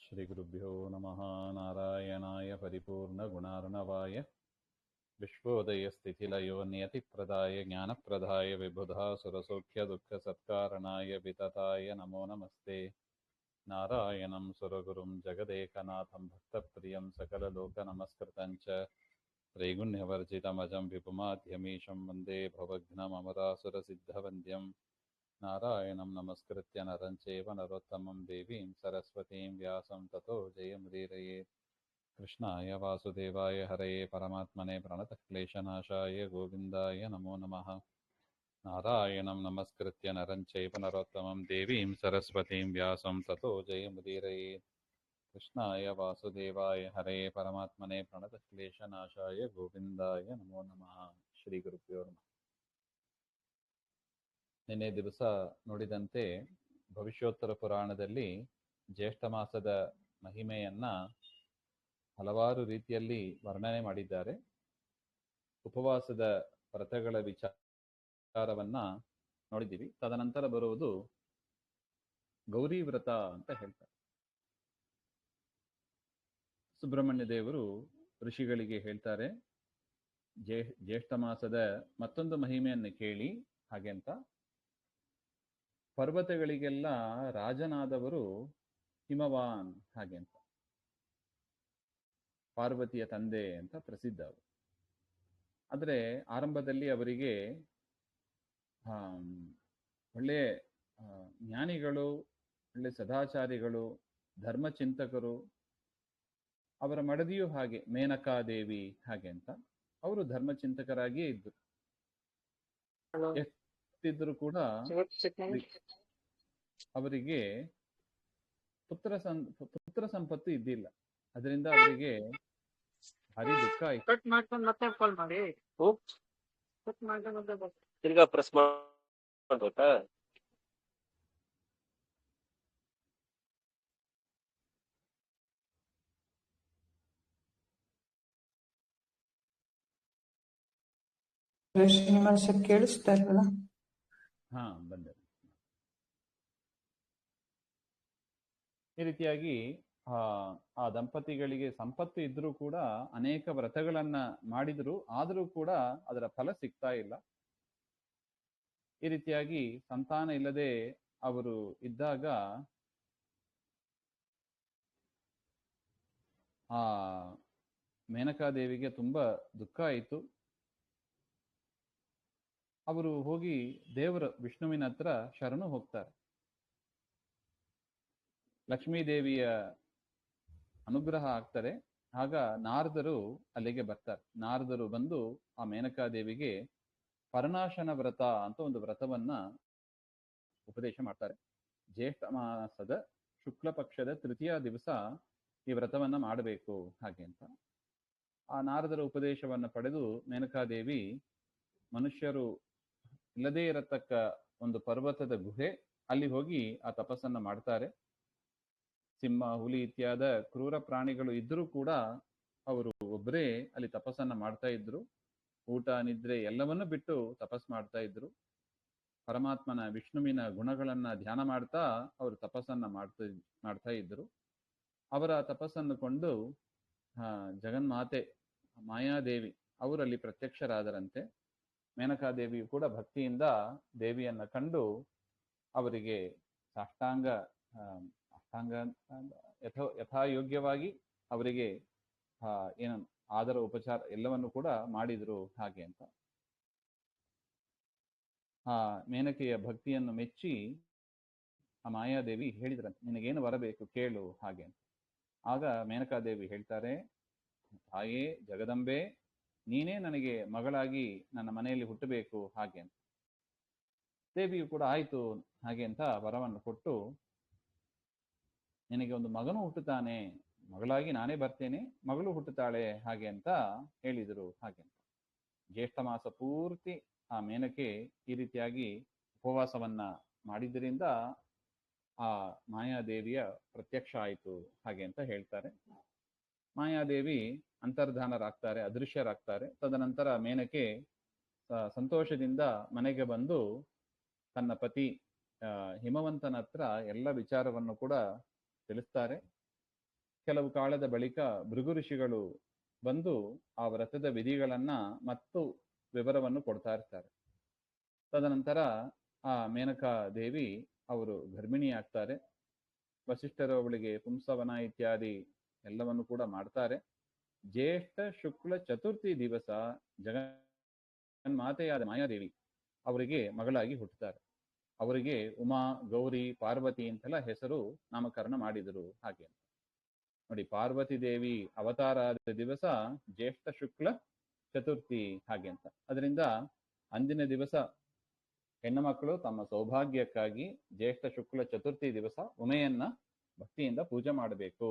श्रीगुरुभ्यो नमः। नारायणाय परिपूर्णगुणार्णवाय विश्वोदयस्थितिलयो नियतिप्रदाय ज्ञानप्रदाय विबुधासुरसौख्यदुःखसत्कारणाय वितताय नमो नमस्ते। नारायणं सुरगुरुं जगदेकनाथं भक्तप्रियं सकललोकनमस्कृतं च त्रैगुण्यवर्जितमजं विपुमाध्यमीशं वन्दे भवघ्नममरासुरसिद्धवन्द्यं नारायणं नमस्कृत्य नरं चैव नरोत्तमं देवीं सरस्वतीं व्यासं ततो जयमुदीरयेत्। कृष्णाय वासुदेवाय हरये परमात्मने प्रणतक्लेशनाशाय गोविन्दाय नमो नमः। नारायणं नमस्कृत्य नरं चैव नरोत्तमं देवीं सरस्वतीं व्यासं ततो जयमुदीरयेत्। कृष्णाय वासुदेवाय हरये परमात्मने प्रणतक्लेशनाशाय गोविन्दाय नमो नमः। ಶ್ರೀ ಗುರುಭ್ಯೋ ನಮಃ. ನಿನ್ನೆ ದಿವಸ ನೋಡಿದಂತೆ ಭವಿಷ್ಯೋತ್ತರ ಪುರಾಣದಲ್ಲಿ ಜ್ಯೇಷ್ಠ ಮಾಸದ ಮಹಿಮೆಯನ್ನ ಹಲವಾರು ರೀತಿಯಲ್ಲಿ ವರ್ಣನೆ ಮಾಡಿದ್ದಾರೆ. ಉಪವಾಸದ ವ್ರತಗಳ ವಿಚಾರವನ್ನ ನೋಡಿದ್ದೀವಿ. ತದನಂತರ ಬರುವುದು ಗೌರಿ ವ್ರತ ಅಂತ ಹೇಳ್ತಾರೆ. ಸುಬ್ರಹ್ಮಣ್ಯ ದೇವರು ಋಷಿಗಳಿಗೆ ಹೇಳ್ತಾರೆ, ಜ್ಯೇಷ್ಠ ಮಾಸದ ಮತ್ತೊಂದು ಮಹಿಮೆಯನ್ನು ಕೇಳಿ ಹಾಗೆ ಅಂತ. ಪರ್ವತಗಳಿಗೆಲ್ಲ ರಾಜನಾದವರು ಹಿಮವಾನ್ ಹಾಗೆ ಅಂತ, ಪಾರ್ವತಿಯ ತಂದೆ ಅಂತ ಪ್ರಸಿದ್ಧ ಅವರು. ಆದರೆ ಆರಂಭದಲ್ಲಿ ಅವರಿಗೆ ಒಳ್ಳೆ ಜ್ಞಾನಿಗಳು, ಒಳ್ಳೆ ಸದಾಚಾರಿಗಳು, ಧರ್ಮಚಿಂತಕರು. ಅವರ ಮಡದಿಯೂ ಹಾಗೆ ಮೇನಕಾದೇವಿ ಹಾಗೆ ಅಂತ, ಅವರು ಧರ್ಮಚಿಂತಕರಾಗಿಯೇ ಇದ್ದರು. ಎಷ್ಟಿದ್ರು ಕೂಡ ಅವರಿಗೆ ಪುತ್ರ ಸಂಪತ್ತು ಇದ್ದಿಲ್ಲ. ಅದರಿಂದ ಅವರಿಗೆ ಭಾರಿ ದುಃಖ ಆಯ್ತು. ಕೇಳಿಸ್ತಾ ಇಲ್ವಲ್ಲ? ಹಾ, ಬಂದೆ. ಈ ರೀತಿಯಾಗಿ ಆ ದಂಪತಿಗಳಿಗೆ ಸಂಪತ್ತು ಇದ್ರೂ ಕೂಡ ಅನೇಕ ವ್ರತಗಳನ್ನ ಮಾಡಿದ್ರು, ಆದರೂ ಕೂಡ ಅದರ ಫಲ ಸಿಗ್ತಾ ಇಲ್ಲ. ಈ ರೀತಿಯಾಗಿ ಸಂತಾನ ಇಲ್ಲದೆ ಅವರು ಇದ್ದಾಗ ಆ ಮೇನಕಾದೇವಿಗೆ ತುಂಬಾ ದುಃಖ ಆಯಿತು. ಅವರು ಹೋಗಿ ದೇವರ ವಿಷ್ಣುವಿನ ಹತ್ರ ಶರಣು ಹೋಗ್ತಾರೆ. ಲಕ್ಷ್ಮೀದೇವಿಯ ಅನುಗ್ರಹ ಆಗ್ತಾರೆ. ಆಗ ನಾರದರು ಅಲ್ಲಿಗೆ ಬರ್ತಾರೆ. ನಾರದರು ಬಂದು ಆ ಮೇನಕಾದೇವಿಗೆ ಪರನಾಶನ ವ್ರತ ಅಂತ ಒಂದು ವ್ರತವನ್ನ ಉಪದೇಶ ಮಾಡ್ತಾರೆ. ಜ್ಯೇಷ್ಠ ಮಾಸದ ಶುಕ್ಲ ಪಕ್ಷದ ತೃತೀಯ ದಿವಸ ಈ ವ್ರತವನ್ನ ಮಾಡಬೇಕು ಹಾಗೆ ಅಂತ. ಆ ನಾರದರ ಉಪದೇಶವನ್ನು ಪಡೆದು ಮೇನಕಾದೇವಿ ಮನುಷ್ಯರು ಇಲ್ಲದೇ ಇರತಕ್ಕ ಒಂದು ಪರ್ವತದ ಗುಹೆ, ಅಲ್ಲಿ ಹೋಗಿ ಆ ತಪಸ್ಸನ್ನ ಮಾಡ್ತಾರೆ. ಸಿಂಹ, ಹುಲಿ ಇತ್ಯಾದ ಕ್ರೂರ ಪ್ರಾಣಿಗಳು ಇದ್ರೂ ಕೂಡ ಅವರು ಒಬ್ಬರೇ ಅಲ್ಲಿ ತಪಸ್ಸನ್ನ ಮಾಡ್ತಾ ಇದ್ರು. ಊಟ ನಿದ್ರೆ ಎಲ್ಲವನ್ನೂ ಬಿಟ್ಟು ತಪಸ್ ಮಾಡ್ತಾ ಇದ್ರು. ಪರಮಾತ್ಮನ ವಿಷ್ಣುವಿನ ಗುಣಗಳನ್ನ ಧ್ಯಾನ ಮಾಡ್ತಾ ಅವರು ತಪಸ್ಸನ್ನ ಮಾಡ್ತಾ ಇದ್ರು. ಅವರ ತಪಸ್ಸನ್ನು ಕೊಂಡು ಜಗನ್ಮಾತೆ ಮಾಯಾದೇವಿ ಅವರಲ್ಲಿ ಪ್ರತ್ಯಕ್ಷರಾದರಂತೆ. ಮೇನಕಾದೇವಿಯು ಕೂಡ ಭಕ್ತಿಯಿಂದ ದೇವಿಯನ್ನ ಕಂಡು ಅವರಿಗೆ ಸಾಷ್ಟಾಂಗ ಯಥಾಯೋಗ್ಯವಾಗಿ ಅವರಿಗೆ ಏನು ಆದರ ಉಪಚಾರ ಎಲ್ಲವನ್ನು ಕೂಡ ಮಾಡಿದ್ರು ಹಾಗೆ ಅಂತ. ಆ ಮೇನಕೆಯ ಭಕ್ತಿಯನ್ನು ಮೆಚ್ಚಿ ಆ ಮಾಯಾದೇವಿ ಹೇಳಿದ್ರಂತೆ, ನಿನಗೇನು ಬರಬೇಕು ಕೇಳು ಹಾಗೆ ಅಂತ. ಆಗ ಮೇನಕಾದೇವಿ ಹೇಳ್ತಾರೆ, ತಾಯೇ ಜಗದಂಬೆ, ನೀನೇ ನನಗೆ ಮಗಳಾಗಿ ನನ್ನ ಮನೆಯಲ್ಲಿ ಹುಟ್ಟಬೇಕು ಹಾಗೆ ಅಂತ. ದೇವಿಯು ಕೂಡ ಆಯ್ತು ಹಾಗೆ ಅಂತ ವರವನ್ನು ಕೊಟ್ಟು, ನಿನಗೆ ಒಂದು ಮಗನು ಹುಟ್ಟುತ್ತಾನೆ, ಮಗಳಾಗಿ ನಾನೇ ಬರ್ತೇನೆ, ಮಗಳು ಹುಟ್ಟುತ್ತಾಳೆ ಹಾಗೆ ಅಂತ ಹೇಳಿದರು ಹಾಗೆ ಅಂತ. ಜ್ಯೇಷ್ಠ ಮಾಸ ಪೂರ್ತಿ ಆ ಮೇನಕೆ ಈ ರೀತಿಯಾಗಿ ಉಪವಾಸವನ್ನ ಮಾಡಿದ್ರಿಂದ ಆ ಮಾಯಾದೇವಿಯ ಪ್ರತ್ಯಕ್ಷ ಆಯಿತು ಹಾಗೆ ಅಂತ ಹೇಳ್ತಾರೆ. ಮಾಯಾದೇವಿ ಅಂತರ್ಧಾನರಾಗ್ತಾರೆ, ಅದೃಶ್ಯರಾಗ್ತಾರೆ. ತದನಂತರ ಮೇನಕೆ ಸಂತೋಷದಿಂದ ಮನೆಗೆ ಬಂದು ತನ್ನ ಪತಿ ಹಿಮವಂತನ ಹತ್ರ ಎಲ್ಲ ವಿಚಾರವನ್ನು ಕೂಡ ತಿಳಿಸ್ತಾರೆ. ಕೆಲವು ಕಾಲದ ಬಳಿಕ ಭೃಗು ಋಷಿಗಳು ಬಂದು ಆ ವ್ರತದ ವಿಧಿಗಳನ್ನ ಮತ್ತು ವಿವರವನ್ನು ಕೊಡ್ತಾ ಇರ್ತಾರೆ. ತದನಂತರ ಆ ಮೇನಕಾ ದೇವಿ ಅವರು ಗರ್ಭಿಣಿ ಆಗ್ತಾರೆ. ವಸಿಷ್ಠರು ಅವಳಿಗೆ ಪುಂಸವನ ಇತ್ಯಾದಿ ಎಲ್ಲವನ್ನು ಕೂಡ ಮಾಡ್ತಾರೆ. ಜ್ಯೇಷ್ಠ ಶುಕ್ಲ ಚತುರ್ಥಿ ದಿವಸ ಜಗನ್ಮಾತೆಯಾದ ಮಾಯಾದೇವಿ ಅವರಿಗೆ ಮಗಳಾಗಿ ಹುಟ್ಟುತ್ತಾರೆ. ಅವರಿಗೆ ಉಮಾ, ಗೌರಿ, ಪಾರ್ವತಿ ಅಂತೆಲ್ಲ ಹೆಸರು ನಾಮಕರಣ ಮಾಡಿದರು. ಹಾಗೆ ನೋಡಿ, ಪಾರ್ವತಿ ದೇವಿ ಅವತಾರ ಆದ ದಿವಸ ಜ್ಯೇಷ್ಠ ಶುಕ್ಲ ಚತುರ್ಥಿ ಹಾಗೆ ಅಂತ. ಅದರಿಂದ ಅಂದಿನ ದಿವಸ ಹೆಣ್ಣು ಮಕ್ಕಳು ತಮ್ಮ ಸೌಭಾಗ್ಯಕ್ಕಾಗಿ ಜ್ಯೇಷ್ಠ ಶುಕ್ಲ ಚತುರ್ಥಿ ದಿವಸ ಉಮೆಯನ್ನ ಭಕ್ತಿಯಿಂದ ಪೂಜೆ ಮಾಡಬೇಕು.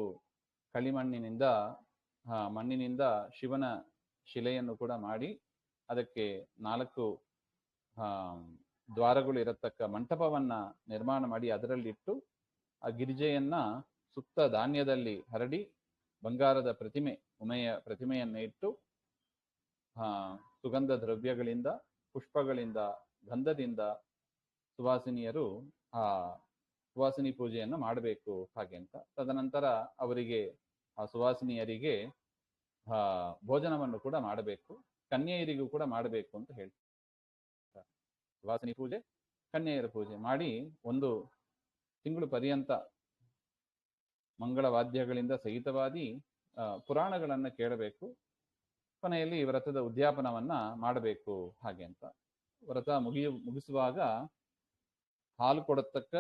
ಮಣ್ಣಿನಿಂದ ಶಿವನ ಶಿಲೆಯನ್ನು ಕೂಡ ಮಾಡಿ ಅದಕ್ಕೆ 4 ದ್ವಾರಗಳು ಇರತಕ್ಕ ಮಂಟಪವನ್ನ ನಿರ್ಮಾಣ ಮಾಡಿ ಅದರಲ್ಲಿಟ್ಟು ಆ ಗಿರಿಜೆಯನ್ನ ಸುತ್ತ ಧಾನ್ಯದಲ್ಲಿ ಹರಡಿ ಬಂಗಾರದ ಪ್ರತಿಮೆ, ಉಮೆಯ ಪ್ರತಿಮೆಯನ್ನ ಇಟ್ಟು ಸುಗಂಧ ದ್ರವ್ಯಗಳಿಂದ, ಪುಷ್ಪಗಳಿಂದ, ಗಂಧದಿಂದ ಸುವಾಸಿನಿಯರು ಆ ಸುವಾಸಿನಿ ಪೂಜೆಯನ್ನು ಮಾಡಬೇಕು ಹಾಗೆ ಅಂತ. ತದನಂತರ ಅವರಿಗೆ ಆ ಸುವಾಸಿನಿಯರಿಗೆ ಭೋಜನವನ್ನು ಕೂಡ ಮಾಡಬೇಕು, ಕನ್ಯೆಯರಿಗೂ ಕೂಡ ಮಾಡಬೇಕು ಅಂತ ಹೇಳ್ತಾರೆ. ಸುವಾಸಿನಿ ಪೂಜೆ, ಕನ್ಯೆಯರ ಪೂಜೆ ಮಾಡಿ 1 ತಿಂಗಳು ಪರ್ಯಂತ ಮಂಗಳ ವಾದ್ಯಗಳಿಂದ ಸಹಿತವಾದಿ ಪುರಾಣಗಳನ್ನ ಕೇಳಬೇಕು. ಕೊನೆಯಲ್ಲಿ ವ್ರತದ ಉದ್ಯಾಪನವನ್ನ ಮಾಡಬೇಕು ಹಾಗೆ ಅಂತ. ವ್ರತ ಮುಗಿಸುವಾಗ ಹಾಲು ಕೊಡತಕ್ಕ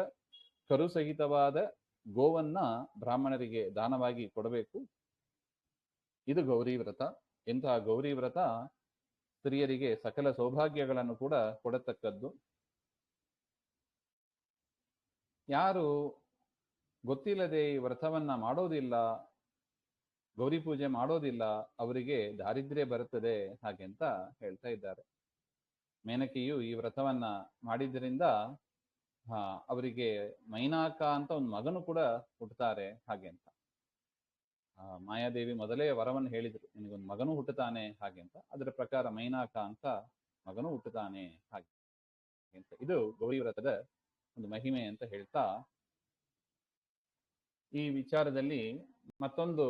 ಕರು ಸಹಿತವಾದ ಗೋವನ್ನ ಬ್ರಾಹ್ಮಣರಿಗೆ ದಾನವಾಗಿ ಕೊಡಬೇಕು. ಇದು ಗೌರಿ ವ್ರತ. ಇಂತಹ ಗೌರಿ ವ್ರತ ಸ್ತ್ರೀಯರಿಗೆ ಸಕಲ ಸೌಭಾಗ್ಯಗಳನ್ನು ಕೂಡ ಕೊಡತಕ್ಕದ್ದು. ಯಾರು ಗೊತ್ತಿಲ್ಲದೆ ಈ ವ್ರತವನ್ನ ಮಾಡೋದಿಲ್ಲ, ಗೌರಿ ಪೂಜೆ ಮಾಡೋದಿಲ್ಲ, ಅವರಿಗೆ ದಾರಿದ್ರ್ಯ ಬರುತ್ತದೆ ಹಾಗೆ ಅಂತ ಹೇಳ್ತಾ ಇದ್ದಾರೆ. ಮೇನಕೆಯು ಈ ವ್ರತವನ್ನ ಮಾಡಿದ್ರಿಂದ ಅವರಿಗೆ ಮೈನಾಕ ಅಂತ ಒಂದು ಮಗನು ಕೂಡ ಹುಟ್ಟುತ್ತಾರೆ ಹಾಗೆ ಅಂತ. ಮಾಯಾದೇವಿ ಮೊದಲೇ ವರವನ್ನು ಹೇಳಿದ್ರು, ನಿನಗೊಂದು ಮಗನು ಹುಟ್ಟುತ್ತಾನೆ ಹಾಗೆ ಅಂತ. ಅದರ ಪ್ರಕಾರ ಮೈನಾಕ ಅಂತ ಮಗನು ಹುಟ್ಟುತ್ತಾನೆ ಹಾಗೆ ಅಂತ. ಇದು ಗೌರಿ ವ್ರತದ ಒಂದು ಮಹಿಮೆ ಅಂತ ಹೇಳ್ತಾ, ಈ ವಿಚಾರದಲ್ಲಿ ಮತ್ತೊಂದು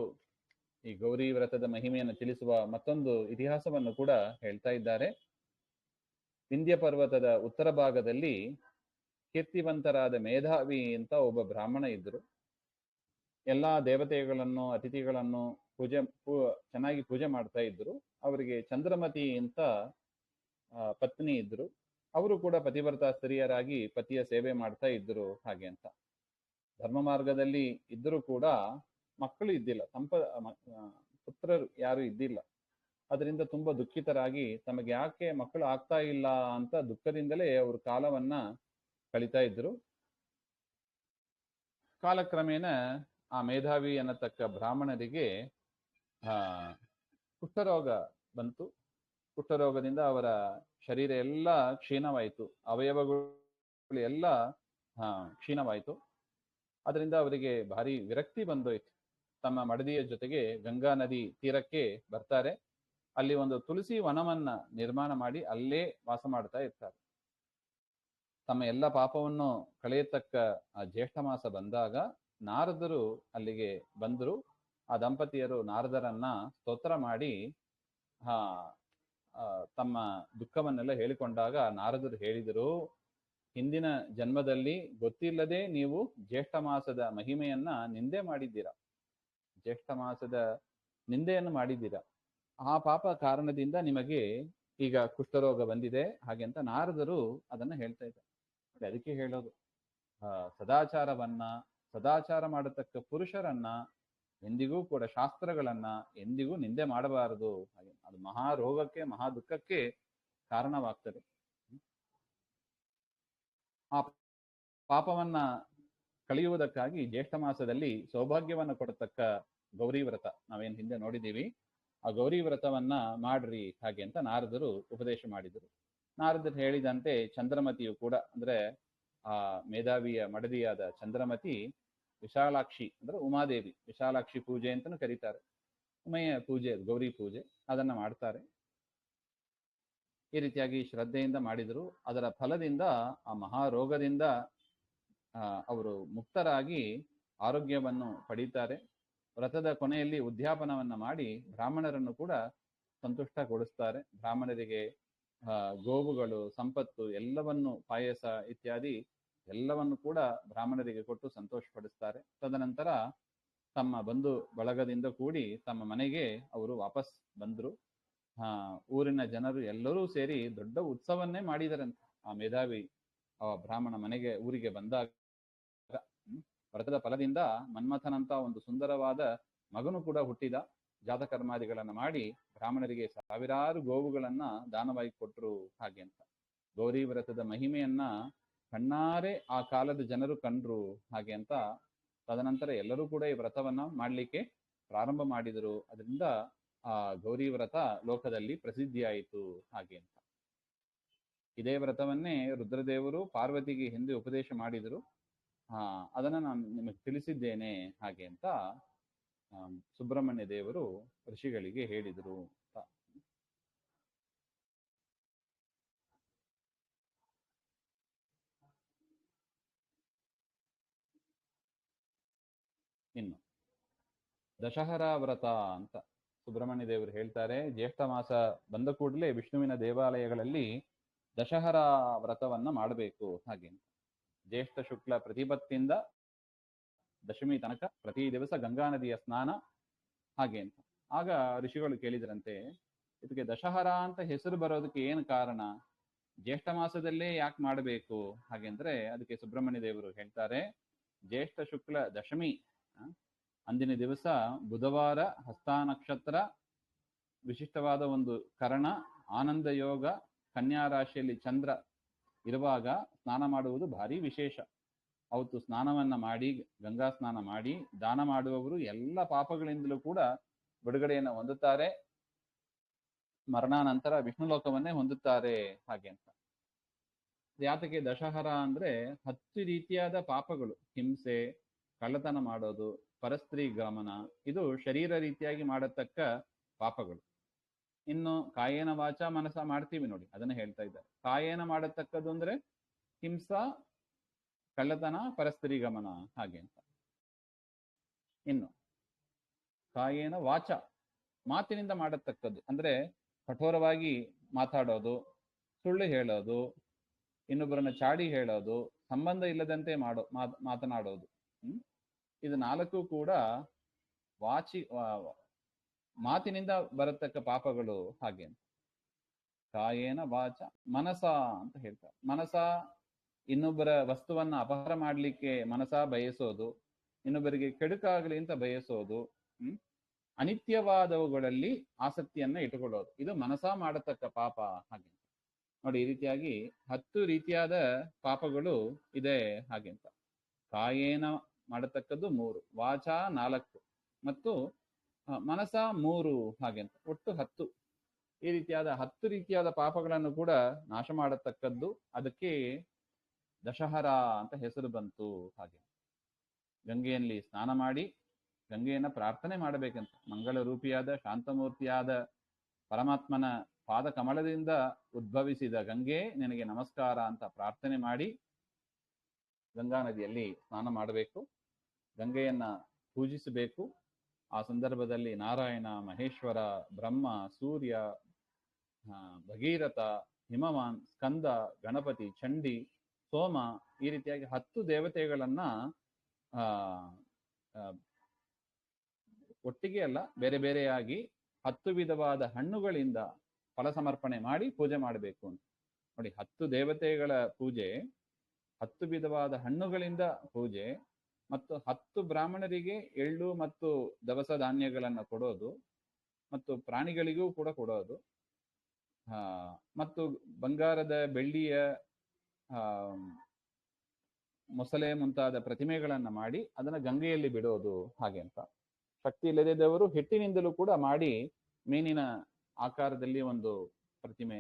ಈ ಗೌರಿ ವ್ರತದ ಮಹಿಮೆಯನ್ನು ತಿಳಿಸುವ ಮತ್ತೊಂದು ಇತಿಹಾಸವನ್ನು ಕೂಡ ಹೇಳ್ತಾ ಇದ್ದಾರೆ. ವಿಂಧ್ಯ ಪರ್ವತದ ಉತ್ತರ ಭಾಗದಲ್ಲಿ ಕೀರ್ತಿವಂತರಾದ ಮೇಧಾವಿ ಅಂತ ಒಬ್ಬ ಬ್ರಾಹ್ಮಣ ಇದ್ರು. ಎಲ್ಲಾ ದೇವತೆಗಳನ್ನು, ಅತಿಥಿಗಳನ್ನು ಚೆನ್ನಾಗಿ ಪೂಜೆ ಮಾಡ್ತಾ ಇದ್ರು. ಅವರಿಗೆ ಚಂದ್ರಮತಿ ಅಂತ ಪತ್ನಿ ಇದ್ರು. ಅವರು ಕೂಡ ಪತಿವ್ರತ ಸ್ತ್ರೀಯರಾಗಿ ಪತಿಯ ಸೇವೆ ಮಾಡ್ತಾ ಇದ್ರು ಹಾಗೆ ಅಂತ. ಧರ್ಮ ಮಾರ್ಗದಲ್ಲಿ ಇದ್ದರೂ ಕೂಡ ಮಕ್ಕಳು ಇದ್ದಿಲ್ಲ, ಪುತ್ರರು ಯಾರು ಇದ್ದಿಲ್ಲ. ಅದರಿಂದ ತುಂಬಾ ದುಃಖಿತರಾಗಿ ತಮಗೆ ಯಾಕೆ ಮಕ್ಕಳು ಆಗ್ತಾ ಇಲ್ಲ ಅಂತ ದುಃಖದಿಂದಲೇ ಅವರು ಕಾಲವನ್ನ ಕಳೀತಾ ಇದ್ರು. ಕಾಲಕ್ರಮೇಣ ಆ ಮೇಧಾವಿ ಅನ್ನತಕ್ಕ ಬ್ರಾಹ್ಮಣರಿಗೆ ಕುಷ್ಠರೋಗ ಬಂತು. ಕುಷ್ಠರೋಗದಿಂದ ಅವರ ಶರೀರ ಎಲ್ಲ ಕ್ಷೀಣವಾಯಿತು, ಅವಯವಗಳು ಎಲ್ಲ ಕ್ಷೀಣವಾಯಿತು. ಅದರಿಂದ ಅವರಿಗೆ ಭಾರಿ ವಿರಕ್ತಿ ಬಂದೋಯ್ತು. ತಮ್ಮ ಮಡದಿಯ ಜೊತೆಗೆ ಗಂಗಾ ನದಿ ತೀರಕ್ಕೆ ಬರ್ತಾರೆ. ಅಲ್ಲಿ ಒಂದು ತುಳಸಿ ವನವನ್ನ ನಿರ್ಮಾಣ ಮಾಡಿ ಅಲ್ಲೇ ವಾಸ ಮಾಡ್ತಾ ಇರ್ತಾರೆ. ತಮ್ಮ ಎಲ್ಲ ಪಾಪವನ್ನು ಕಳೆಯತಕ್ಕ ಆ ಜ್ಯೇಷ್ಠ ಮಾಸ ಬಂದಾಗ ನಾರದರು ಅಲ್ಲಿಗೆ ಬಂದರು. ಆ ದಂಪತಿಯರು ನಾರದರನ್ನ ಸ್ತೋತ್ರ ಮಾಡಿ ತಮ್ಮ ದುಃಖವನ್ನೆಲ್ಲ ಹೇಳಿಕೊಂಡಾಗ ನಾರದರು ಹೇಳಿದರು, ಹಿಂದಿನ ಜನ್ಮದಲ್ಲಿ ಗೊತ್ತಿಲ್ಲದೆ ನೀವು ಜ್ಯೇಷ್ಠ ಮಾಸದ ಮಹಿಮೆಯನ್ನ ನಿಂದೆ ಮಾಡಿದ್ದೀರಾ, ಜ್ಯೇಷ್ಠ ಮಾಸದ ನಿಂದೆಯನ್ನು ಮಾಡಿದ್ದೀರಾ. ಆ ಪಾಪ ಕಾರಣದಿಂದ ನಿಮಗೆ ಈಗ ಕುಷ್ಠರೋಗ ಬಂದಿದೆ ಹಾಗೆ ಅಂತ ನಾರದರು ಅದನ್ನ ಹೇಳ್ತಾ ಇದ್ದಾರೆ. ಅದಕ್ಕೆ ಹೇಳೋದು, ಸದಾಚಾರ ಮಾಡತಕ್ಕ ಪುರುಷರನ್ನ ಎಂದಿಗೂ ಕೂಡ, ಶಾಸ್ತ್ರಗಳನ್ನ ಎಂದಿಗೂ ನಿಂದೆ ಮಾಡಬಾರದು. ಹಾಗೆ ಅದು ಮಹಾರೋಗಕ್ಕೆ, ಮಹಾ ದುಃಖಕ್ಕೆ ಕಾರಣವಾಗ್ತದೆ. ಆ ಪಾಪವನ್ನ ಕಳೆಯುವುದಕ್ಕಾಗಿ ಜ್ಯೇಷ್ಠ ಮಾಸದಲ್ಲಿ ಸೌಭಾಗ್ಯವನ್ನ ಕೊಡತಕ್ಕ ಗೌರಿ ವ್ರತ ನಾವೇನ್ ಹಿಂದೆ ನೋಡಿದ್ದೀವಿ, ಆ ಗೌರಿ ವ್ರತವನ್ನ ಮಾಡ್ರಿ ಹಾಗೆ ಅಂತ ನಾರದರು ಉಪದೇಶ ಮಾಡಿದರು. ನಾರದರು ಹೇಳಿದಂತೆ ಚಂದ್ರಮತಿಯು ಕೂಡ, ಅಂದ್ರೆ ಆ ಮೇಧಾವಿಯ ಮಡದಿಯಾದ ಚಂದ್ರಮತಿ ವಿಶಾಲಾಕ್ಷಿ ಅಂದ್ರೆ ಉಮಾದೇವಿ, ವಿಶಾಲಾಕ್ಷಿ ಪೂಜೆ ಅಂತಲೂ ಕರೀತಾರೆ. ಉಮೆಯ ಪೂಜೆ, ಗೌರಿ ಪೂಜೆ, ಅದನ್ನ ಮಾಡ್ತಾರೆ. ಈ ರೀತಿಯಾಗಿ ಶ್ರದ್ಧೆಯಿಂದ ಮಾಡಿದರು. ಅದರ ಫಲದಿಂದ ಆ ಮಹಾರೋಗದಿಂದ ಅವರು ಮುಕ್ತರಾಗಿ ಆರೋಗ್ಯವನ್ನು ಪಡೀತಾರೆ. ವ್ರತದ ಕೊನೆಯಲ್ಲಿ ಉದ್ಯಾಪನವನ್ನ ಮಾಡಿ ಬ್ರಾಹ್ಮಣರನ್ನು ಕೂಡ ಸಂತುಷ್ಟಗೊಳಿಸ್ತಾರೆ. ಬ್ರಾಹ್ಮಣರಿಗೆ ಗೋವುಗಳು, ಸಂಪತ್ತು ಎಲ್ಲವನ್ನು, ಪಾಯಸ ಇತ್ಯಾದಿ ಎಲ್ಲವನ್ನು ಕೂಡ ಬ್ರಾಹ್ಮಣರಿಗೆ ಕೊಟ್ಟು ಸಂತೋಷಪಡಿಸ್ತಾರೆ. ತದನಂತರ ತಮ್ಮ ಬಂಧು ಬಳಗದಿಂದ ಕೂಡಿ ತಮ್ಮ ಮನೆಗೆ ಅವರು ವಾಪಸ್ ಬಂದರು. ಊರಿನ ಜನರು ಎಲ್ಲರೂ ಸೇರಿ ದೊಡ್ಡ ಉತ್ಸವನ್ನೇ ಮಾಡಿದರಂತೆ. ಆ ಮೇಧಾವಿ ಬ್ರಾಹ್ಮಣ ಮನೆಗೆ ಊರಿಗೆ ಬಂದಾಗ ವ್ರತದ ಫಲದಿಂದ ಮನ್ಮಥನಂತ ಒಂದು ಸುಂದರವಾದ ಮಗನು ಕೂಡ ಹುಟ್ಟಿದ. ಜಾತಕರ್ಮಾದಿಗಳನ್ನ ಮಾಡಿ ಬ್ರಾಹ್ಮಣರಿಗೆ ಸಾವಿರಾರು ಗೋವುಗಳನ್ನ ದಾನವಾಗಿ ಕೊಟ್ಟರು. ಹಾಗೆ ಅಂತ ಗೌರಿ ವ್ರತದ ಮಹಿಮೆಯನ್ನ ಕಣ್ಣಾರೆ ಆ ಕಾಲದ ಜನರು ಕಂಡ್ರು. ಹಾಗೆ ಅಂತ ತದನಂತರ ಎಲ್ಲರೂ ಕೂಡ ಈ ವ್ರತವನ್ನ ಮಾಡ್ಲಿಕ್ಕೆ ಪ್ರಾರಂಭ ಮಾಡಿದರು. ಅದರಿಂದ ಆ ಗೌರಿ ವ್ರತ ಲೋಕದಲ್ಲಿ ಪ್ರಸಿದ್ಧಿಯಾಯಿತು. ಹಾಗೆ ಅಂತ ಇದೇ ವ್ರತವನ್ನೇ ರುದ್ರದೇವರು ಪಾರ್ವತಿಗೆ ಹಿಂದೆ ಉಪದೇಶ ಮಾಡಿದರು. ಅದನ್ನ ನಾನು ನಿಮಗೆ ತಿಳಿಸಿದ್ದೇನೆ ಹಾಗೆ ಅಂತ ಸುಬ್ರಹ್ಮಣ್ಯ ದೇವರು ಋಷಿಗಳಿಗೆ ಹೇಳಿದರು. ಇನ್ನು ದಶಹರಾ ವ್ರತ ಅಂತ ಸುಬ್ರಹ್ಮಣ್ಯ ದೇವರು ಹೇಳ್ತಾರೆ. ಜ್ಯೇಷ್ಠ ಮಾಸ ಬಂದ ಕೂಡಲೇ ವಿಷ್ಣುವಿನ ದೇವಾಲಯಗಳಲ್ಲಿ ದಶಹರಾ ವ್ರತವನ್ನ ಮಾಡಬೇಕು. ಹಾಗೆ ಜ್ಯೇಷ್ಠ ಶುಕ್ಲ ಪ್ರತಿಪತ್ತಿಂದ ದಶಮಿ ತನಕ ಪ್ರತಿ ದಿವಸ ಗಂಗಾ ನದಿಯ ಸ್ನಾನ. ಹಾಗೆ ಅಂತ ಆಗ ಋಷಿಗಳು ಕೇಳಿದ್ರಂತೆ, ಇದಕ್ಕೆ ದಶಹರಾ ಅಂತ ಹೆಸರು ಬರೋದಕ್ಕೆ ಏನು ಕಾರಣ? ಜ್ಯೇಷ್ಠ ಮಾಸದಲ್ಲೇ ಯಾಕೆ ಮಾಡಬೇಕು? ಹಾಗೆಂದ್ರೆ ಅದಕ್ಕೆ ಸುಬ್ರಹ್ಮಣ್ಯ ದೇವರು ಹೇಳ್ತಾರೆ, ಜ್ಯೇಷ್ಠ ಶುಕ್ಲ ದಶಮಿ ಅಂದಿನ ದಿವಸ ಬುಧವಾರ, ಹಸ್ತ ನಕ್ಷತ್ರ, ವಿಶಿಷ್ಟವಾದ ಒಂದು ಕರ್ಣ, ಆನಂದ ಯೋಗ, ಕನ್ಯಾ ರಾಶಿಯಲ್ಲಿ ಚಂದ್ರ ಇರುವಾಗ ಸ್ನಾನ ಮಾಡುವುದು ಭಾರಿ ವಿಶೇಷ. ಅವತ್ತು ಸ್ನಾನವನ್ನ ಮಾಡಿ, ಗಂಗಾ ಸ್ನಾನ ಮಾಡಿ ದಾನ ಮಾಡುವವರು ಎಲ್ಲ ಪಾಪಗಳಿಂದಲೂ ಕೂಡ ಬಿಡುಗಡೆಯನ್ನು ಹೊಂದುತ್ತಾರೆ. ಮರಣಾನಂತರ ವಿಷ್ಣು ಲೋಕವನ್ನೇ ಹೊಂದುತ್ತಾರೆ. ಹಾಗೆ ಅಂತ ಯಾತಕ್ಕೆ ದಶಹರ ಅಂದ್ರೆ 10 ರೀತಿಯಾದ ಪಾಪಗಳು, ಹಿಂಸೆ, ಕಳ್ಳತನ ಮಾಡೋದು, ಪರಸ್ತ್ರೀ ಗಮನ, ಇದು ಶರೀರ ರೀತಿಯಾಗಿ ಮಾಡತಕ್ಕ ಪಾಪಗಳು. ಇನ್ನು ಕಾಯೇನ ವಾಚ ಮನಸ ಮಾಡ್ತೀವಿ ನೋಡಿ, ಅದನ್ನ ಹೇಳ್ತಾ ಇದ್ದಾರೆ. ಕಾಯೇನ ಮಾಡತಕ್ಕದ್ದು ಅಂದ್ರೆ ಹಿಂಸಾ, ಕಳ್ಳತನ, ಪರಸ್ತ್ರೀ ಗಮನ. ಹಾಗೆ ಅಂತ ಇನ್ನು ಕಾಯೇನ ವಾಚ, ಮಾತಿನಿಂದ ಮಾಡತಕ್ಕದ್ದು ಅಂದ್ರೆ ಕಠೋರವಾಗಿ ಮಾತಾಡೋದು, ಸುಳ್ಳು ಹೇಳೋದು, ಇನ್ನೊಬ್ಬರನ್ನ ಚಾಡಿ ಹೇಳೋದು, ಸಂಬಂಧ ಇಲ್ಲದಂತೆ ಮಾತನಾಡೋದು. ಇದು 4 ಕೂಡ ಮಾತಿನಿಂದ ಬರತಕ್ಕ ಪಾಪಗಳು. ಹಾಗೆ ಅಂತ ಕಾಯೇನ ವಾಚ ಮನಸ ಅಂತ ಹೇಳ್ತಾರೆ. ಮನಸ ಇನ್ನೊಬ್ಬರ ವಸ್ತುವನ್ನ ಅಪಹಾರ ಮಾಡ್ಲಿಕ್ಕೆ ಮನಸ ಬಯಸೋದು, ಇನ್ನೊಬ್ಬರಿಗೆ ಕೆಡುಕಾಗಲಿ ಅಂತ ಬಯಸೋದು, ಅನಿತ್ಯವಾದವುಗಳಲ್ಲಿ ಆಸಕ್ತಿಯನ್ನ ಇಟ್ಟುಕೊಳ್ಳೋದು, ಇದು ಮನಸ ಮಾಡತಕ್ಕ ಪಾಪ. ಹಾಗೆ ನೋಡಿ, ಈ ರೀತಿಯಾಗಿ 10 ರೀತಿಯಾದ ಪಾಪಗಳು ಇದೆ. ಹಾಗೆ ಅಂತ ಕಾಯೇನ ಮಾಡತಕ್ಕದ್ದು 3, ವಾಚ 4 ಮತ್ತು ಮನಸ 3. ಹಾಗೆ ಅಂತ ಒಟ್ಟು 10. ಈ ರೀತಿಯಾದ 10 ರೀತಿಯಾದ ಪಾಪಗಳನ್ನು ಕೂಡ ನಾಶ ಮಾಡತಕ್ಕದ್ದು. ಅದಕ್ಕೆ ದಶಹರ ಅಂತ ಹೆಸರು ಬಂತು. ಹಾಗೆ ಗಂಗೆಯಲ್ಲಿ ಸ್ನಾನ ಮಾಡಿ ಗಂಗೆಯನ್ನ ಪ್ರಾರ್ಥನೆ ಮಾಡಬೇಕಂತ. ಮಂಗಳ ರೂಪಿಯಾದ ಶಾಂತಮೂರ್ತಿಯಾದ ಪರಮಾತ್ಮನ ಪಾದ ಕಮಲದಿಂದ ಉದ್ಭವಿಸಿದ ಗಂಗೆ ನಿನಗೆ ನಮಸ್ಕಾರ ಅಂತ ಪ್ರಾರ್ಥನೆ ಮಾಡಿ ಗಂಗಾ ನದಿಯಲ್ಲಿ ಸ್ನಾನ ಮಾಡಬೇಕು, ಗಂಗೆಯನ್ನ ಪೂಜಿಸಬೇಕು. ಆ ಸಂದರ್ಭದಲ್ಲಿ ನಾರಾಯಣ, ಮಹೇಶ್ವರ, ಬ್ರಹ್ಮ, ಸೂರ್ಯ, ಭಗೀರಥ, ಹಿಮವಾನ್, ಸ್ಕಂದ, ಗಣಪತಿ, ಚಂಡಿ, ಸೋಮ, ಈ ರೀತಿಯಾಗಿ 10 ದೇವತೆಗಳನ್ನ ಒಟ್ಟಿಗೆ ಅಲ್ಲ, ಬೇರೆ ಬೇರೆಯಾಗಿ 10 ವಿಧವಾದ ಹಣ್ಣುಗಳಿಂದ ಫಲ ಸಮರ್ಪಣೆ ಮಾಡಿ ಪೂಜೆ ಮಾಡಬೇಕು ಅಂತ ನೋಡಿ. 10 ದೇವತೆಗಳ ಪೂಜೆ, 10 ವಿಧವಾದ ಹಣ್ಣುಗಳಿಂದ ಪೂಜೆ, ಮತ್ತು 10 ಬ್ರಾಹ್ಮಣರಿಗೆ ಎಳ್ಳು ಮತ್ತು ದವಸ ಧಾನ್ಯಗಳನ್ನು ಕೊಡೋದು, ಮತ್ತು ಪ್ರಾಣಿಗಳಿಗೂ ಕೂಡ ಕೊಡೋದು, ಮತ್ತು ಬಂಗಾರದ, ಬೆಳ್ಳಿಯ, ಮೊಸಳೆ ಮುಂತಾದ ಪ್ರತಿಮೆಗಳನ್ನ ಮಾಡಿ ಅದನ್ನ ಗಂಗೆಯಲ್ಲಿ ಬಿಡೋದು. ಹಾಗೆ ಅಂತ ಶಕ್ತಿ ಇಲ್ಲದಿದ್ದವರು ಹಿಟ್ಟಿನಿಂದಲೂ ಕೂಡ ಮಾಡಿ ಮೀನಿನ ಆಕಾರದಲ್ಲಿ ಒಂದು ಪ್ರತಿಮೆ,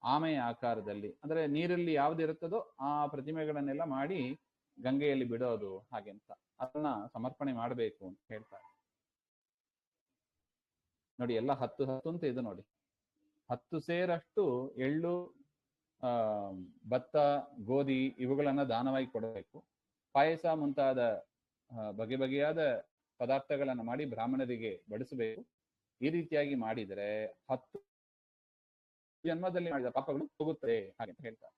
ಆಮೆಯ ಆಕಾರದಲ್ಲಿ, ಅಂದ್ರೆ ನೀರಲ್ಲಿ ಯಾವ್ದಿರುತ್ತದೋ ಆ ಪ್ರತಿಮೆಗಳನ್ನೆಲ್ಲ ಮಾಡಿ ಗಂಗೆಯಲ್ಲಿ ಬಿಡೋದು. ಹಾಗೆ ಅಂತ ಅದನ್ನ ಸಮರ್ಪಣೆ ಮಾಡಬೇಕು ಅಂತ ಹೇಳ್ತಾರೆ ನೋಡಿ. ಎಲ್ಲ 10 ಅಂತ ಇದು ನೋಡಿ. 10 ಸೇರಷ್ಟು ಎಳ್ಳು, ಭತ್ತ, ಗೋಧಿ ಇವುಗಳನ್ನ ದಾನವಾಗಿ ಕೊಡಬೇಕು. ಪಾಯಸ ಮುಂತಾದ ಬಗೆ ಬಗೆಯಾದ ಪದಾರ್ಥಗಳನ್ನು ಮಾಡಿ ಬ್ರಾಹ್ಮಣರಿಗೆ ಬಡಿಸಬೇಕು. ಈ ರೀತಿಯಾಗಿ ಮಾಡಿದರೆ 10 ಜನ್ಮದಲ್ಲಿ ಮಾಡಿದ ಪಾಪಗಳು ಹೋಗುತ್ತದೆ ಹಾಗೆ ಅಂತ ಹೇಳ್ತಾರೆ.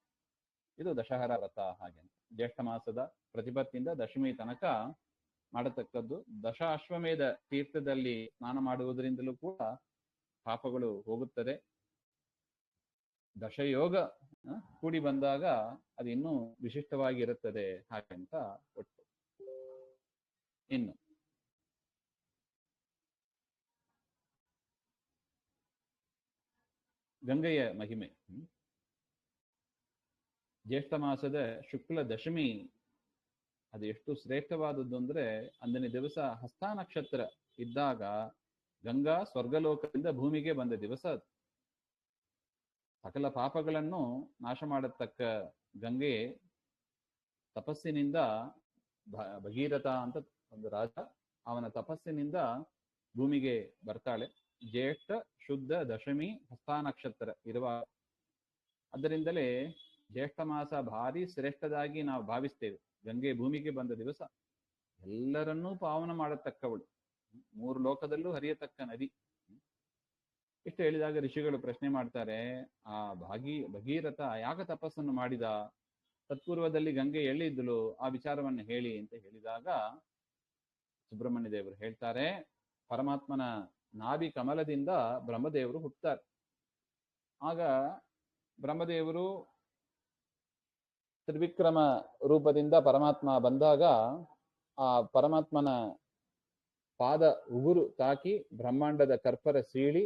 ಇದು ದಶಹರ ವ್ರತ ಹಾಗೆ ಅಂತ. ಜ್ಯೇಷ್ಠ ಮಾಸದ ಪ್ರತಿಪತ್ತಿಯಿಂದ ದಶಮಿ ತನಕ ಮಾಡತಕ್ಕದ್ದು. ದಶಾಶ್ವಮೇಧ ತೀರ್ಥದಲ್ಲಿ ಸ್ನಾನ ಮಾಡುವುದರಿಂದಲೂ ಕೂಡ ಪಾಪಗಳು ಹೋಗುತ್ತದೆ. ದಶಯೋಗ ಕೂಡಿ ಬಂದಾಗ ಅದು ಇನ್ನೂ ವಿಶಿಷ್ಟವಾಗಿ ಇರುತ್ತದೆ ಹಾಗೆ ಅಂತ ಒಟ್ಟು. ಇನ್ನು ಗಂಗೆಯ ಮಹಿಮೆ. ಜ್ಯೇಷ್ಠ ಮಾಸದ ಶುಕ್ಲ ದಶಮಿ ಅದು ಎಷ್ಟು ಶ್ರೇಷ್ಠವಾದದ್ದು ಅಂದ್ರೆ, ಅಂದಿನ ದಿವಸ ಹಸ್ತ ನಕ್ಷತ್ರ ಇದ್ದಾಗ ಗಂಗಾ ಸ್ವರ್ಗಲೋಕದಿಂದ ಭೂಮಿಗೆ ಬಂದ ದಿವಸ ಅದು. ಸಕಲ ಪಾಪಗಳನ್ನು ನಾಶ ಮಾಡತಕ್ಕ ಗಂಗೆ ತಪಸ್ಸಿನಿಂದ ಭಗೀರಥ ಅಂತ ಒಂದು ರಾಜ, ಅವನ ತಪಸ್ಸಿನಿಂದ ಭೂಮಿಗೆ ಬರ್ತಾಳೆ. ಜ್ಯೇಷ್ಠ ಶುದ್ಧ ದಶಮಿ ಹಸ್ತ ನಕ್ಷತ್ರ ಇರುವ, ಅದರಿಂದಲೇ ಜ್ಯೇಷ್ಠ ಮಾಸ ಭಾರಿ ಶ್ರೇಷ್ಠದಾಗಿ ನಾವು ಭಾವಿಸ್ತೇವೆ. ಗಂಗೆ ಭೂಮಿಗೆ ಬಂದ ದಿವಸ ಎಲ್ಲರನ್ನೂ ಪಾವನ ಮಾಡತಕ್ಕವಳು, 3 ಲೋಕದಲ್ಲೂ ಹರಿಯತಕ್ಕ ನದಿ. ಇಷ್ಟು ಹೇಳಿದಾಗ ಋಷಿಗಳು ಪ್ರಶ್ನೆ ಮಾಡ್ತಾರೆ, ಆ ಭಗೀರಥ ಯಾಕ ತಪಸ್ಸನ್ನು ಮಾಡಿದ, ತತ್ಪೂರ್ವದಲ್ಲಿ ಗಂಗೆ ಎಲ್ಲಿದ್ದಳು, ಆ ವಿಚಾರವನ್ನು ಹೇಳಿ ಅಂತ ಹೇಳಿದಾಗ ಸುಬ್ರಹ್ಮಣ್ಯ ದೇವರು ಹೇಳ್ತಾರೆ, ಪರಮಾತ್ಮನ ನಾಭಿ ಕಮಲದಿಂದ ಬ್ರಹ್ಮದೇವರು ಹುಟ್ಟುತ್ತಾರೆ. ಆಗ ಬ್ರಹ್ಮದೇವರು ತ್ರಿವಿಕ್ರಮ ರೂಪದಿಂದ ಪರಮಾತ್ಮ ಬಂದಾಗ ಆ ಪರಮಾತ್ಮನ ಪಾದ ಉಗುರು ತಾಕಿ ಬ್ರಹ್ಮಾಂಡದ ಕರ್ಪರ ಸೀಳಿ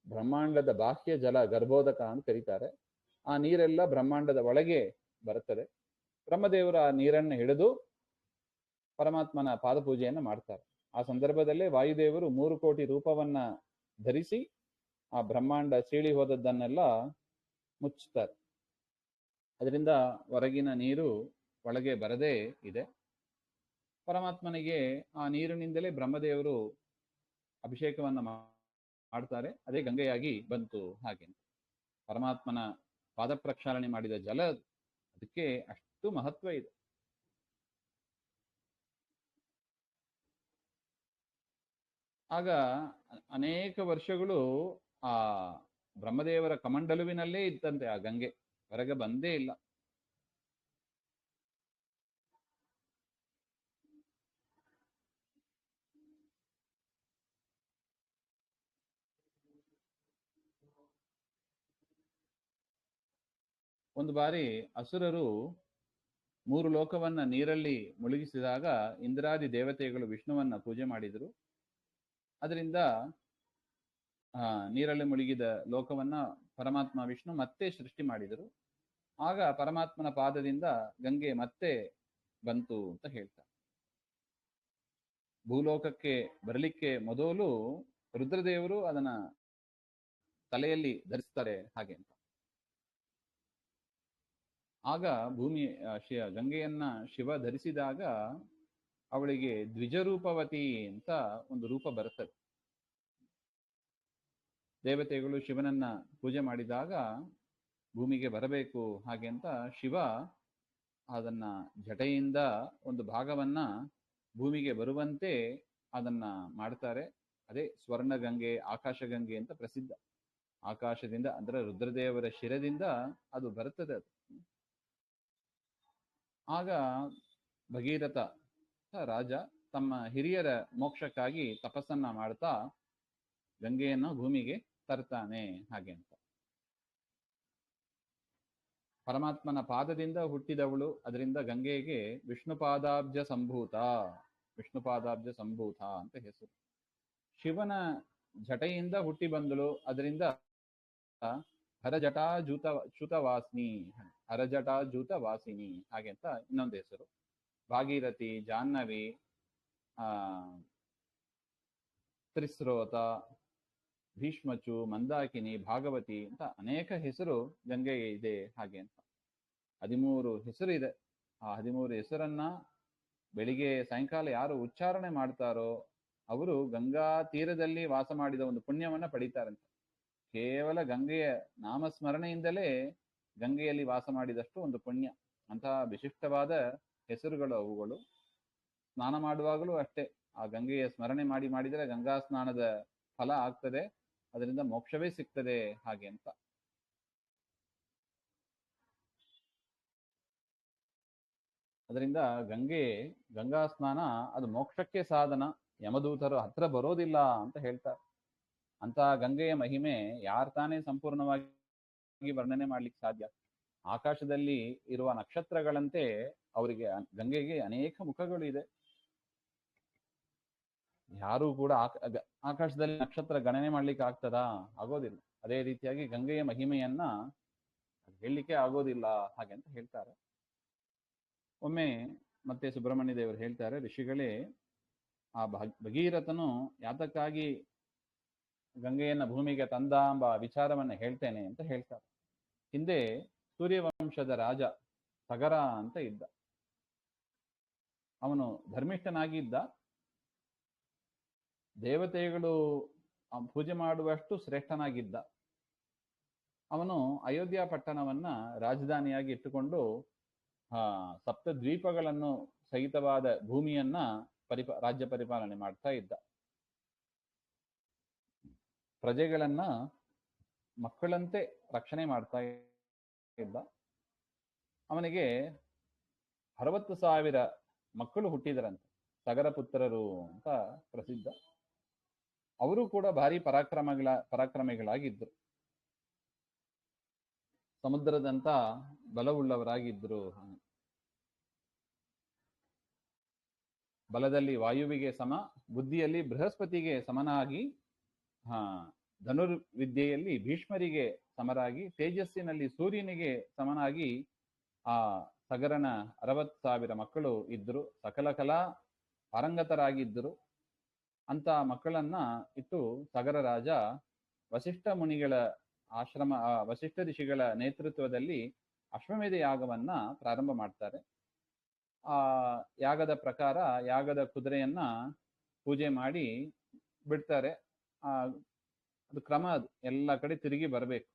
ಬ್ರಹ್ಮಾಂಡದ ಬಾಹ್ಯ ಜಲ ಗರ್ಭೋದಕ ಅಂತ ಕರೀತಾರೆ. ಆ ನೀರೆಲ್ಲ ಬ್ರಹ್ಮಾಂಡದ ಒಳಗೆ ಬರುತ್ತದೆ. ಬ್ರಹ್ಮದೇವರು ಆ ನೀರನ್ನು ಹಿಡಿದು ಪರಮಾತ್ಮನ ಪಾದಪೂಜೆಯನ್ನು ಮಾಡ್ತಾರೆ. ಆ ಸಂದರ್ಭದಲ್ಲೇ ವಾಯುದೇವರು 3 ಕೋಟಿ ರೂಪವನ್ನ ಧರಿಸಿ ಆ ಬ್ರಹ್ಮಾಂಡ ಸೀಳಿ ಹೋದದ್ದನ್ನೆಲ್ಲ ಮುಚ್ಚುತ್ತಾರೆ. ಅದರಿಂದ ಹೊರಗಿನ ನೀರು ಒಳಗೆ ಬರದೇ ಇದೆ. ಪರಮಾತ್ಮನಿಗೆ ಆ ನೀರಿನಿಂದಲೇ ಬ್ರಹ್ಮದೇವರು ಅಭಿಷೇಕವನ್ನ ಮಾಡ್ತಾರೆ. ಅದೇ ಗಂಗೆಯಾಗಿ ಬಂತು ಹಾಗೆ. ಪರಮಾತ್ಮನ ಪಾದ ಪ್ರಕ್ಷಾಳನೆ ಮಾಡಿದ ಜಲ, ಅದಕ್ಕೆ ಅಷ್ಟು ಮಹತ್ವ ಇದೆ. ಆಗ ಅನೇಕ ವರ್ಷಗಳು ಆ ಬ್ರಹ್ಮದೇವರ ಕಮಂಡಲುವಿನಲ್ಲೇ ಇದ್ದಂತೆ ಆ ಗಂಗೆ, ಹೊರಗೆ ಬಂದೇ ಇಲ್ಲ. ಒಂದು ಬಾರಿ ಅಸುರರು 3 ಲೋಕವನ್ನ ನೀರಲ್ಲಿ ಮುಳುಗಿಸಿದಾಗ ಇಂದ್ರಾದಿ ದೇವತೆಗಳು ವಿಷ್ಣುವನ್ನ ಪೂಜೆ ಮಾಡಿದರು. ಅದರಿಂದ ನೀರಲ್ಲಿ ಮುಳುಗಿದ ಲೋಕವನ್ನ ಪರಮಾತ್ಮ ವಿಷ್ಣು ಮತ್ತೆ ಸೃಷ್ಟಿ ಮಾಡಿದರು. ಆಗ ಪರಮಾತ್ಮನ ಪಾದದಿಂದ ಗಂಗೆ ಮತ್ತೆ ಬಂತು ಅಂತ ಹೇಳ್ತಾರೆ. ಭೂಲೋಕಕ್ಕೆ ಬರಲಿಕ್ಕೆ ಮೊದಲು ರುದ್ರದೇವರು ಅದನ್ನ ತಲೆಯಲ್ಲಿ ಧರಿಸ್ತಾರೆ ಹಾಗೆ ಅಂತ. ಆಗ ಗಂಗೆಯನ್ನ ಶಿವ ಧರಿಸಿದಾಗ ಅವಳಿಗೆ ದ್ವಿಜರೂಪವತಿ ಅಂತ ಒಂದು ರೂಪ ಬರುತ್ತದೆ. ದೇವತೆಗಳು ಶಿವನನ್ನ ಪೂಜೆ ಮಾಡಿದಾಗ ಭೂಮಿಗೆ ಬರಬೇಕು ಹಾಗೆ ಅಂತ ಶಿವ ಅದನ್ನ ಜಟೆಯಿಂದ ಒಂದು ಭಾಗವನ್ನ ಭೂಮಿಗೆ ಬರುವಂತೆ ಅದನ್ನ ಮಾಡ್ತಾರೆ. ಅದೇ ಸ್ವರ್ಣ ಗಂಗೆ, ಆಕಾಶ ಗಂಗೆ ಅಂತ ಪ್ರಸಿದ್ಧ. ಆಕಾಶದಿಂದ ಅಂದ್ರೆ ರುದ್ರದೇವರ ಶಿರದಿಂದ ಅದು ಬರುತ್ತದೆ. ಅದು ಆಗ ಭಗೀರಥ ರಾಜ ತಮ್ಮ ಹಿರಿಯರ ಮೋಕ್ಷಕ್ಕಾಗಿ ತಪಸ್ಸನ್ನ ಮಾಡ್ತಾ ಗಂಗೆಯನ್ನು ಭೂಮಿಗೆ ತರ್ತಾನೆ ಹಾಗೆ ಅಂತ. ಪರಮಾತ್ಮನ ಪಾದದಿಂದ ಹುಟ್ಟಿದವಳು, ಅದರಿಂದ ಗಂಗೆಗೆ ವಿಷ್ಣುಪಾದಾಬ್ಜ ಸಂಭೂತ ಅಂತ ಹೆಸರು. ಶಿವನ ಜಟೆಯಿಂದ ಹುಟ್ಟಿ ಬಂದಳು, ಅದರಿಂದ ಹರಜಟಾಜೂತ ವಾಸಿನಿ ಹಾಗೆ ಅಂತ ಇನ್ನೊಂದು ಹೆಸರು. ಭಾಗೀರಥಿ, ಜಾಹ್ನವಿ, ತ್ರಿಸ್ರೋತ, ಭೀಷ್ಮಚು, ಮಂದಾಕಿನಿ, ಭಾಗವತಿ ಅಂತ ಅನೇಕ ಹೆಸರು ಗಂಗೆಗೆ ಇದೆ ಹಾಗೆ ಅಂತ. 13 ಹೆಸರು ಇದೆ. ಆ 13 ಹೆಸರನ್ನ ಬೆಳಿಗ್ಗೆ ಸಾಯಂಕಾಲ ಯಾರು ಉಚ್ಚಾರಣೆ ಮಾಡ್ತಾರೋ ಅವರು ಗಂಗಾ ತೀರದಲ್ಲಿ ವಾಸ ಮಾಡಿದ ಒಂದು ಪುಣ್ಯವನ್ನ ಪಡೀತಾರಂತೆ. ಕೇವಲ ಗಂಗೆಯ ನಾಮಸ್ಮರಣೆಯಿಂದಲೇ ಗಂಗೆಯಲ್ಲಿ ವಾಸ ಮಾಡಿದಷ್ಟು ಒಂದು ಪುಣ್ಯ. ಅಂತಹ ವಿಶಿಷ್ಟವಾದ ಹೆಸರುಗಳು ಅವುಗಳು. ಸ್ನಾನ ಮಾಡುವಾಗಲೂ ಅಷ್ಟೇ, ಆ ಗಂಗೆಯ ಸ್ಮರಣೆ ಮಾಡಿದರೆ ಗಂಗಾ ಸ್ನಾನದ ಫಲ ಆಗ್ತದೆ, ಅದರಿಂದ ಮೋಕ್ಷವೇ ಸಿಗ್ತದೆ ಹಾಗೆ ಅಂತ. ಅದರಿಂದ ಗಂಗಾ ಸ್ನಾನ ಅದು ಮೋಕ್ಷಕ್ಕೆ ಸಾಧನ, ಯಮದೂತರು ಹತ್ರ ಬರೋದಿಲ್ಲ ಅಂತ ಹೇಳ್ತಾರೆ. ಅಂತ ಗಂಗೆಯ ಮಹಿಮೆ ಯಾರು ತಾನೇ ಸಂಪೂರ್ಣವಾಗಿ ವರ್ಣನೆ ಮಾಡ್ಲಿಕ್ಕೆ ಸಾಧ್ಯ? ಆಕಾಶದಲ್ಲಿ ಇರುವ ನಕ್ಷತ್ರಗಳಂತೆ ಅವರಿಗೆ ಗಂಗೆಗೆ ಅನೇಕ ಮುಖಗಳು ಇದೆ. ಯಾರು ಕೂಡ ಆಕಾಶದಲ್ಲಿ ನಕ್ಷತ್ರ ಗಣನೆ ಮಾಡ್ಲಿಕ್ಕೆ ಆಗ್ತದಾ? ಆಗೋದಿಲ್ಲ. ಅದೇ ರೀತಿಯಾಗಿ ಗಂಗೆಯ ಮಹಿಮೆಯನ್ನ ಹೇಳಲಿಕ್ಕೆ ಆಗೋದಿಲ್ಲ ಹಾಗೆ ಅಂತ ಹೇಳ್ತಾರೆ. ಒಮ್ಮೆ ಮತ್ತೆ ಸುಬ್ರಹ್ಮಣ್ಯ ದೇವರು ಹೇಳ್ತಾರೆ, ಋಷಿಗಳೇ, ಆ ಭಗೀರಥನು ಯಾತಕ್ಕಾಗಿ ಗಂಗೆಯನ್ನ ಭೂಮಿಗೆ ತಂದ ಎಂಬ ವಿಚಾರವನ್ನ ಹೇಳ್ತೇನೆ ಅಂತ ಹೇಳ್ತಾರೆ. ಹಿಂದೆ ಸೂರ್ಯವಂಶದ ರಾಜ ಸಗರ ಅಂತ ಇದ್ದ. ಅವನು ಧರ್ಮಿಷ್ಠನಾಗಿದ್ದ, ದೇವತೆಗಳು ಪೂಜೆ ಮಾಡುವಷ್ಟು ಶ್ರೇಷ್ಠನಾಗಿದ್ದ. ಅವನು ಅಯೋಧ್ಯ ಪಟ್ಟಣವನ್ನ ರಾಜಧಾನಿಯಾಗಿ ಇಟ್ಟುಕೊಂಡು ಸಪ್ತ ದ್ವೀಪಗಳನ್ನು ಸಹಿತವಾದ ಭೂಮಿಯನ್ನ ರಾಜ್ಯ ಪರಿಪಾಲನೆ ಮಾಡ್ತಾ ಇದ್ದ. ಪ್ರಜೆಗಳನ್ನ ಮಕ್ಕಳಂತೆ ರಕ್ಷಣೆ ಮಾಡ್ತಾ ಇದ್ದ. ಅವನಿಗೆ 60,000 ಮಕ್ಕಳು ಹುಟ್ಟಿದರಂತೆ, ಸಗರ ಪುತ್ರರು ಅಂತ ಪ್ರಸಿದ್ಧ. ಅವರು ಕೂಡ ಭಾರಿ ಪರಾಕ್ರಮಿಗಳಾಗಿದ್ರು, ಸಮುದ್ರದಂತ ಬಲವುಳ್ಳವರಾಗಿದ್ರು. ಬಲದಲ್ಲಿ ವಾಯುವಿಗೆ ಸಮ, ಬುದ್ಧಿಯಲ್ಲಿ ಬೃಹಸ್ಪತಿಗೆ ಸಮನಾಗಿ, ಧನುರ್ವಿದ್ಯೆಯಲ್ಲಿ ಭೀಷ್ಮರಿಗೆ ಸಮರಾಗಿ, ತೇಜಸ್ಸಿನಲ್ಲಿ ಸೂರ್ಯನಿಗೆ ಸಮನಾಗಿ ಆ ಸಗರನ 60,000 ಮಕ್ಕಳು ಇದ್ರು. ಸಕಲ ಕಲಾ ಪಾರಂಗತರಾಗಿದ್ದರು. ಅಂತ ಮಕ್ಕಳನ್ನ ಇಟ್ಟು ಸಗರ ರಾಜ ವಸಿಷ್ಠ ಮುನಿಗಳ ಆಶ್ರಮ, ವಸಿಷ್ಠ ಋಷಿಗಳ ನೇತೃತ್ವದಲ್ಲಿ ಅಶ್ವಮೇಧ ಯಾಗವನ್ನ ಪ್ರಾರಂಭ ಮಾಡ್ತಾರೆ. ಆ ಯಾಗದ ಪ್ರಕಾರ ಯಾಗದ ಕುದುರೆಯನ್ನ ಪೂಜೆ ಮಾಡಿ ಬಿಡ್ತಾರೆ. ಅದು ಕ್ರಮ, ಅದು ಎಲ್ಲ ಕಡೆ ತಿರುಗಿ ಬರಬೇಕು.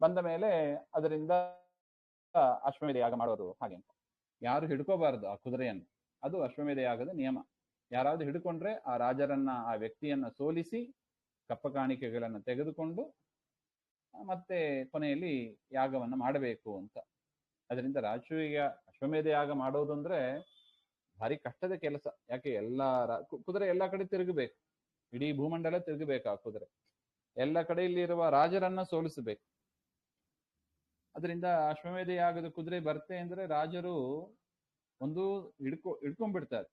ಬಂದ ಮೇಲೆ ಅದರಿಂದ ಅಶ್ವಮೇಧ ಯಾಗ ಮಾಡೋದು ಹಾಗೆ ಅಂತ. ಯಾರು ಹಿಡ್ಕೋಬಾರದು ಆ ಕುದುರೆಯನ್ನು, ಅದು ಅಶ್ವಮೇಧ ಯಾಗದ ನಿಯಮ. ಯಾರಾದ್ರೂ ಹಿಡ್ಕೊಂಡ್ರೆ ಆ ರಾಜರನ್ನ, ಆ ವ್ಯಕ್ತಿಯನ್ನ ಸೋಲಿಸಿ ಕಪ್ಪ ಕಾಣಿಕೆಗಳನ್ನು ತೆಗೆದುಕೊಂಡು ಮತ್ತೆ ಕೊನೆಯಲ್ಲಿ ಯಾಗವನ್ನ ಮಾಡಬೇಕು ಅಂತ. ಅದರಿಂದ ರಾಜಸೂಯ ಅಶ್ವಮೇಧ ಯಾಗ ಮಾಡೋದು ಅಂದ್ರೆ ಭಾರಿ ಕಷ್ಟದ ಕೆಲಸ. ಯಾಕೆ ಕುದುರೆ ಎಲ್ಲ ಕಡೆ ತಿರುಗಬೇಕು, ಇಡೀ ಭೂಮಂಡಲ ತಿರುಗಬೇಕು. ಆ ಕುದುರೆ ಎಲ್ಲ ಕಡೆಯಲ್ಲಿರುವ ರಾಜರನ್ನ ಸೋಲಿಸಬೇಕು. ಅದರಿಂದ ಅಶ್ವಮೇಧ ಯಾಗದ ಕುದುರೆ ಬರ್ತೆ ಅಂದ್ರೆ ರಾಜರು ಒಂದು ಹಿಡ್ಕೊಂಡ್ಬಿಡ್ತಾರೆ,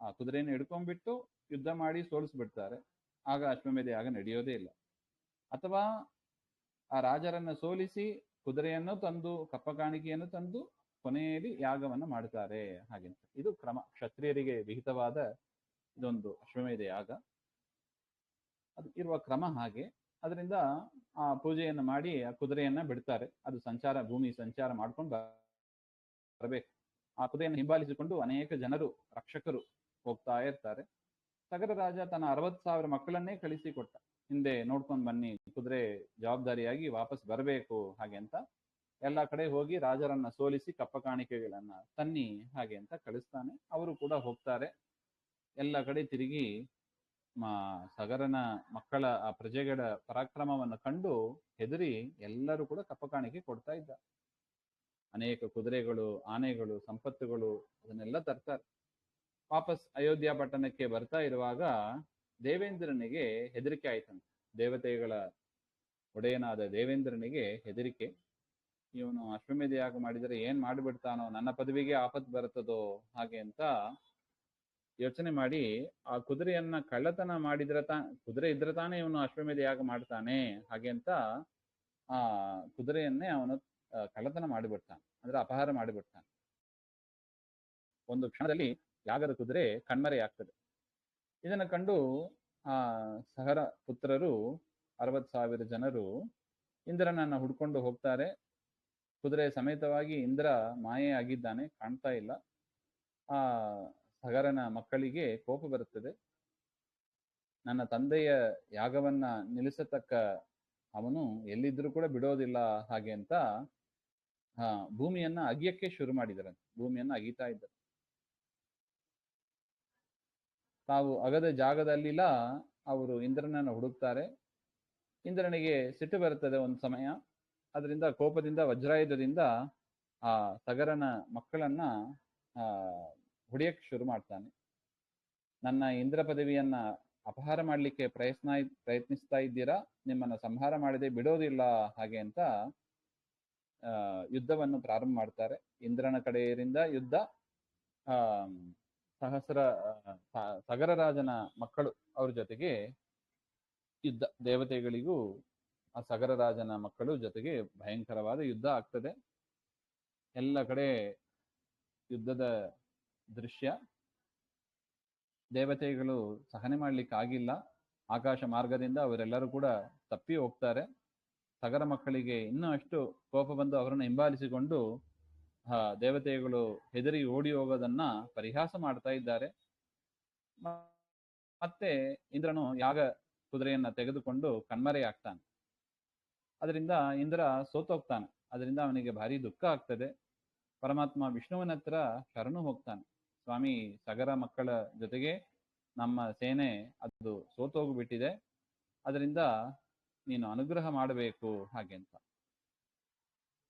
ಆ ಕುದುರೆಯನ್ನು ಹಿಡ್ಕೊಂಡ್ಬಿಟ್ಟು ಯುದ್ಧ ಮಾಡಿ ಸೋಲಿಸ್ಬಿಡ್ತಾರೆ. ಆಗ ಅಶ್ವಮೇಧ ಯಾಗ ನಡೆಯೋದೇ ಇಲ್ಲ. ಅಥವಾ ಆ ರಾಜರನ್ನ ಸೋಲಿಸಿ ಕುದುರೆಯನ್ನು ತಂದು ಕಪ್ಪ ಕಾಣಿಕೆಯನ್ನು ತಂದು ಕೊನೆಯಲ್ಲಿ ಯಾಗವನ್ನು ಮಾಡ್ತಾರೆ ಹಾಗೆಂತ. ಇದು ಕ್ರಮ, ಕ್ಷತ್ರಿಯರಿಗೆ ವಿಹಿತವಾದ ಇದೊಂದು ಅಶ್ವಮೇಧ ಯಾಗ, ಅದು ಇರುವ ಕ್ರಮ ಹಾಗೆ. ಅದರಿಂದ ಆ ಪೂಜೆಯನ್ನು ಮಾಡಿ ಆ ಕುದುರೆಯನ್ನ ಬಿಡ್ತಾರೆ. ಅದು ಭೂಮಿ ಸಂಚಾರ ಮಾಡ್ಕೊಂಡು ಬರಬೇಕು. ಆ ಕುದುರೆಯನ್ನು ಹಿಂಬಾಲಿಸಿಕೊಂಡು ಅನೇಕ ಜನರು, ರಕ್ಷಕರು ಹೋಗ್ತಾ ಇರ್ತಾರೆ. ಸಗರ ರಾಜ ತನ್ನ 60,000 ಮಕ್ಕಳನ್ನೇ ಕಳಿಸಿಕೊಟ್ಟ, ಹಿಂದೆ ನೋಡ್ಕೊಂಡು ಬನ್ನಿ, ಕುದುರೆ ಜವಾಬ್ದಾರಿಯಾಗಿ ವಾಪಸ್ ಬರಬೇಕು ಹಾಗೆ ಅಂತ. ಎಲ್ಲ ಕಡೆ ಹೋಗಿ ರಾಜರನ್ನ ಸೋಲಿಸಿ ಕಪ್ಪ ಕಾಣಿಕೆಗಳನ್ನ ತನ್ನಿ ಹಾಗೆ ಅಂತ ಕಳಿಸ್ತಾನೆ. ಅವರು ಕೂಡ ಹೋಗ್ತಾರೆ. ಎಲ್ಲ ಕಡೆ ತಿರುಗಿ ಸಗರನ ಮಕ್ಕಳ, ಆ ಪ್ರಜೆಗಳ ಪರಾಕ್ರಮವನ್ನು ಕಂಡು ಹೆದರಿ ಎಲ್ಲರೂ ಕೂಡ ಕಪ್ಪ ಕಾಣಿಕೆ ಕೊಡ್ತಾ ಇದ್ದ. ಅನೇಕ ಕುದುರೆಗಳು, ಆನೆಗಳು, ಸಂಪತ್ತುಗಳು ಅದನ್ನೆಲ್ಲ ತರ್ತಾರೆ. ವಾಪಸ್ ಅಯೋಧ್ಯ ಪಟ್ಟಣಕ್ಕೆ ಬರ್ತಾ ಇರುವಾಗ ದೇವೇಂದ್ರನಿಗೆ ಹೆದರಿಕೆ ಆಯ್ತಂತೆ. ದೇವತೆಗಳ ಒಡೆಯನಾದ ದೇವೇಂದ್ರನಿಗೆ ಹೆದರಿಕೆ. ಇವನು ಅಶ್ವಮೇಧ ಯಾಗ ಮಾಡಿದರೆ ಏನ್ ಮಾಡಿಬಿಡ್ತಾನೋ, ನನ್ನ ಪದವಿಗೆ ಆಪತ್ತು ಬರ್ತದೋ ಹಾಗೆ ಅಂತ ಯೋಚನೆ ಮಾಡಿ ಆ ಕುದುರೆಯನ್ನ ಕಳ್ಳತನ ಮಾಡಿದ್ರೆ ಕುದುರೆ ಇದ್ರೆ ತಾನೇ ಇವನು ಅಶ್ವಮೇಧ ಯಾಗ ಮಾಡ್ತಾನೆ ಹಾಗೆ ಅಂತ ಆ ಕುದುರೆಯನ್ನೇ ಅವನು ಕಳ್ಳತನ ಮಾಡಿಬಿಡ್ತಾನೆ, ಅಂದ್ರೆ ಅಪಹಾರ ಮಾಡಿಬಿಡ್ತಾನೆ. ಒಂದು ಕ್ಷಣದಲ್ಲಿ ಯಾಗದ ಕುದುರೆ ಕಣ್ಮರೆಯಾಗ್ತದೆ. ಇದನ್ನು ಕಂಡು ಆ ಸಗರ ಪುತ್ರರು 60,000 ಜನರು ಇಂದ್ರನನ್ನ ಹುಡ್ಕೊಂಡು ಹೋಗ್ತಾರೆ. ಕುದುರೆ ಸಮೇತವಾಗಿ ಇಂದ್ರ ಮಾಯೆ ಆಗಿದ್ದಾನೆ, ಕಾಣ್ತಾ ಇಲ್ಲ. ಆ ಸಗರನ ಮಕ್ಕಳಿಗೆ ಕೋಪ ಬರುತ್ತದೆ. ನನ್ನ ತಂದೆಯ ಯಾಗವನ್ನ ನಿಲ್ಲಿಸತಕ್ಕ ಅವನು ಎಲ್ಲಿದ್ರೂ ಕೂಡ ಬಿಡೋದಿಲ್ಲ ಹಾಗೆ ಅಂತ ಭೂಮಿಯನ್ನ ಅಗಿಯಕ್ಕೆ ಶುರು ಮಾಡಿದರಂತೆ. ಭೂಮಿಯನ್ನ ಅಗಿತಾ ಇದ್ದರು. ತಾವು ಅಗದ ಜಾಗದಲ್ಲಿಲ್ಲ ಅವರು ಇಂದ್ರನನ್ನು ಹುಡುಕ್ತಾರೆ. ಇಂದ್ರನಿಗೆ ಸಿಟ್ಟು ಬರುತ್ತದೆ ಒಂದು ಸಮಯ. ಅದರಿಂದ ಕೋಪದಿಂದ ವಜ್ರಾಯುಧದಿಂದ ಆ ಸಗರನ ಮಕ್ಕಳನ್ನ ಆ ಹೊಡೆಯಕ್ಕೆ ಶುರು ಮಾಡ್ತಾನೆ. ನನ್ನ ಇಂದ್ರ ಪದವಿಯನ್ನ ಅಪಹಾರ ಮಾಡಲಿಕ್ಕೆ ಪ್ರಯತ್ನಿಸ್ತಾ ಇದ್ದೀರಾ, ನಿಮ್ಮನ್ನು ಸಂಹಾರ ಮಾಡದೆ ಬಿಡೋದಿಲ್ಲ ಹಾಗೆ ಅಂತ ಯುದ್ಧವನ್ನು ಪ್ರಾರಂಭ ಮಾಡ್ತಾರೆ. ಇಂದ್ರನ ಕಡೆಯಿಂದ ಯುದ್ಧ. ಆ ಸಗರರಾಜನ ಮಕ್ಕಳು ಅವ್ರ ಜೊತೆಗೆ ಯುದ್ಧ. ದೇವತೆಗಳಿಗೂ ಆ ಸಗರರಾಜನ ಮಕ್ಕಳು ಜೊತೆಗೆ ಭಯಂಕರವಾದ ಯುದ್ಧ ಆಗ್ತದೆ. ಎಲ್ಲ ಕಡೆ ಯುದ್ಧದ ದೃಶ್ಯ. ದೇವತೆಗಳು ಸಹನೆ ಮಾಡ್ಲಿಕ್ಕೆ ಆಗಿಲ್ಲ. ಆಕಾಶ ಮಾರ್ಗದಿಂದ ಅವರೆಲ್ಲರೂ ಕೂಡ ತಪ್ಪಿ ಹೋಗ್ತಾರೆ. ಸಗರ ಮಕ್ಕಳಿಗೆ ಇನ್ನೂ ಅಷ್ಟು ಕೋಪ ಬಂದು ಅವರನ್ನು ಹಿಂಬಾಲಿಸಿಕೊಂಡು ದೇವತೆಗಳು ಹೆದರಿ ಓಡಿ ಹೋಗೋದನ್ನ ಪರಿಹಾಸ ಮಾಡ್ತಾ ಇದ್ದಾರೆ. ಮತ್ತೆ ಇಂದ್ರನು ಯಾಗ ಕುದುರೆಯನ್ನ ತೆಗೆದುಕೊಂಡು ಕಣ್ಮರೆಯಾಗ್ತಾನೆ. ಅದರಿಂದ ಇಂದ್ರ ಸೋತೋಗ್ತಾನೆ. ಅದರಿಂದ ಅವನಿಗೆ ಭಾರಿ ದುಃಖ ಆಗ್ತದೆ. ಪರಮಾತ್ಮ ವಿಷ್ಣುವಿನ ಹತ್ರ ಶರಣು ಹೋಗ್ತಾನೆ. ಸ್ವಾಮಿ, ಸಗರ ಮಕ್ಕಳ ಜೊತೆಗೆ ನಮ್ಮ ಸೇನೆ ಅದು ಸೋತೋಗ್ಬಿಟ್ಟಿದೆ, ಅದರಿಂದ ನೀನು ಅನುಗ್ರಹ ಮಾಡಬೇಕು ಹಾಗೆ ಅಂತ.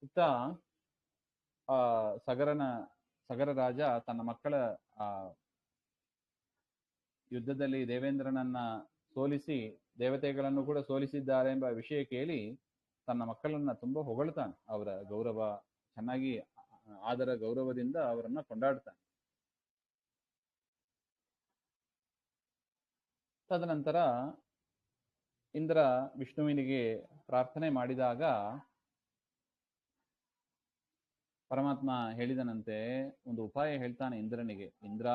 ಇತ್ತ ಸಗರ ರಾಜ ತನ್ನ ಮಕ್ಕಳ ಯುದ್ಧದಲ್ಲಿ ದೇವೇಂದ್ರನನ್ನ ಸೋಲಿಸಿ ದೇವತೆಗಳನ್ನು ಕೂಡ ಸೋಲಿಸಿದ್ದಾರೆ ಎಂಬ ವಿಷಯ ಕೇಳಿ ತನ್ನ ಮಕ್ಕಳನ್ನ ತುಂಬಾ ಹೊಗಳ್ತಾನೆ. ಅವರ ಗೌರವ ಚೆನ್ನಾಗಿ ಆದರ ಗೌರವದಿಂದ ಅವರನ್ನ ಕೊಂಡಾಡ್ತಾನೆ. ತದನಂತರ ಇಂದ್ರ ವಿಷ್ಣುವಿನಿಗೆ ಪ್ರಾರ್ಥನೆ ಮಾಡಿದಾಗ ಪರಮಾತ್ಮ ಹೇಳಿದನಂತೆ, ಒಂದು ಉಪಾಯ ಹೇಳ್ತಾನೆ ಇಂದ್ರನಿಗೆ. ಇಂದ್ರ,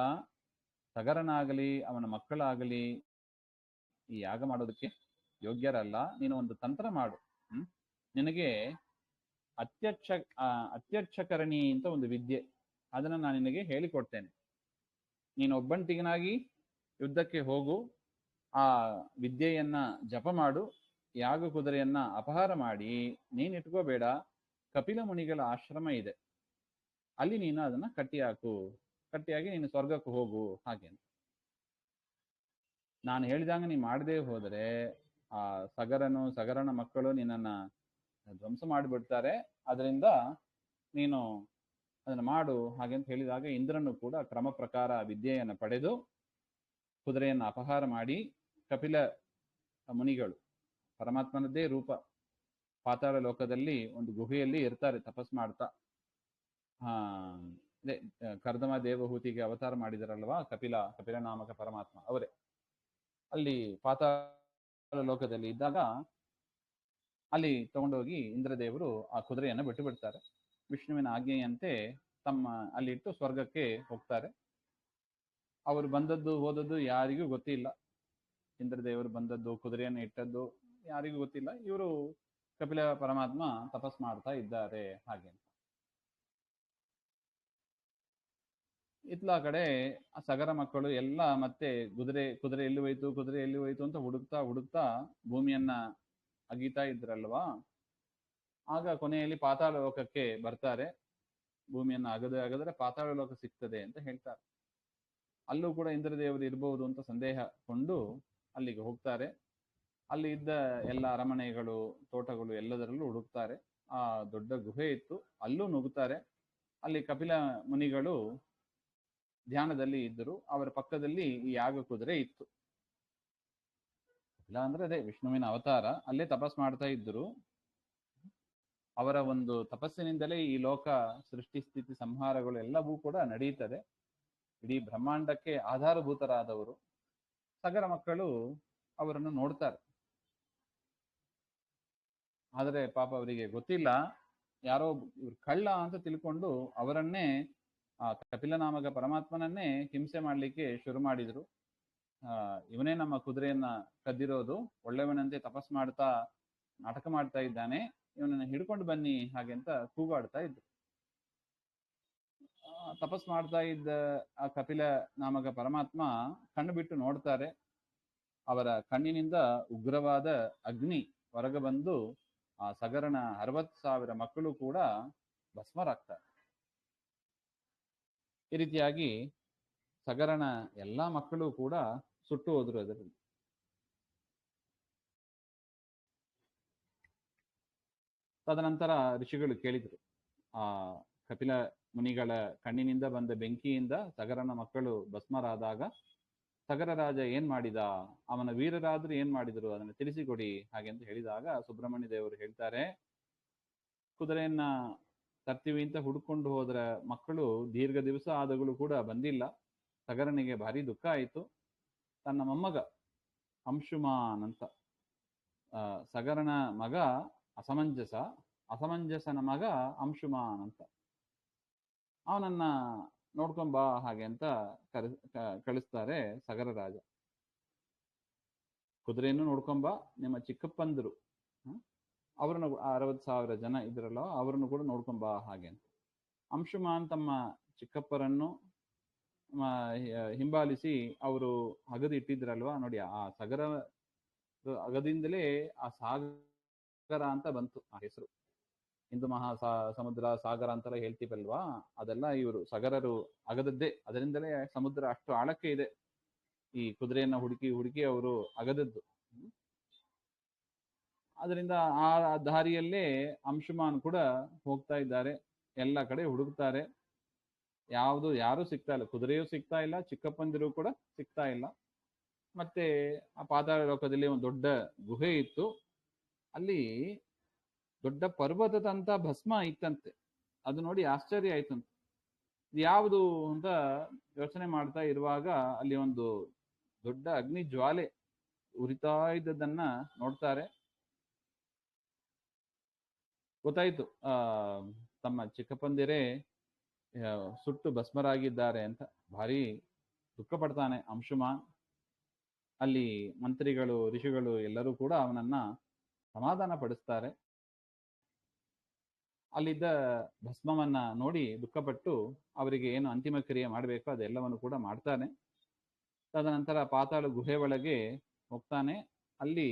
ಸಗರನಾಗಲಿ ಅವನ ಮಕ್ಕಳಾಗಲಿ ಈ ಯಾಗ ಮಾಡೋದಕ್ಕೆ ಯೋಗ್ಯರಲ್ಲ. ನೀನು ಒಂದು ತಂತ್ರ ಮಾಡು. ನಿನಗೆ ಅತ್ಯಕ್ಷಕರಣಿ ಅಂತ ಒಂದು ವಿದ್ಯೆ, ಅದನ್ನ ನಾನು ನಿನಗೆ ಹೇಳಿಕೊಡ್ತೇನೆ. ನೀನು ಒಬ್ಬಂಟಿಗನಾಗಿ ಯುದ್ಧಕ್ಕೆ ಹೋಗು, ಆ ವಿದ್ಯೆಯನ್ನ ಜಪ ಮಾಡು, ಯಾಗ ಕುದುರೆಯನ್ನ ಅಪಹಾರ ಮಾಡಿ ನೀನ್ ಇಟ್ಕೋಬೇಡ, ಕಪಿಲ ಮುನಿಗಳ ಆಶ್ರಮ ಇದೆ, ಅಲ್ಲಿ ನೀನು ಅದನ್ನ ಕಟ್ಟಿಯಾಗಿ ನೀನು ಸ್ವರ್ಗಕ್ಕೆ ಹೋಗು ಹಾಗೆ. ನಾನು ಹೇಳಿದಾಗ ನೀ ಮಾಡದೇ ಹೋದರೆ ಆ ಸಗರನ ಮಕ್ಕಳು ನಿನ್ನನ್ನ ಧ್ವಂಸ ಮಾಡಿಬಿಡ್ತಾರೆ. ಅದರಿಂದ ನೀನು ಅದನ್ನ ಮಾಡು ಹಾಗೆ ಅಂತ ಹೇಳಿದಾಗ ಇಂದ್ರನು ಕೂಡ ಕ್ರಮ ಪ್ರಕಾರ ವಿದ್ಯೆಯನ್ನು ಪಡೆದು ಕುದುರೆಯನ್ನು ಅಪಹಾರ ಮಾಡಿ, ಕಪಿಲ ಮುನಿಗಳು ಪರಮಾತ್ಮನದ್ದೇ ರೂಪ, ಪಾತಾಳ ಲೋಕದಲ್ಲಿ ಒಂದು ಗುಹೆಯಲ್ಲಿ ಇರ್ತಾರೆ ತಪಸ್ ಮಾಡ್ತಾ. ಅದೇ ಕರ್ದಮ ದೇವಹೂತಿಗೆ ಅವತಾರ ಮಾಡಿದರಲ್ವಾ ಕಪಿಲ ನಾಮಕ ಪರಮಾತ್ಮ ಅವರೇ. ಅಲ್ಲಿ ಪಾತಾಳ ಲೋಕದಲ್ಲಿ ಇದ್ದಾಗ ಅಲ್ಲಿ ತಗೊಂಡೋಗಿ ಇಂದ್ರದೇವರು ಆ ಕುದುರೆಯನ್ನು ಬಿಟ್ಟು ಬಿಡ್ತಾರೆ. ವಿಷ್ಣುವಿನ ಆಜ್ಞೆಯಂತೆ ಅಲ್ಲಿಟ್ಟು ಸ್ವರ್ಗಕ್ಕೆ ಹೋಗ್ತಾರೆ. ಅವರು ಬಂದದ್ದು ಹೋದದ್ದು ಯಾರಿಗೂ ಗೊತ್ತಿಲ್ಲ. ಇಂದ್ರದೇವರು ಬಂದದ್ದು, ಕುದುರೆಯನ್ನು ಇಟ್ಟದ್ದು ಯಾರಿಗೂ ಗೊತ್ತಿಲ್ಲ. ಇವರು ಕಪಿಲ ಪರಮಾತ್ಮ ತಪಸ್ ಮಾಡ್ತಾ ಇದ್ದಾರೆ ಹಾಗೆ. ಇತ್ಲಾ ಕಡೆ ಆ ಸಗರ ಮಕ್ಕಳು ಎಲ್ಲ ಮತ್ತೆ ಕುದುರೆ ಎಲ್ಲಿ ಹೋಯ್ತು ಅಂತ ಹುಡುಕ್ತಾ ಭೂಮಿಯನ್ನ ಅಗೀತಾ ಇದ್ರಲ್ವಾ. ಆಗ ಕೊನೆಯಲ್ಲಿ ಪಾತಾಳ ಲೋಕಕ್ಕೆ ಬರ್ತಾರೆ. ಭೂಮಿಯನ್ನ ಅಗದ್ರೆ ಪಾತಾಳ ಲೋಕ ಸಿಗ್ತದೆ ಅಂತ ಹೇಳ್ತಾರೆ. ಅಲ್ಲೂ ಕೂಡ ಇಂದ್ರದೇವರು ಇರಬಹುದು ಅಂತ ಸಂದೇಹ ಕೊಂಡು ಅಲ್ಲಿಗೆ ಹೋಗ್ತಾರೆ. ಅಲ್ಲಿ ಇದ್ದ ಎಲ್ಲ ಅರಮನೆಗಳು, ತೋಟಗಳು ಎಲ್ಲದರಲ್ಲೂ ಹುಡುಕ್ತಾರೆ. ಆ ದೊಡ್ಡ ಗುಹೆ ಇತ್ತು, ಅಲ್ಲೂ ನುಗ್ಗುತ್ತಾರೆ. ಅಲ್ಲಿ ಕಪಿಲ ಮುನಿಗಳು ಧ್ಯಾನದಲ್ಲಿ ಇದ್ದರು. ಅವರ ಪಕ್ಕದಲ್ಲಿ ಈ ಯಾಗ ಕುದುರೆ ಇತ್ತು. ಇಲ್ಲ ಅಂದ್ರೆ ಅದೇ ವಿಷ್ಣುವಿನ ಅವತಾರ, ಅಲ್ಲೇ ತಪಸ್ ಮಾಡ್ತಾ ಇದ್ದರು. ಅವರ ಒಂದು ತಪಸ್ಸಿನಿಂದಲೇ ಈ ಲೋಕ ಸೃಷ್ಟಿ ಸ್ಥಿತಿ ಸಂಹಾರಗಳು ಎಲ್ಲವೂ ಕೂಡ ನಡೆಯುತ್ತದೆ. ಇಡೀ ಬ್ರಹ್ಮಾಂಡಕ್ಕೆ ಆಧಾರಭೂತರಾದವರು ಸಗರ ಮಕ್ಕಳು ಅವರನ್ನು ನೋಡ್ತಾರೆ. ಆದರೆ ಪಾಪ ಅವರಿಗೆ ಗೊತ್ತಿಲ್ಲ, ಯಾರೋ ಇವ್ರು ಕಳ್ಳ ಅಂತ ತಿಳ್ಕೊಂಡು ಅವರನ್ನೇ ಆ ಕಪಿಲನಾಮಕ ಪರಮಾತ್ಮನನ್ನೇ ಹಿಂಸೆ ಮಾಡ್ಲಿಕ್ಕೆ ಶುರು ಮಾಡಿದ್ರು. ಇವನೇ ನಮ್ಮ ಕುದುರೆಯನ್ನ ಕದ್ದಿರೋದು, ಒಳ್ಳೆಯವನಂತೆ ತಪಸ್ ಮಾಡ್ತಾ ನಾಟಕ ಮಾಡ್ತಾ ಇದ್ದಾನೆ, ಇವನನ್ನ ಹಿಡ್ಕೊಂಡು ಬನ್ನಿ ಹಾಗೆ ಅಂತ ಕೂಗಾಡ್ತಾ ಇದ್ರು. ತಪಸ್ ಮಾಡ್ತಾ ಇದ್ದ ಆ ಕಪಿಲ ನಾಮಕ ಪರಮಾತ್ಮ ಕಣ್ಣು ಬಿಟ್ಟು ನೋಡ್ತಾರೆ. ಅವರ ಕಣ್ಣಿನಿಂದ ಉಗ್ರವಾದ ಅಗ್ನಿ ಹೊರಗೆ ಬಂದು ಆ ಸಗರನ 60,000 ಮಕ್ಕಳು ಕೂಡ ಭಸ್ಮರಾಗ್ತಾರೆ. ಈ ರೀತಿಯಾಗಿ ಸಗರನ ಎಲ್ಲಾ ಮಕ್ಕಳು ಕೂಡ ಸುಟ್ಟು ಹೋದ್ರು ಅದರಲ್ಲಿ. ತದನಂತರ ಋಷಿಗಳು ಕೇಳಿದ್ರು, ಆ ಕಪಿಲ ಮುನಿಗಳ ಕಣ್ಣಿನಿಂದ ಬಂದ ಬೆಂಕಿಯಿಂದ ಸಗರನ ಮಕ್ಕಳು ಭಸ್ಮರಾದಾಗ ಸಗರ ರಾಜ ಏನ್ ಮಾಡಿದ, ಅವನ ವೀರರಾದ್ರು ಏನ್ ಮಾಡಿದ್ರು, ಅದನ್ನು ತಿಳಿಸಿಕೊಡಿ ಹಾಗೆ ಅಂತ ಹೇಳಿದಾಗ ಸುಬ್ರಹ್ಮಣ್ಯ ದೇವರು ಹೇಳ್ತಾರೆ, ಕುದುರೆಯನ್ನ ತರ್ತೀವಿ ಅಂತ ಹುಡ್ಕೊಂಡು ಹೋದ್ರ ಮಕ್ಕಳು ದೀರ್ಘ ದಿವಸ ಆದಗಳು ಕೂಡ ಬಂದಿಲ್ಲ. ಸಗರನಿಗೆ ಭಾರಿ ದುಃಖ ಆಯಿತು. ತನ್ನ ಮೊಮ್ಮಗ ಅಂಶುಮಾನ್ ಅಂತ, ಸಗರನ ಮಗ ಅಸಮಂಜಸನ ಮಗ ಅಂಶುಮಾನ್ ಅಂತ, ಅವನನ್ನ ನೋಡ್ಕೊಂಬಾ ಹಾಗೆ ಅಂತ ಕಳಿಸ್ತಾರೆ ಸಗರ ರಾಜ. ಕುದುರೆಯನ್ನು ನೋಡ್ಕೊಂಬಾ, ನಿಮ್ಮ ಚಿಕ್ಕಪ್ಪಂದರು ಅವ್ರನ್ನ 60,000 ಜನ ಇದ್ರಲ್ಲ ಅವ್ರನ್ನು ಕೂಡ ನೋಡ್ಕೊಂಬಾ ಹಾಗೆ ಅಂತ. ಅಂಶುಮಾನ್ ತಮ್ಮ ಚಿಕ್ಕಪ್ಪರನ್ನು ಹಿಂಬಾಲಿಸಿ ಅವರು ಹಗದು ಇಟ್ಟಿದ್ರಲ್ವಾ ನೋಡಿ, ಆ ಸಗರ ಅಗದಿಂದಲೇ ಆ ಸಾಗರ ಅಂತ ಬಂತು ಆ ಹೆಸರು. ಹಿಂದೂ ಸಮುದ್ರ ಸಾಗರ ಅಂತೆಲ್ಲ ಹೇಳ್ತೀವಲ್ವಾ, ಅದೆಲ್ಲ ಇವರು ಸಗರರು ಅಗದದ್ದೇ, ಅದರಿಂದಲೇ ಸಮುದ್ರ ಅಷ್ಟು ಆಳಕ್ಕೆ ಇದೆ. ಈ ಕುದುರೆಯನ್ನ ಹುಡುಕಿ ಅವರು ಅಗದದ್ದು. ಅದರಿಂದ ಆ ದಾರಿಯಲ್ಲೇ ಅಂಶುಮಾನ್ ಕೂಡ ಹೋಗ್ತಾ ಇದ್ದಾರೆ. ಎಲ್ಲ ಕಡೆ ಹುಡುಕ್ತಾರೆ, ಯಾರು ಸಿಗ್ತಾ ಇಲ್ಲ. ಕುದುರೆಯೂ ಸಿಗ್ತಾ ಇಲ್ಲ, ಚಿಕ್ಕಪ್ಪಂದಿರು ಕೂಡ ಸಿಗ್ತಾ ಇಲ್ಲ. ಮತ್ತೆ ಆ ಪಾತಾಳ ಲೋಕದಲ್ಲಿ ಒಂದು ದೊಡ್ಡ ಗುಹೆ ಇತ್ತು, ಅಲ್ಲಿ ದೊಡ್ಡ ಪರ್ವತದಂತ ಭಸ್ಮ ಇತ್ತಂತೆ. ಅದು ನೋಡಿ ಆಶ್ಚರ್ಯ ಆಯ್ತಂತೆ. ಯಾವುದು ಅಂತ ಯೋಚನೆ ಮಾಡ್ತಾ ಇರುವಾಗ ಅಲ್ಲಿ ಒಂದು ದೊಡ್ಡ ಅಗ್ನಿ ಜ್ವಾಲೆ ಉರಿತಾ ಇದ್ದದನ್ನ ನೋಡ್ತಾರೆ. ಗೊತ್ತಾಯ್ತು ತಮ್ಮ ಚಿಕ್ಕಪ್ಪಂದಿರೇ ಸುಟ್ಟು ಭಸ್ಮರಾಗಿದ್ದಾರೆ ಅಂತ. ಭಾರಿ ದುಃಖ ಪಡ್ತಾನೆ ಅಂಶುಮಾನ್. ಅಲ್ಲಿ ಮಂತ್ರಿಗಳು ಋಷಿಗಳು ಎಲ್ಲರೂ ಕೂಡ ಅವನನ್ನ ಸಮಾಧಾನ ಪಡಿಸ್ತಾರೆ. ಅಲ್ಲಿದ್ದ ಭಸ್ಮವನ್ನ ನೋಡಿ ದುಃಖಪಟ್ಟು ಅವರಿಗೆ ಏನು ಅಂತಿಮ ಕ್ರಿಯೆ ಮಾಡಬೇಕೋ ಅದೆಲ್ಲವನ್ನು ಕೂಡ ಮಾಡ್ತಾನೆ. ತದನಂತರ ಪಾತಾಳ ಗುಹೆ ಒಳಗೆ ಹೋಗ್ತಾನೆ. ಅಲ್ಲಿ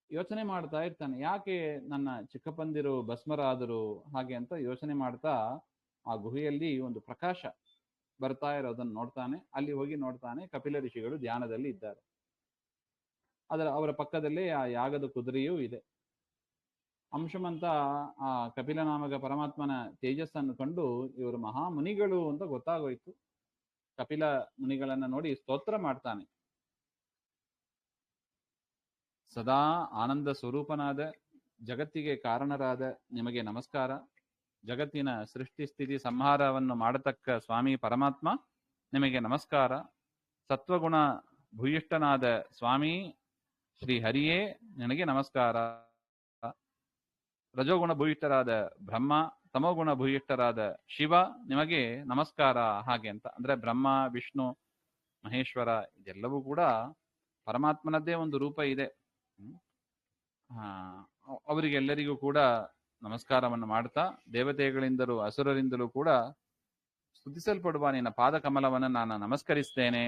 ಯೋಚನೆ ಮಾಡ್ತಾ ಇರ್ತಾನೆ, ಯಾಕೆ ನನ್ನ ಚಿಕ್ಕಪ್ಪಂದಿರು ಭಸ್ಮರಾದರು ಹಾಗೆ ಅಂತ ಯೋಚನೆ ಮಾಡ್ತಾ ಆ ಗುಹೆಯಲ್ಲಿ ಒಂದು ಪ್ರಕಾಶ ಬರ್ತಾ ಇರೋದನ್ನು ನೋಡ್ತಾನೆ. ಅಲ್ಲಿ ಹೋಗಿ ನೋಡ್ತಾನೆ, ಕಪಿಲ ಋಷಿಗಳು ಧ್ಯಾನದಲ್ಲಿ ಇದ್ದಾರೆ. ಅವರ ಪಕ್ಕದಲ್ಲೇ ಆ ಯಾಗದ ಕುದುರೆಯೂ ಇದೆ. ಅಂಶುಮಂತ ಆ ಕಪಿಲ ನಾಮಕ ಪರಮಾತ್ಮನ ತೇಜಸ್ಸನ್ನು ಕಂಡು ಇವರು ಮಹಾಮುನಿಗಳು ಅಂತ ಗೊತ್ತಾಗೋಯ್ತು. ಕಪಿಲ ಮುನಿಗಳನ್ನ ನೋಡಿ ಸ್ತೋತ್ರ ಮಾಡ್ತಾನೆ. ಸದಾ ಆನಂದ ಸ್ವರೂಪನಾದ ಜಗತ್ತಿಗೆ ಕಾರಣರಾದ ನಿಮಗೆ ನಮಸ್ಕಾರ. ಜಗತ್ತಿನ ಸೃಷ್ಟಿ ಸ್ಥಿತಿ ಸಂಹಾರವನ್ನು ಮಾಡತಕ್ಕ ಸ್ವಾಮಿ ಪರಮಾತ್ಮ ನಿಮಗೆ ನಮಸ್ಕಾರ. ಸತ್ವಗುಣ ಭೂಯಿಷ್ಠನಾದ ಸ್ವಾಮಿ ಶ್ರೀ ಹರಿಯೇ ನಿನಗೆ ನಮಸ್ಕಾರ. ರಜೋಗುಣ ಭೂಯಿಷ್ಠರಾದ ಬ್ರಹ್ಮ, ತಮೋಗುಣ ಭೂಯಿಷ್ಠರಾದ ಶಿವ ನಿಮಗೆ ನಮಸ್ಕಾರ ಹಾಗೆ ಅಂತ. ಅಂದ್ರೆ ಬ್ರಹ್ಮ, ವಿಷ್ಣು, ಮಹೇಶ್ವರ ಇದೆಲ್ಲವೂ ಕೂಡ ಪರಮಾತ್ಮನದ್ದೇ ಒಂದು ರೂಪ ಇದೆ. ಅವರಿಗೆಲ್ಲರಿಗೂ ಕೂಡ ನಮಸ್ಕಾರವನ್ನು ಮಾಡ್ತಾ, ದೇವತೆಗಳಿಂದಲೂ ಅಸುರರಿಂದಲೂ ಕೂಡ ಸ್ತುತಿಸಲ್ಪಡುವ ನಿನ್ನ ಪಾದ ಕಮಲವನ್ನು ನಾನು ನಮಸ್ಕರಿಸ್ತೇನೆ.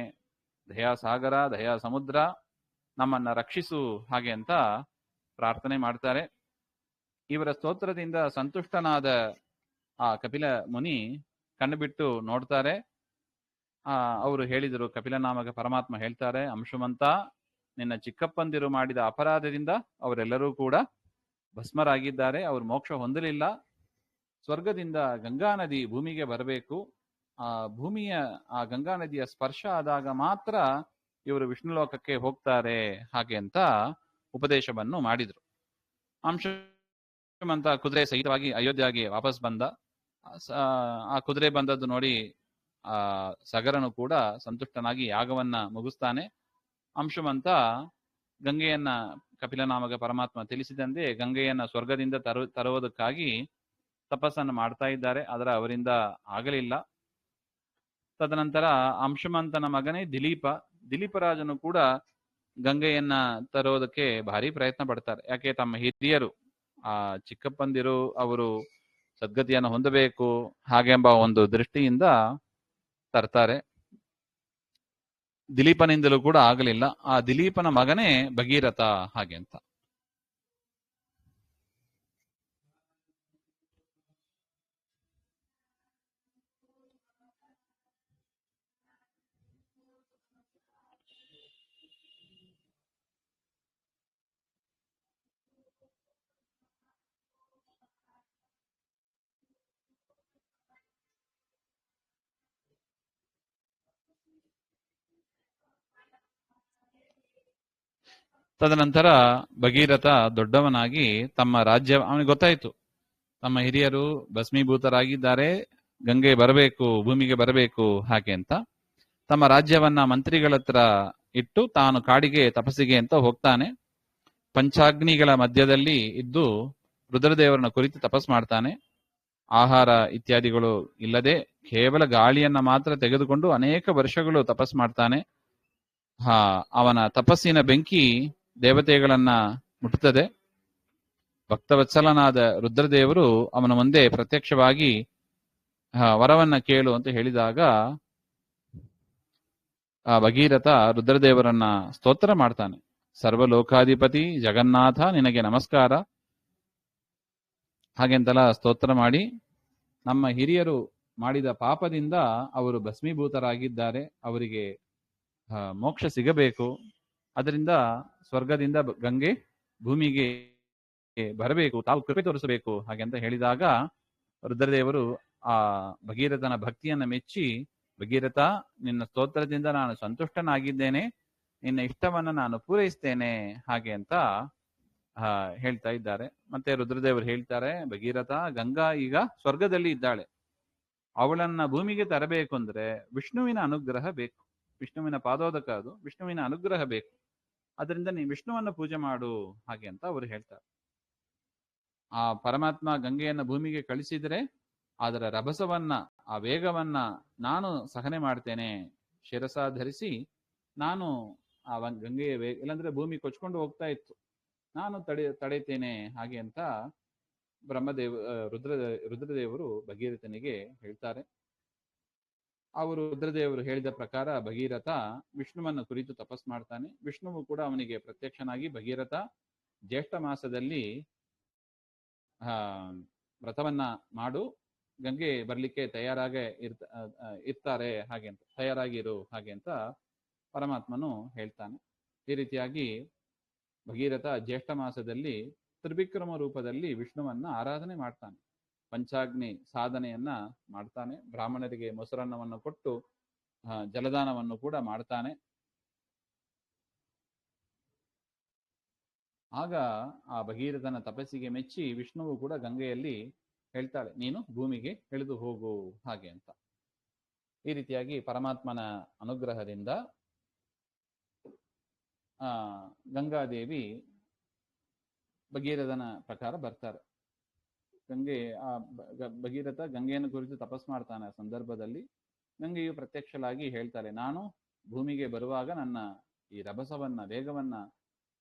ದಯಾ ಸಾಗರ, ದಯಾ ಸಮುದ್ರ, ನಮ್ಮನ್ನ ರಕ್ಷಿಸು ಹಾಗೆ ಅಂತ ಪ್ರಾರ್ಥನೆ ಮಾಡ್ತಾರೆ. ಇವರ ಸ್ತೋತ್ರದಿಂದ ಸಂತುಷ್ಟನಾದ ಆ ಕಪಿಲ ಮುನಿ ಕಣ್ಣು ಬಿಟ್ಟು ನೋಡ್ತಾರೆ. ಅವರು ಹೇಳಿದರು, ಕಪಿಲ ನಾಮಕ ಪರಮಾತ್ಮ ಹೇಳ್ತಾರೆ, ಅಂಶುಮಂತ, ನಿನ್ನ ಚಿಕ್ಕಪ್ಪಂದಿರು ಮಾಡಿದ ಅಪರಾಧದಿಂದ ಅವರೆಲ್ಲರೂ ಕೂಡ ಭಸ್ಮರಾಗಿದ್ದಾರೆ. ಅವರು ಮೋಕ್ಷ ಹೊಂದಲಿಲ್ಲ. ಸ್ವರ್ಗದಿಂದ ಗಂಗಾ ನದಿ ಭೂಮಿಗೆ ಬರಬೇಕು. ಆ ಗಂಗಾ ನದಿಯ ಸ್ಪರ್ಶ ಆದಾಗ ಮಾತ್ರ ಇವರು ವಿಷ್ಣು ಲೋಕಕ್ಕೆ ಹೋಗ್ತಾರೆ ಹಾಗೆ ಅಂತ ಉಪದೇಶವನ್ನು ಮಾಡಿದ್ರು. ಅಂಶುಮಂತ ಕುದುರೆ ಸಹಿತವಾಗಿ ಅಯೋಧ್ಯೆಗೆ ವಾಪಸ್ ಬಂದ. ಆ ಕುದುರೆ ಬಂದದ್ದು ನೋಡಿ ಸಗರನು ಕೂಡ ಸಂತುಷ್ಟನಾಗಿ ಯಾಗವನ್ನ ಮುಗಿಸ್ತಾನೆ. ಅಂಶುಮಂತ ಗಂಗೆಯನ್ನ, ಕಪಿಲನಾಮಕ ಪರಮಾತ್ಮ ತಿಳಿಸಿದಂತೆ ಗಂಗೆಯನ್ನ ಸ್ವರ್ಗದಿಂದ ತರುವುದಕ್ಕಾಗಿ ತಪಸ್ಸನ್ನು ಮಾಡ್ತಾ ಇದ್ದಾರೆ. ಆದರೆ ಅವರಿಂದ ಆಗಲಿಲ್ಲ. ತದನಂತರ ಅಂಶುಮಂತನ ಮಗನೇ ದಿಲೀಪರಾಜನು ಕೂಡ ಗಂಗೆಯನ್ನ ತರೋದಕ್ಕೆ ಭಾರಿ ಪ್ರಯತ್ನ ಪಡ್ತಾರೆ. ಯಾಕೆ ತಮ್ಮ ಹಿರಿಯರು ಆ ಚಿಕ್ಕಪ್ಪಂದಿರು ಅವರು ಸದ್ಗತಿಯನ್ನು ಹೊಂದಬೇಕು ಹಾಗೆಂಬ ಒಂದು ದೃಷ್ಟಿಯಿಂದ ತರ್ತಾರೆ. ದಿಲೀಪನಿಂದಲೂ ಕೂಡ ಆಗಲಿಲ್ಲ. ಆ ದಿಲೀಪನ ಮಗನೇ ಭಗೀರಥ ಹಾಗೆ ಅಂತ. ತದನಂತರ ಭಗೀರಥ ದೊಡ್ಡವನಾಗಿ ತಮ್ಮ ರಾಜ್ಯ, ಅವನಿಗೆ ಗೊತ್ತಾಯ್ತು ತಮ್ಮ ಹಿರಿಯರು ಭಸ್ಮೀಭೂತರಾಗಿದ್ದಾರೆ, ಗಂಗೆ ಬರಬೇಕು, ಭೂಮಿಗೆ ಬರಬೇಕು ಹಾಗೆ ಅಂತ. ತಮ್ಮ ರಾಜ್ಯವನ್ನ ಮಂತ್ರಿಗಳ ಹತ್ರ ಇಟ್ಟು ತಾನು ಕಾಡಿಗೆ ತಪಸ್ಸಿಗೆ ಅಂತ ಹೋಗ್ತಾನೆ. ಪಂಚಾಗ್ನಿಗಳ ಮಧ್ಯದಲ್ಲಿ ಇದ್ದು ರುದ್ರದೇವರನ್ನ ಕುರಿತು ತಪಸ್ ಮಾಡ್ತಾನೆ. ಆಹಾರ ಇತ್ಯಾದಿಗಳು ಇಲ್ಲದೆ ಕೇವಲ ಗಾಳಿಯನ್ನ ಮಾತ್ರ ತೆಗೆದುಕೊಂಡು ಅನೇಕ ವರ್ಷಗಳು ತಪಸ್ ಮಾಡ್ತಾನೆ. ಅವನ ತಪಸ್ಸಿನ ಬೆಂಕಿ ದೇವತೆಗಳನ್ನ ಮುಟ್ಟುತ್ತದೆ. ಭಕ್ತವತ್ಸಲನಾದ ರುದ್ರದೇವರು ಅವನ ಮುಂದೆ ಪ್ರತ್ಯಕ್ಷವಾಗಿ ವರವನ್ನ ಕೇಳು ಅಂತ ಹೇಳಿದಾಗ ಆ ಭಗೀರಥ ರುದ್ರದೇವರನ್ನ ಸ್ತೋತ್ರ ಮಾಡ್ತಾನೆ. ಸರ್ವಲೋಕಾಧಿಪತಿ ಜಗನ್ನಾಥ ನಿನಗೆ ನಮಸ್ಕಾರ ಹಾಗೆಂತೆಲ್ಲ ಸ್ತೋತ್ರ ಮಾಡಿ, ನಮ್ಮ ಹಿರಿಯರು ಮಾಡಿದ ಪಾಪದಿಂದ ಅವರು ಭಸ್ಮೀಭೂತರಾಗಿದ್ದಾರೆ, ಅವರಿಗೆ ಮೋಕ್ಷ ಸಿಗಬೇಕು, ಅದರಿಂದ ಸ್ವರ್ಗದಿಂದ ಗಂಗೆ ಭೂಮಿಗೆ ಬರಬೇಕು, ತಾವು ಕೃಪೆ ತೋರಿಸಬೇಕು ಹಾಗೆಂತ ಹೇಳಿದಾಗ ರುದ್ರದೇವರು ಆ ಭಗೀರಥನ ಭಕ್ತಿಯನ್ನ ಮೆಚ್ಚಿ, ಭಗೀರಥ ನಿನ್ನ ಸ್ತೋತ್ರದಿಂದ ನಾನು ಸಂತುಷ್ಟನಾಗಿದ್ದೇನೆ, ನಿನ್ನ ಇಷ್ಟವನ್ನ ನಾನು ಪೂರೈಸ್ತೇನೆ ಹಾಗೆ ಅಂತ ಹೇಳ್ತಾ ಇದ್ದಾರೆ. ಮತ್ತೆ ರುದ್ರದೇವರು ಹೇಳ್ತಾರೆ, ಭಗೀರಥ, ಗಂಗಾ ಈಗ ಸ್ವರ್ಗದಲ್ಲಿ ಇದ್ದಾಳೆ, ಅವಳನ್ನ ಭೂಮಿಗೆ ತರಬೇಕು ಅಂದ್ರೆ ವಿಷ್ಣುವಿನ ಅನುಗ್ರಹ ಬೇಕು, ವಿಷ್ಣುವಿನ ಪಾದೋದಕ ಅದು, ವಿಷ್ಣುವಿನ ಅನುಗ್ರಹ ಬೇಕು, ಅದರಿಂದ ನೀ ವಿಷ್ಣುವನ್ನ ಪೂಜೆ ಮಾಡು ಹಾಗೆ ಅಂತ ಅವರು ಹೇಳ್ತಾರೆ. ಆ ಪರಮಾತ್ಮ ಗಂಗೆಯನ್ನ ಭೂಮಿಗೆ ಕಳಿಸಿದ್ರೆ ಅದರ ರಭಸವನ್ನ, ಆ ವೇಗವನ್ನ ನಾನು ಸಹನೆ ಮಾಡ್ತೇನೆ, ಶಿರಸ ಧರಿಸಿ ನಾನು ಆ ಗಂಗೆಯ ವೇಗ, ಇಲ್ಲಾಂದ್ರೆ ಭೂಮಿ ಕೊಚ್ಕೊಂಡು ಹೋಗ್ತಾ ಇತ್ತು, ನಾನು ತಡೆತೇನೆ ಹಾಗೆ ಅಂತ ರುದ್ರದೇವರು ಭಗೀರಥನಿಗೆ ಹೇಳ್ತಾರೆ. ಅವರು ರುದ್ರದೇವರು ಹೇಳಿದ ಪ್ರಕಾರ ಭಗೀರಥ ವಿಷ್ಣುವನ್ನ ಕುರಿತು ತಪಸ್ ಮಾಡ್ತಾನೆ. ವಿಷ್ಣುವು ಕೂಡ ಅವನಿಗೆ ಪ್ರತ್ಯಕ್ಷನಾಗಿ, ಭಗೀರಥ ಜ್ಯೇಷ್ಠ ಮಾಸದಲ್ಲಿ ವ್ರತವನ್ನ ಮಾಡು, ಗಂಗೆ ಬರ್ಲಿಕ್ಕೆ ಇರ್ತಾರೆ ಹಾಗೆ ಅಂತ, ತಯಾರಾಗಿರು ಹಾಗೆ ಅಂತ ಪರಮಾತ್ಮನು ಹೇಳ್ತಾನೆ. ಈ ರೀತಿಯಾಗಿ ಭಗೀರಥ ಜ್ಯೇಷ್ಠ ಮಾಸದಲ್ಲಿ ತ್ರಿವಿಕ್ರಮ ರೂಪದಲ್ಲಿ ವಿಷ್ಣುವನ್ನ ಆರಾಧನೆ ಮಾಡ್ತಾನೆ, ಪಂಚಾಗ್ನಿ ಸಾಧನೆಯನ್ನ ಮಾಡ್ತಾನೆ, ಬ್ರಾಹ್ಮಣರಿಗೆ ಮೊಸರನ್ನವನ್ನು ಕೊಟ್ಟು ಜಲದಾನವನ್ನು ಕೂಡ ಮಾಡ್ತಾನೆ. ಆಗ ಆ ಭಗೀರಥನ ತಪಸ್ಸಿಗೆ ಮೆಚ್ಚಿ ವಿಷ್ಣುವು ಕೂಡ ಗಂಗೆಯಲ್ಲಿ ಹೇಳ್ತಾಳೆ, ನೀನು ಭೂಮಿಗೆ ಇಳಿದು ಹೋಗು ಹಾಗೆ ಅಂತ. ಈ ರೀತಿಯಾಗಿ ಪರಮಾತ್ಮನ ಅನುಗ್ರಹದಿಂದ ಗಂಗಾದೇವಿ ಭಗೀರಥನ ಪ್ರಕಾರ ಬರ್ತಾರೆ. ಭಗೀರಥ ಗಂಗೆಯನ್ನು ಕುರಿತು ತಪಸ್ ಮಾಡ್ತಾನೆ. ಆ ಸಂದರ್ಭದಲ್ಲಿ ಗಂಗೆಯು ಪ್ರತ್ಯಕ್ಷಲಾಗಿ ಹೇಳ್ತಾಳೆ, ನಾನು ಭೂಮಿಗೆ ಬರುವಾಗ ನನ್ನ ಈ ರಭಸವನ್ನ, ವೇಗವನ್ನ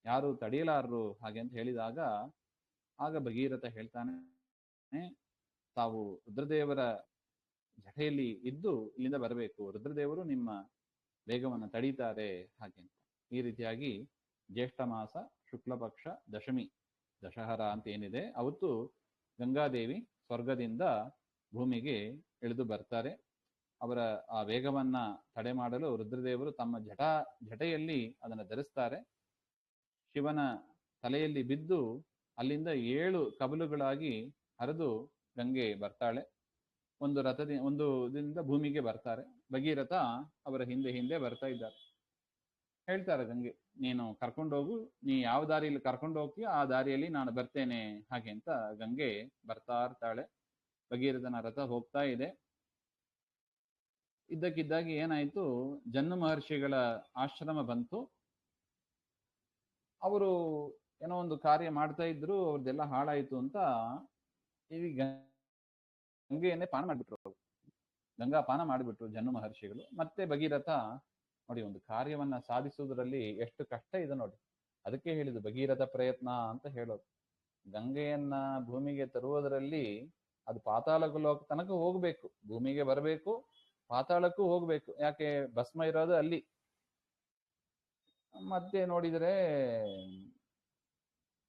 ಯಾರು ತಡೆಯಲಾರರು ಹಾಗೆ ಅಂತ ಹೇಳಿದಾಗ, ಆಗ ಭಗೀರಥ ಹೇಳ್ತಾನೆ, ತಾವು ರುದ್ರದೇವರ ಜಟೆಯಲ್ಲಿ ಇದ್ದು ಇಲ್ಲಿಂದ ಬರಬೇಕು, ರುದ್ರದೇವರು ನಿಮ್ಮ ವೇಗವನ್ನು ತಡೀತಾರೆ ಹಾಗೆ ಅಂತ. ಈ ರೀತಿಯಾಗಿ ಜ್ಯೇಷ್ಠ ಮಾಸ ಶುಕ್ಲ ಪಕ್ಷ ದಶಮಿ, ದಶಹರ ಅಂತ ಏನಿದೆ, ಅವತ್ತು ಗಂಗಾದೇವಿ ಸ್ವರ್ಗದಿಂದ ಭೂಮಿಗೆ ಇಳಿದು ಬರ್ತಾರೆ. ಅವರ ಆ ವೇಗವನ್ನ ತಡೆ ಮಾಡಲು ರುದ್ರದೇವರು ತಮ್ಮ ಜಟೆಯಲ್ಲಿ ಅದನ್ನು ಧರಿಸ್ತಾರೆ. ಶಿವನ ತಲೆಯಲ್ಲಿ ಬಿದ್ದು ಅಲ್ಲಿಂದ 7 ಕಬಲುಗಳಾಗಿ ಹರಿದು ಗಂಗೆ ಬರ್ತಾಳೆ. ಒಂದು ದಿನದಿಂದ ಭೂಮಿಗೆ ಬರ್ತಾರೆ. ಭಗೀರಥ ಅವರ ಹಿಂದೆ ಹಿಂದೆ ಬರ್ತಾ ಇದ್ದಾರೆ. ಹೇಳ್ತಾರೆ ಗಂಗೆ, ನೀನು ಕರ್ಕೊಂಡೋಗು, ನೀ ಯಾವ ದಾರಿಯಲ್ಲಿ ಕರ್ಕೊಂಡು ಹೋಗ್ತೀಯ ಆ ದಾರಿಯಲ್ಲಿ ನಾನು ಬರ್ತೇನೆ ಹಾಗೆ ಅಂತ ಗಂಗೆ ಬರ್ತಾ ಇರ್ತಾಳೆ. ಭಗೀರಥನ ರಥ ಹೋಗ್ತಾ ಇದೆ. ಇದ್ದಕ್ಕಿದ್ದಾಗಿ ಏನಾಯ್ತು, ಜನ್ನು ಮಹರ್ಷಿಗಳ ಆಶ್ರಮ ಬಂತು. ಅವರು ಏನೋ ಒಂದು ಕಾರ್ಯ ಮಾಡ್ತಾ ಇದ್ರು, ಅವ್ರದ್ದೆಲ್ಲ ಹಾಳಾಯ್ತು ಅಂತ ಈ ಗಂಗೆಯನ್ನೇ ಪಾನ ಮಾಡಿಬಿಟ್ರು. ಗಂಗಾ ಪಾನ ಮಾಡಿಬಿಟ್ರು ಜನ್ನು ಮಹರ್ಷಿಗಳು. ಮತ್ತೆ ಭಗೀರಥ ನೋಡಿ, ಒಂದು ಕಾರ್ಯವನ್ನ ಸಾಧಿಸುವುದರಲ್ಲಿ ಎಷ್ಟು ಕಷ್ಟ ಇದೆ ನೋಡಿ. ಅದಕ್ಕೆ ಹೇಳಿದ್ದು ಭಗೀರಥ ಪ್ರಯತ್ನ ಅಂತ ಹೇಳೋದು. ಗಂಗೆಯನ್ನ ಭೂಮಿಗೆ ತರುವುದರಲ್ಲಿ ಅದು ಪಾತಾಳ ಲೋಕ ತನಕ ಹೋಗ್ಬೇಕು, ಭೂಮಿಗೆ ಬರಬೇಕು, ಪಾತಾಳಕ್ಕೂ ಹೋಗ್ಬೇಕು. ಯಾಕೆ, ಭಸ್ಮ ಇರೋದು ಅಲ್ಲಿ. ಮತ್ತೆ ನೋಡಿದರೆ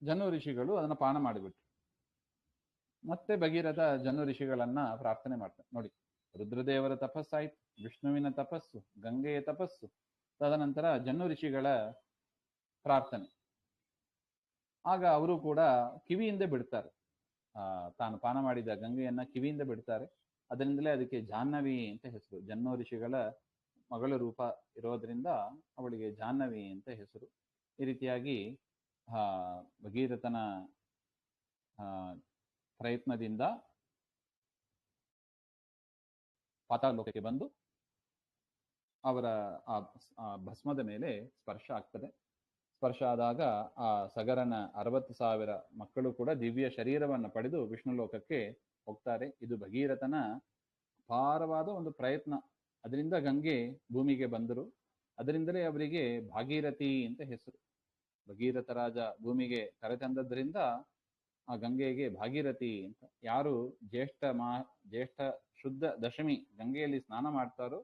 ಜನ್ನು ಋಷಿಗಳು ಅದನ್ನ ಪಾನ ಮಾಡಿಬಿಟ್ರು. ಮತ್ತೆ ಭಗೀರಥ ಜನ್ನು ಋಷಿಗಳನ್ನ ಪ್ರಾರ್ಥನೆ ಮಾಡ್ತಾರೆ. ನೋಡಿ, ರುದ್ರದೇವರ ತಪಸ್ಸಾಯ್ತು, ವಿಷ್ಣುವಿನ ತಪಸ್ಸು, ಗಂಗೆಯ ತಪಸ್ಸು, ತದನಂತರ ಜನ್ನು ಋಷಿಗಳ ಪ್ರಾರ್ಥನೆ. ಆಗ ಅವರು ಕೂಡ ಕಿವಿಯಿಂದ ಬಿಡ್ತಾರೆ. ತಾನು ಪಾನ ಮಾಡಿದ ಗಂಗೆಯನ್ನ ಕಿವಿಯಿಂದ ಬಿಡ್ತಾರೆ. ಅದರಿಂದಲೇ ಅದಕ್ಕೆ ಜಾಹ್ನವಿ ಅಂತ ಹೆಸರು. ಜನ್ನು ಋಷಿಗಳ ಮಗಳ ರೂಪ ಇರೋದ್ರಿಂದ ಅವಳಿಗೆ ಜಾಹ್ನವಿ ಅಂತ ಹೆಸರು. ಈ ರೀತಿಯಾಗಿ ಭಗೀರಥನ ಪ್ರಯತ್ನದಿಂದ ಪಾತಾಳ ಲೋಕಕ್ಕೆ ಬಂದು ಅವರ ಆ ಭಸ್ಮದ ಮೇಲೆ ಸ್ಪರ್ಶ ಆಗ್ತದೆ. ಸ್ಪರ್ಶ ಆದಾಗ ಆ ಸಗರನ 60,000 ಮಕ್ಕಳು ಕೂಡ ದಿವ್ಯ ಶರೀರವನ್ನು ಪಡೆದು ವಿಷ್ಣು ಲೋಕಕ್ಕೆ ಹೋಗ್ತಾರೆ. ಇದು ಭಗೀರಥನ ಅಪಾರವಾದ ಒಂದು ಪ್ರಯತ್ನ. ಅದರಿಂದ ಗಂಗೆ ಭೂಮಿಗೆ ಬಂದರು. ಅದರಿಂದಲೇ ಅವರಿಗೆ ಭಾಗೀರಥಿ ಅಂತ ಹೆಸರು. ಭಗೀರಥ ರಾಜ ಭೂಮಿಗೆ ಕರೆತಂದದ್ರಿಂದ ಆ ಗಂಗೆಗೆ ಭಾಗೀರಥಿ ಅಂತ. ಯಾರು ಜ್ಯೇಷ್ಠ ಶುದ್ಧ ದಶಮಿ ಗಂಗೆಯಲ್ಲಿ ಸ್ನಾನ ಮಾಡ್ತಾರೋ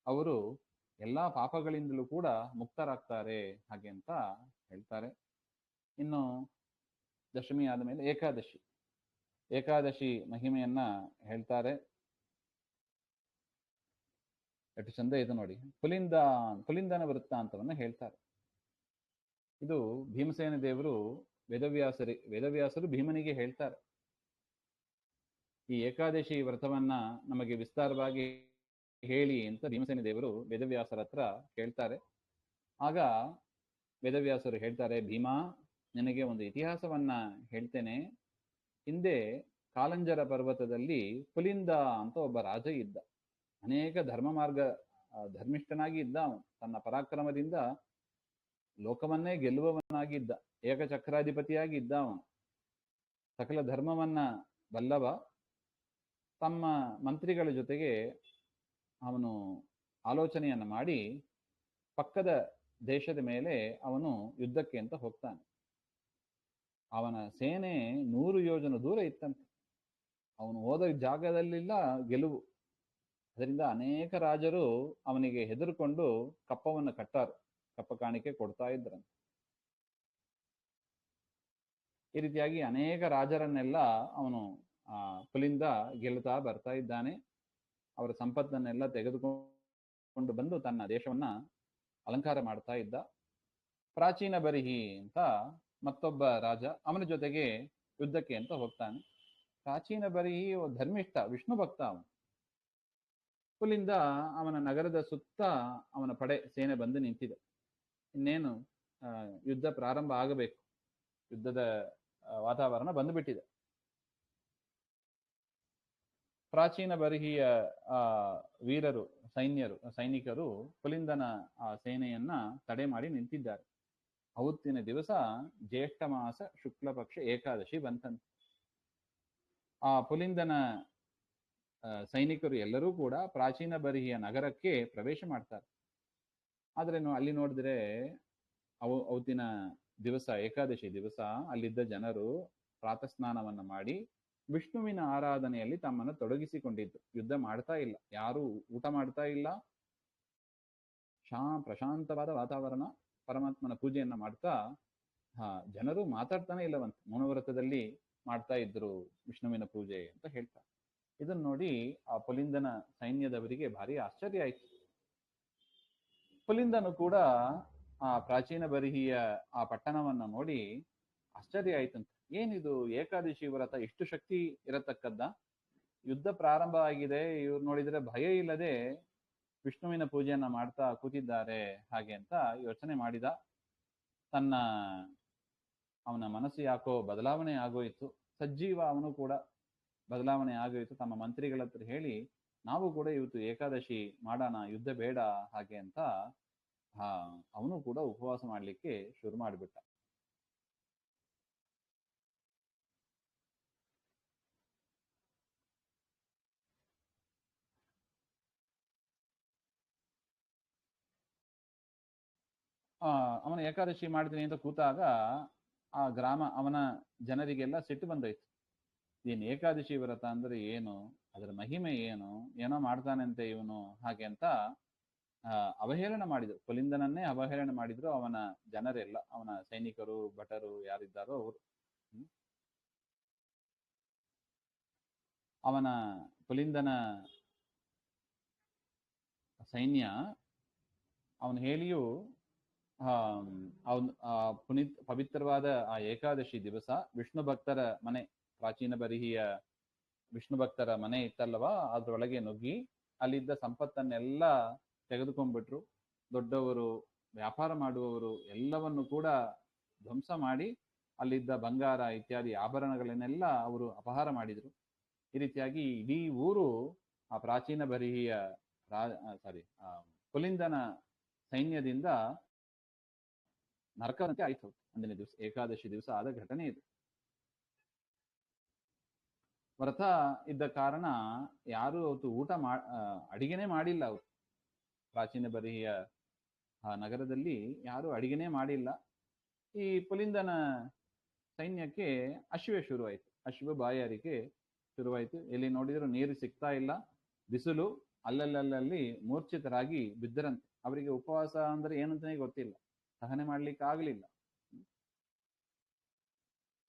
ಅವರು ಎಲ್ಲಾ ಪಾಪಗಳಿಂದಲೂ ಕೂಡ ಮುಕ್ತರಾಗ್ತಾರೆ ಹಾಗೆ ಅಂತ ಹೇಳ್ತಾರೆ. ಇನ್ನು ದಶಮಿ ಆದ ಮೇಲೆ ಏಕಾದಶಿ ಮಹಿಮೆಯನ್ನ ಹೇಳ್ತಾರೆ. ಎಷ್ಟು ಚಂದ ಇದು ನೋಡಿ. ಪುಲಿಂದನ ವೃತ್ತಾಂತವನ್ನ ಹೇಳ್ತಾರೆ. ಇದು ಭೀಮಸೇನ ದೇವರು ವೇದವ್ಯಾಸರು ಭೀಮನಿಗೆ ಹೇಳ್ತಾರೆ. ಈ ಏಕಾದಶಿ ವ್ರತವನ್ನ ನಮಗೆ ವಿಸ್ತಾರವಾಗಿ ಹೇಳಿ ಅಂತ ಭೀಮಸೇನ ದೇವರು ವೇದವ್ಯಾಸರ ಹತ್ರ ಕೇಳ್ತಾರೆ. ಆಗ ವೇದವ್ಯಾಸರು ಹೇಳ್ತಾರೆ, ಭೀಮಾ, ನಿನಗೆ ಒಂದು ಇತಿಹಾಸವನ್ನ ಹೇಳ್ತೇನೆ. ಹಿಂದೆ ಕಾಲಂಜರ ಪರ್ವತದಲ್ಲಿ ಪುಲಿಂದ ಅಂತ ಒಬ್ಬ ರಾಜ ಇದ್ದ. ಅನೇಕ ಧರ್ಮಿಷ್ಠನಾಗಿ ಇದ್ದ. ಅವನು ತನ್ನ ಪರಾಕ್ರಮದಿಂದ ಲೋಕವನ್ನೇ ಗೆಲ್ಲುವವನಾಗಿ ಇದ್ದ. ಏಕಚಕ್ರಾಧಿಪತಿಯಾಗಿ ಇದ್ದ. ಅವನು ಸಕಲ ಧರ್ಮವನ್ನ ಬಲ್ಲವ. ತಮ್ಮ ಮಂತ್ರಿಗಳ ಜೊತೆಗೆ ಅವನು ಆಲೋಚನೆಯನ್ನು ಮಾಡಿ ಪಕ್ಕದ ದೇಶದ ಮೇಲೆ ಅವನು ಯುದ್ಧಕ್ಕೆ ಅಂತ ಹೋಗ್ತಾನೆ. ಅವನ ಸೇನೆ 100 ಯೋಜನ ದೂರ ಇತ್ತಂತೆ. ಅವನು ಹೋದ ಜಾಗದಲ್ಲೆಲ್ಲ ಗೆಲುವು. ಅದರಿಂದ ಅನೇಕ ರಾಜರು ಅವನಿಗೆ ಹೆದರ್ಕೊಂಡು ಕಪ್ಪವನ್ನು ಕಟ್ಟಾರು, ಕಪ್ಪ ಕಾಣಿಕೆ ಕೊಡ್ತಾ ಇದ್ರಂತೆ. ಈ ರೀತಿಯಾಗಿ ಅನೇಕ ರಾಜರನ್ನೆಲ್ಲ ಅವನು ಪುಲಿಂದ ಗೆಲ್ಲುತ್ತಾ ಬರ್ತಾ ಇದ್ದಾನೆ. ಅವರ ಸಂಪತ್ತನ್ನೆಲ್ಲ ತೆಗೆದುಕೊಂಡು ಬಂದು ತನ್ನ ದೇಶವನ್ನ ಅಲಂಕಾರ ಮಾಡ್ತಾ ಇದ್ದ. ಪ್ರಾಚೀನ ಬರಿಹಿ ಅಂತ ಮತ್ತೊಬ್ಬ ರಾಜ ಅವನ ಜೊತೆಗೆ ಯುದ್ಧಕ್ಕೆ ಅಂತ ಹೋಗ್ತಾನೆ. ಪ್ರಾಚೀನ ಬರಿಹಿ ಧರ್ಮಿಷ್ಠ, ವಿಷ್ಣು ಭಕ್ತ. ಅವನು ಪುಲಿಂದ ಅವನ ನಗರದ ಸುತ್ತ ಅವನ ಸೇನೆ ಬಂದು ನಿಂತಿದೆ. ಇನ್ನೇನು ಯುದ್ಧ ಪ್ರಾರಂಭ ಆಗಬೇಕು. ಯುದ್ಧದ ವಾತಾವರಣ ಬಂದುಬಿಟ್ಟಿದೆ. ಪ್ರಾಚೀನ ಬರಿಹಿಯ ವೀರರು, ಸೈನಿಕರು ಪುಲಿಂದನ ಆ ಸೇನೆಯನ್ನ ತಡೆ ಮಾಡಿ ನಿಂತಿದ್ದಾರೆ. ಅವತ್ತಿನ ದಿವಸ ಜ್ಯೇಷ್ಠ ಮಾಸ ಶುಕ್ಲ ಪಕ್ಷ ಏಕಾದಶಿ ಬಂತಂತೆ. ಆ ಪುಲಿಂದನ ಸೈನಿಕರು ಎಲ್ಲರೂ ಕೂಡ ಪ್ರಾಚೀನ ಬರಿಹಿಯ ನಗರಕ್ಕೆ ಪ್ರವೇಶ ಮಾಡ್ತಾರೆ. ಆದ್ರೆ ಅಲ್ಲಿ ನೋಡಿದ್ರೆ ಅವತ್ತಿನ ದಿವಸ ಏಕಾದಶಿ ದಿವಸ ಅಲ್ಲಿದ್ದ ಜನರು ಪ್ರಾತಃ ಸ್ನಾನವನ್ನ ಮಾಡಿ ವಿಷ್ಣುವಿನ ಆರಾಧನೆಯಲ್ಲಿ ತಮ್ಮನ್ನು ತೊಡಗಿಸಿಕೊಂಡಿದ್ದು. ಯುದ್ಧ ಮಾಡ್ತಾ ಇಲ್ಲ, ಯಾರು ಊಟ ಮಾಡ್ತಾ ಇಲ್ಲ. ಪ್ರಶಾಂತವಾದ ವಾತಾವರಣ, ಪರಮಾತ್ಮನ ಪೂಜೆಯನ್ನ ಮಾಡ್ತಾ ಜನರು ಮಾತಾಡ್ತಾನೆ ಇಲ್ಲವಂತ. ಮೌನವ್ರತದಲ್ಲಿ ಮಾಡ್ತಾ ಇದ್ರು ವಿಷ್ಣುವಿನ ಪೂಜೆ ಅಂತ ಹೇಳ್ತಾರೆ. ಇದನ್ನ ನೋಡಿ ಆ ಪುಲಿಂದನ ಸೈನ್ಯದವರಿಗೆ ಭಾರಿ ಆಶ್ಚರ್ಯ ಆಯ್ತು. ಪುಲಿಂದನು ಕೂಡ ಆ ಪ್ರಾಚೀನ ಬರಿಹಿಯ ಆ ಪಟ್ಟಣವನ್ನ ನೋಡಿ ಆಶ್ಚರ್ಯ ಆಯ್ತಂತ. ಏನಿದು ಏಕಾದಶಿ ವ್ರತ, ಎಷ್ಟು ಶಕ್ತಿ ಇರತಕ್ಕದ್ದ? ಯುದ್ಧ ಪ್ರಾರಂಭ ಆಗಿದೆ, ಇವ್ರು ನೋಡಿದ್ರೆ ಭಯ ಇಲ್ಲದೆ ವಿಷ್ಣುವಿನ ಪೂಜೆಯನ್ನ ಮಾಡ್ತಾ ಕೂತಿದ್ದಾರೆ ಹಾಗೆ ಅಂತ ಯೋಚನೆ ಮಾಡಿದ. ಅವನ ಮನಸ್ಸು ಯಾಕೋ ಬದಲಾವಣೆ ಆಗೋಯ್ತು. ಸಜ್ಜೀವ ಅವನು ಕೂಡ ಬದಲಾವಣೆ ಆಗೋಯ್ತು. ತಮ್ಮ ಮಂತ್ರಿಗಳ ಹತ್ರ ಹೇಳಿ, ನಾವು ಕೂಡ ಇವತ್ತು ಏಕಾದಶಿ ಮಾಡೋಣ, ಯುದ್ಧ ಬೇಡ ಹಾಗೆ ಅಂತ ಅವನು ಕೂಡ ಉಪವಾಸ ಮಾಡ್ಲಿಕ್ಕೆ ಶುರು ಮಾಡಿಬಿಟ್ಟ. ಅವನ ಏಕಾದಶಿ ಮಾಡಿದೀನಿ ಅಂತ ಕೂತಾಗ ಆ ಗ್ರಾಮ ಅವನ ಜನರಿಗೆಲ್ಲ ಸಿಟ್ಟು ಬಂದೋಯ್ತು. ಏನ್ ಏಕಾದಶಿ ವ್ರತ ಅಂದ್ರೆ ಏನು, ಅದರ ಮಹಿಮೆ ಏನು, ಏನೋ ಮಾಡ್ತಾನಂತೆ ಇವನು ಹಾಗೆ ಅಂತ ಅವಹೇಳನ ಮಾಡಿದ್ರು. ಪುಲಿಂದನನ್ನೇ ಅವಹೇಳನ ಮಾಡಿದ್ರು ಅವನ ಜನರೆಲ್ಲ, ಅವನ ಸೈನಿಕರು, ಭಟರು ಯಾರಿದ್ದಾರೋ ಅವರು. ಅವನ ಪುಲಿಂದನ ಸೈನ್ಯ ಅವನು ಹೇಳಿಯೂ ಪವಿತ್ರವಾದ ಆ ಏಕಾದಶಿ ದಿವಸ ವಿಷ್ಣು ಭಕ್ತರ ಮನೆ, ಪ್ರಾಚೀನ ಬರಿಹಿಯ ವಿಷ್ಣು ಭಕ್ತರ ಮನೆ ಇತ್ತಲ್ವಾ, ಅದ್ರೊಳಗೆ ನುಗ್ಗಿ ಅಲ್ಲಿದ್ದ ಸಂಪತ್ತನ್ನೆಲ್ಲ ತೆಗೆದುಕೊಂಡ್ಬಿಟ್ರು. ದೊಡ್ಡವರು ವ್ಯಾಪಾರ ಮಾಡುವವರು ಎಲ್ಲವನ್ನು ಕೂಡ ಧ್ವಂಸ ಮಾಡಿ ಅಲ್ಲಿದ್ದ ಬಂಗಾರ ಇತ್ಯಾದಿ ಆಭರಣಗಳನ್ನೆಲ್ಲ ಅವರು ಅಪಹಾರ ಮಾಡಿದರು. ಈ ರೀತಿಯಾಗಿ ಇಡೀ ಊರು ಆ ಪ್ರಾಚೀನ ಬರಿಹಿಯ ಪುಲಿಂದನ ಸೈನ್ಯದಿಂದ ನರಕದಂತೆ ಆಯ್ತು. ಅಂದಿನ ದಿವಸ ಏಕಾದಶಿ ದಿವಸ ಆದ ಘಟನೆ ಇದು. ವ್ರತ ಇದ್ದ ಕಾರಣ ಯಾರು ಅವತ್ತು ಅಡಿಗೆನೆ ಮಾಡಿಲ್ಲ. ಅವರು ಪ್ರಾಚೀನ ಬರಿಹಿಯ ಆ ನಗರದಲ್ಲಿ ಯಾರು ಅಡಿಗೆನೆ ಮಾಡಿಲ್ಲ. ಈ ಪುಲಿಂದನ ಸೈನ್ಯಕ್ಕೆ ಅಶ್ವೆ ಶುರುವಾಯಿತು. ಅಶ್ವ ಬಾಯಾರಿಕೆ ಶುರುವಾಯಿತು. ಎಲ್ಲಿ ನೋಡಿದ್ರು ನೀರು ಸಿಗ್ತಾ ಇಲ್ಲ, ಬಿಸಿಲು, ಅಲ್ಲಲ್ಲಿ ಮೂರ್ಛಿತರಾಗಿ ಬಿದ್ದರಂತೆ. ಅವರಿಗೆ ಉಪವಾಸ ಅಂದ್ರೆ ಏನಂತಾನೆ ಗೊತ್ತಿಲ್ಲ, ಸಹನೆ ಮಾಡ್ಲಿಕ್ಕೆ ಆಗ್ಲಿಲ್ಲ.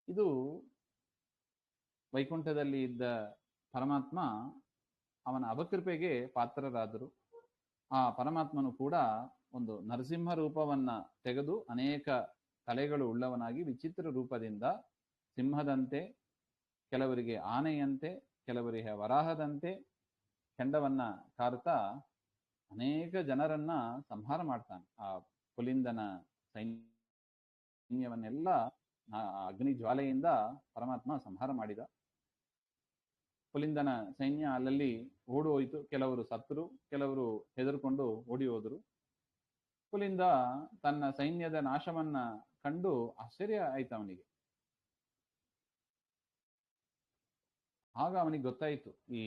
ಇದು ವೈಕುಂಠದಲ್ಲಿ ಇದ್ದ ಪರಮಾತ್ಮ ಅವನ ಅಪಕೃಪೆಗೆ ಪಾತ್ರರಾದರು. ಆ ಪರಮಾತ್ಮನು ಕೂಡ ಒಂದು ನರಸಿಂಹ ರೂಪವನ್ನ ತೆಗೆದು ಅನೇಕ ತಲೆಗಳು ಉಳ್ಳವನಾಗಿ ವಿಚಿತ್ರ ರೂಪದಿಂದ ಸಿಂಹದಂತೆ, ಕೆಲವರಿಗೆ ಆನೆಯಂತೆ, ಕೆಲವರಿಗೆ ವರಾಹದಂತೆ ಕೆಂಡವನ್ನ ಕಾರುತ್ತಾ ಅನೇಕ ಜನರನ್ನ ಸಂಹಾರ ಮಾಡ್ತಾನೆ. ಆ ಪುಲಿಂದನ ಸೈನ್ಯವನ್ನೆಲ್ಲ ಅಗ್ನಿ ಜ್ವಾಲೆಯಿಂದ ಪರಮಾತ್ಮ ಸಂಹಾರ ಮಾಡಿದ. ಪುಲಿಂದನ ಸೈನ್ಯ ಅಲ್ಲಲ್ಲಿ ಓಡಿ ಹೋಯಿತು. ಕೆಲವರು ಸತ್ತರು, ಕೆಲವರು ಹೆದರ್ಕೊಂಡು ಓಡಿ ಹೋದರು. ಪುಲಿಂದ ತನ್ನ ಸೈನ್ಯದ ನಾಶವನ್ನ ಕಂಡು ಆಶ್ಚರ್ಯ ಆಯ್ತು ಅವನಿಗೆ. ಆಗ ಅವನಿಗೆ ಗೊತ್ತಾಯಿತು, ಈ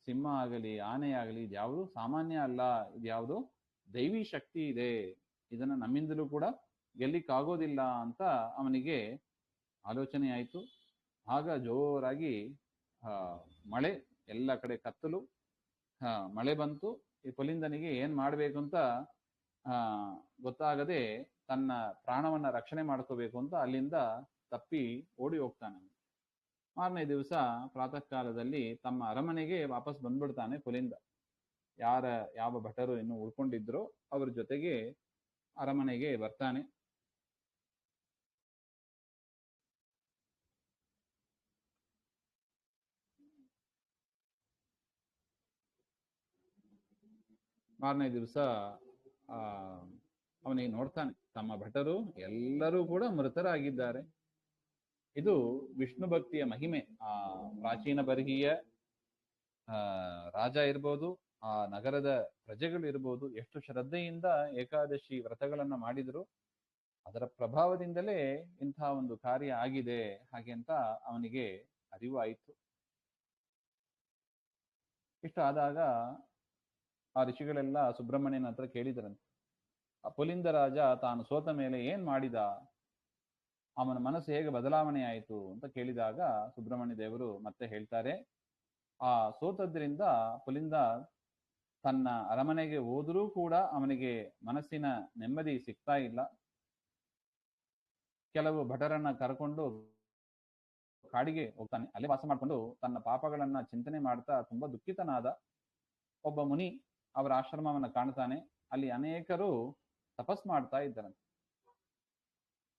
ಸಿಂಹ ಆಗಲಿ ಆನೆ ಆಗಲಿ ಇದ್ಯಾವುದು ಸಾಮಾನ್ಯ ಅಲ್ಲ, ಇದ್ಯಾವುದು ದೈವಿ ಶಕ್ತಿ ಇದೆ, ಇದನ್ನ ನಮ್ಮಿಂದಲೂ ಕೂಡ ಗೆಲ್ಲಿಕ್ಕಾಗೋದಿಲ್ಲ ಅಂತ ಅವನಿಗೆ ಆಲೋಚನೆ ಆಯಿತು. ಆಗ ಜೋರಾಗಿ ಮಳೆ, ಎಲ್ಲ ಕಡೆ ಕತ್ತಲು, ಮಳೆ ಬಂತು. ಈ ಪುಲಿಂದನಿಗೆ ಏನ್ ಮಾಡ್ಬೇಕು ಅಂತ ಗೊತ್ತಾಗದೆ ತನ್ನ ಪ್ರಾಣವನ್ನ ರಕ್ಷಣೆ ಮಾಡ್ಕೋಬೇಕು ಅಂತ ಅಲ್ಲಿಂದ ತಪ್ಪಿ ಓಡಿ ಹೋಗ್ತಾನೆ. ಮಾರನೇ ದಿವಸ ಪ್ರಾತಃ ಕಾಲದಲ್ಲಿ ತಮ್ಮ ಅರಮನೆಗೆ ವಾಪಸ್ ಬಂದ್ಬಿಡ್ತಾನೆ ಪುಲಿಂದ. ಯಾವ ಭಟರು ಇನ್ನು ಉಳ್ಕೊಂಡಿದ್ರು ಅವ್ರ ಜೊತೆಗೆ ಅರಮನೆಗೆ ಬರ್ತಾನೆ. ಮಾರನೇ ದಿವಸ ಅವನಿಗೆ ನೋಡ್ತಾನೆ, ತಮ್ಮ ಭಟರು ಎಲ್ಲರೂ ಕೂಡ ಮೃತರಾಗಿದ್ದಾರೆ. ಇದು ವಿಷ್ಣು ಭಕ್ತಿಯ ಮಹಿಮೆ. ಆ ಪ್ರಾಚೀನ ಬರ್ಹಿಯ ರಾಜ ಇರ್ಬೋದು, ಆ ನಗರದ ಪ್ರಜೆಗಳು ಇರ್ಬೋದು, ಎಷ್ಟು ಶ್ರದ್ಧೆಯಿಂದ ಏಕಾದಶಿ ವ್ರತಗಳನ್ನ ಮಾಡಿದ್ರು, ಅದರ ಪ್ರಭಾವದಿಂದಲೇ ಇಂತಹ ಒಂದು ಕಾರ್ಯ ಆಗಿದೆ ಹಾಗೆ ಅಂತ ಅವನಿಗೆ ಅರಿವು ಆಯಿತು. ಇಷ್ಟು ಆದಾಗ ಆ ಋಷಿಗಳೆಲ್ಲ ಸುಬ್ರಹ್ಮಣ್ಯನ ಹತ್ರ ಕೇಳಿದರಂತೆ, ಆ ಪುಲಿಂದ ರಾಜ ತಾನು ಸೋತ ಮೇಲೆ ಏನ್ ಮಾಡಿದ, ಅವನ ಮನಸ್ಸು ಹೇಗೆ ಬದಲಾವಣೆ ಆಯಿತು ಅಂತ ಕೇಳಿದಾಗ ಸುಬ್ರಹ್ಮಣ್ಯ ದೇವರು ಮತ್ತೆ ಹೇಳ್ತಾರೆ, ಆ ಸೋತದ್ರಿಂದ ಪುಲಿಂದ ತನ್ನ ಅರಮನೆಗೆ ಹೋದರೂ ಕೂಡ ಅವನಿಗೆ ಮನಸ್ಸಿನ ನೆಮ್ಮದಿ ಸಿಗ್ತಾ ಇಲ್ಲ. ಕೆಲವು ಭಟರನ್ನ ಕರ್ಕೊಂಡು ಕಾಡಿಗೆ ಹೋಗ್ತಾನೆ. ಅಲ್ಲೇ ವಾಸ ಮಾಡ್ಕೊಂಡು ತನ್ನ ಪಾಪಗಳನ್ನ ಚಿಂತನೆ ಮಾಡ್ತಾ ತುಂಬಾ ದುಃಖಿತನಾದ. ಒಬ್ಬ ಮುನಿ ಅವರ ಆಶ್ರಮವನ್ನ ಕಾಣ್ತಾನೆ. ಅಲ್ಲಿ ಅನೇಕರು ತಪಸ್ ಮಾಡ್ತಾ ಇದ್ದಾರಂತೆ.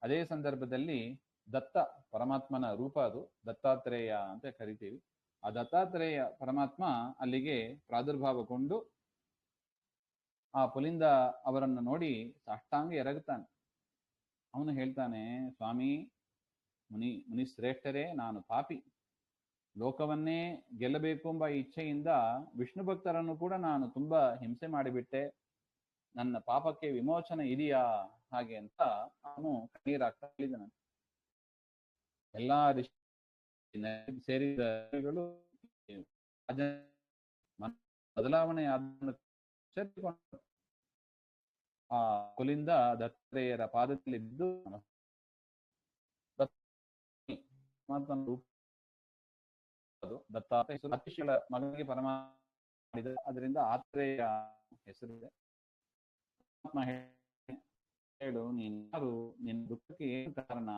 ಅದೇ ಸಂದರ್ಭದಲ್ಲಿ ದತ್ತ ಪರಮಾತ್ಮನ ರೂಪ, ಅದು ದತ್ತಾತ್ರೇಯ ಅಂತ ಕರಿತೀವಿ. ಆ ದತ್ತಾತ್ರೇಯ ಪರಮಾತ್ಮ ಅಲ್ಲಿಗೆ ಪ್ರಾದುರ್ಭಾವಗೊಂಡು ಆ ಪುಲಿಂದ ಅವರನ್ನು ನೋಡಿ ಸಾಷ್ಟಾಂಗ ಎರಗುತ್ತಾನೆ. ಅವನು ಹೇಳ್ತಾನೆ, ಸ್ವಾಮಿ, ಮುನಿ ಶ್ರೇಷ್ಠರೇ, ನಾನು ಪಾಪಿ, ಲೋಕವನ್ನೇ ಗೆಲ್ಲಬೇಕು ಎಂಬ ಇಚ್ಛೆಯಿಂದ ವಿಷ್ಣು ಭಕ್ತರನ್ನು ಕೂಡ ನಾನು ತುಂಬಾ ಹಿಂಸೆ ಮಾಡಿಬಿಟ್ಟೆ, ನನ್ನ ಪಾಪಕ್ಕೆ ವಿಮೋಚನೆ ಇದೆಯಾ ಹಾಗೆ ಅಂತ ಅವನು ಕಣ್ಣೀರಾಗ್ತಾ ಹೇಳಿದನು. ಎಲ್ಲಾ ಸೇರಿದ ಬದಲಾವಣೆ ಆ ಕುಲಿಂದ ದತ್ತಾತ್ರೇಯರ ಪಾದದಲ್ಲಿ ಬಿದ್ದು ದತ್ತಾತ್ರೇಯ ಮಗನಿಗೆ ಪರಮಾತ್ಮ, ಅದರಿಂದ ಆತ್ರೇಯ ಹೆಸರಿದೆ. ಹೇಳು, ನೀನ್ ಯಾರು, ನಿನ್ನ ದುಃಖಕ್ಕೆ ಏನು ಕಾರಣ,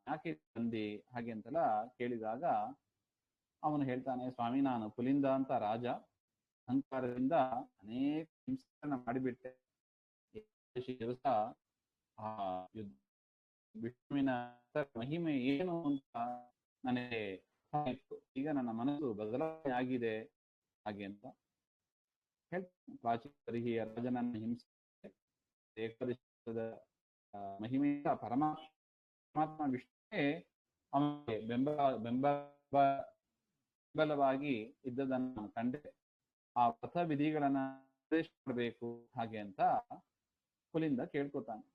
ಯಾಕೆ ಬಂದಿ ಹಾಗೆ ಅಂತೆಲ್ಲ ಕೇಳಿದಾಗ ಅವನು ಹೇಳ್ತಾನೆ, ಸ್ವಾಮಿ, ನಾನು ಪುಲಿಂದ ಅಂತ ರಾಜ, ಅಹಂಕಾರದಿಂದ ಅನೇಕ ಹಿಂಸೆಗಳನ್ನ ಮಾಡಿಬಿಟ್ಟೆ. ದಿವಸ ಆ ವಿಷ್ಣುವಿನ ಮಹಿಮೆ ಏನು ಅಂತ ನನಗೆ ಈಗ ನನ್ನ ಮನಸ್ಸು ಬದಲಾವಣೆ ಆಗಿದೆ ಹಾಗೆ ಅಂತ ಹೇಳ್ತಾನೆ. ಪ್ರಾಚೀನ ರಾಜನನ್ನ ಹಿಂಸೆ, ಏಕಾದಶಿ ಮಹಿಮೆಯ ಪರಮಾತ್ಮ ವಿಷ್ಣುವೇ ಅವನಿಗೆ ಬೆಂಬಲವಾಗಿ ಇದ್ದದನ್ನು ನಾನು ಕಂಡೆ. ಆ ವ್ರತ ವಿಧಿಗಳನ್ನ ಉಪದೇಶ ಮಾಡಬೇಕು ಹಾಗೆ ಅಂತ ಪುಲಿಂದ ಕೇಳ್ಕೊತಾನೆ.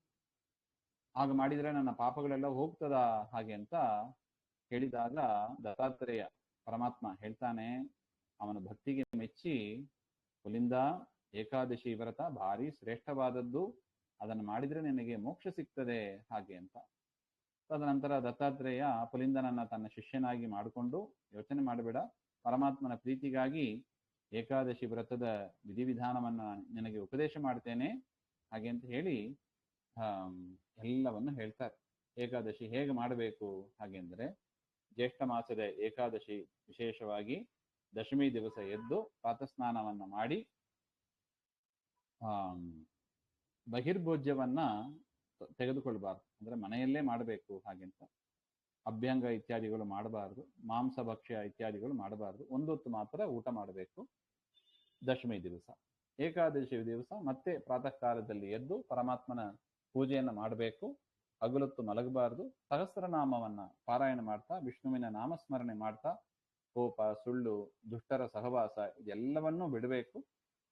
ಆಗ ಮಾಡಿದ್ರೆ ನನ್ನ ಪಾಪಗಳೆಲ್ಲ ಹೋಗ್ತದ ಹಾಗೆ ಅಂತ ಹೇಳಿದಾಗ ದತ್ತಾತ್ರೇಯ ಪರಮಾತ್ಮ ಹೇಳ್ತಾನೆ, ಅವನ ಭಕ್ತಿಗೆ ಮೆಚ್ಚಿ, ಪುಲಿಂದ ಏಕಾದಶಿ ವ್ರತ ಭಾರಿ ಶ್ರೇಷ್ಠವಾದದ್ದು, ಅದನ್ನು ಮಾಡಿದ್ರೆ ನಿನಗೆ ಮೋಕ್ಷ ಸಿಗ್ತದೆ ಹಾಗೆ ಅಂತ. ತದನಂತರ ದತ್ತಾತ್ರೇಯ ಪುಲಿಂದನನ್ನ ತನ್ನ ಶಿಷ್ಯನಾಗಿ ಮಾಡಿಕೊಂಡು, ಯೋಚನೆ ಮಾಡಬೇಡ, ಪರಮಾತ್ಮನ ಪ್ರೀತಿಗಾಗಿ ಏಕಾದಶಿ ವ್ರತದ ವಿಧಿವಿಧಾನವನ್ನ ನಿನಗೆ ಉಪದೇಶ ಮಾಡ್ತೇನೆ ಹಾಗೆ ಅಂತ ಹೇಳಿ ಎಲ್ಲವನ್ನು ಹೇಳ್ತಾರೆ. ಏಕಾದಶಿ ಹೇಗೆ ಮಾಡಬೇಕು ಹಾಗೆ ಅಂದ್ರೆ, ಜ್ಯೇಷ್ಠ ಮಾಸದ ಏಕಾದಶಿ ವಿಶೇಷವಾಗಿ ದಶಮಿ ದಿವಸ ಎದ್ದು ಪ್ರಾತಸ್ನಾನವನ್ನ ಮಾಡಿ ಬಹಿರ್ಭೋಜ್ಯವನ್ನ ತೆಗೆದುಕೊಳ್ಬಾರ್ದು, ಅಂದ್ರೆ ಮನೆಯಲ್ಲೇ ಮಾಡಬೇಕು ಹಾಗೆಂತ. ಅಭ್ಯಂಗ ಇತ್ಯಾದಿಗಳು ಮಾಡಬಾರ್ದು, ಮಾಂಸ ಭಕ್ಷ್ಯ ಇತ್ಯಾದಿಗಳು ಮಾಡಬಾರ್ದು, ಒಂದೊತ್ತು ಮಾತ್ರ ಊಟ ಮಾಡಬೇಕು ದಶಮಿ ದಿವಸ. ಏಕಾದಶಿ ದಿವಸ ಮತ್ತೆ ಪ್ರಾತಃ ಕಾಲದಲ್ಲಿ ಎದ್ದು ಪರಮಾತ್ಮನ ಪೂಜೆಯನ್ನ ಮಾಡಬೇಕು, ಹಗಲೊತ್ತು ಮಲಗಬಾರ್ದು, ಸಹಸ್ರನಾಮವನ್ನ ಪಾರಾಯಣ ಮಾಡ್ತಾ ವಿಷ್ಣುವಿನ ನಾಮಸ್ಮರಣೆ ಮಾಡ್ತಾ ಕೋಪ, ಸುಳ್ಳು, ದುಷ್ಟರ ಸಹವಾಸ ಇದೆಲ್ಲವನ್ನೂ ಬಿಡಬೇಕು.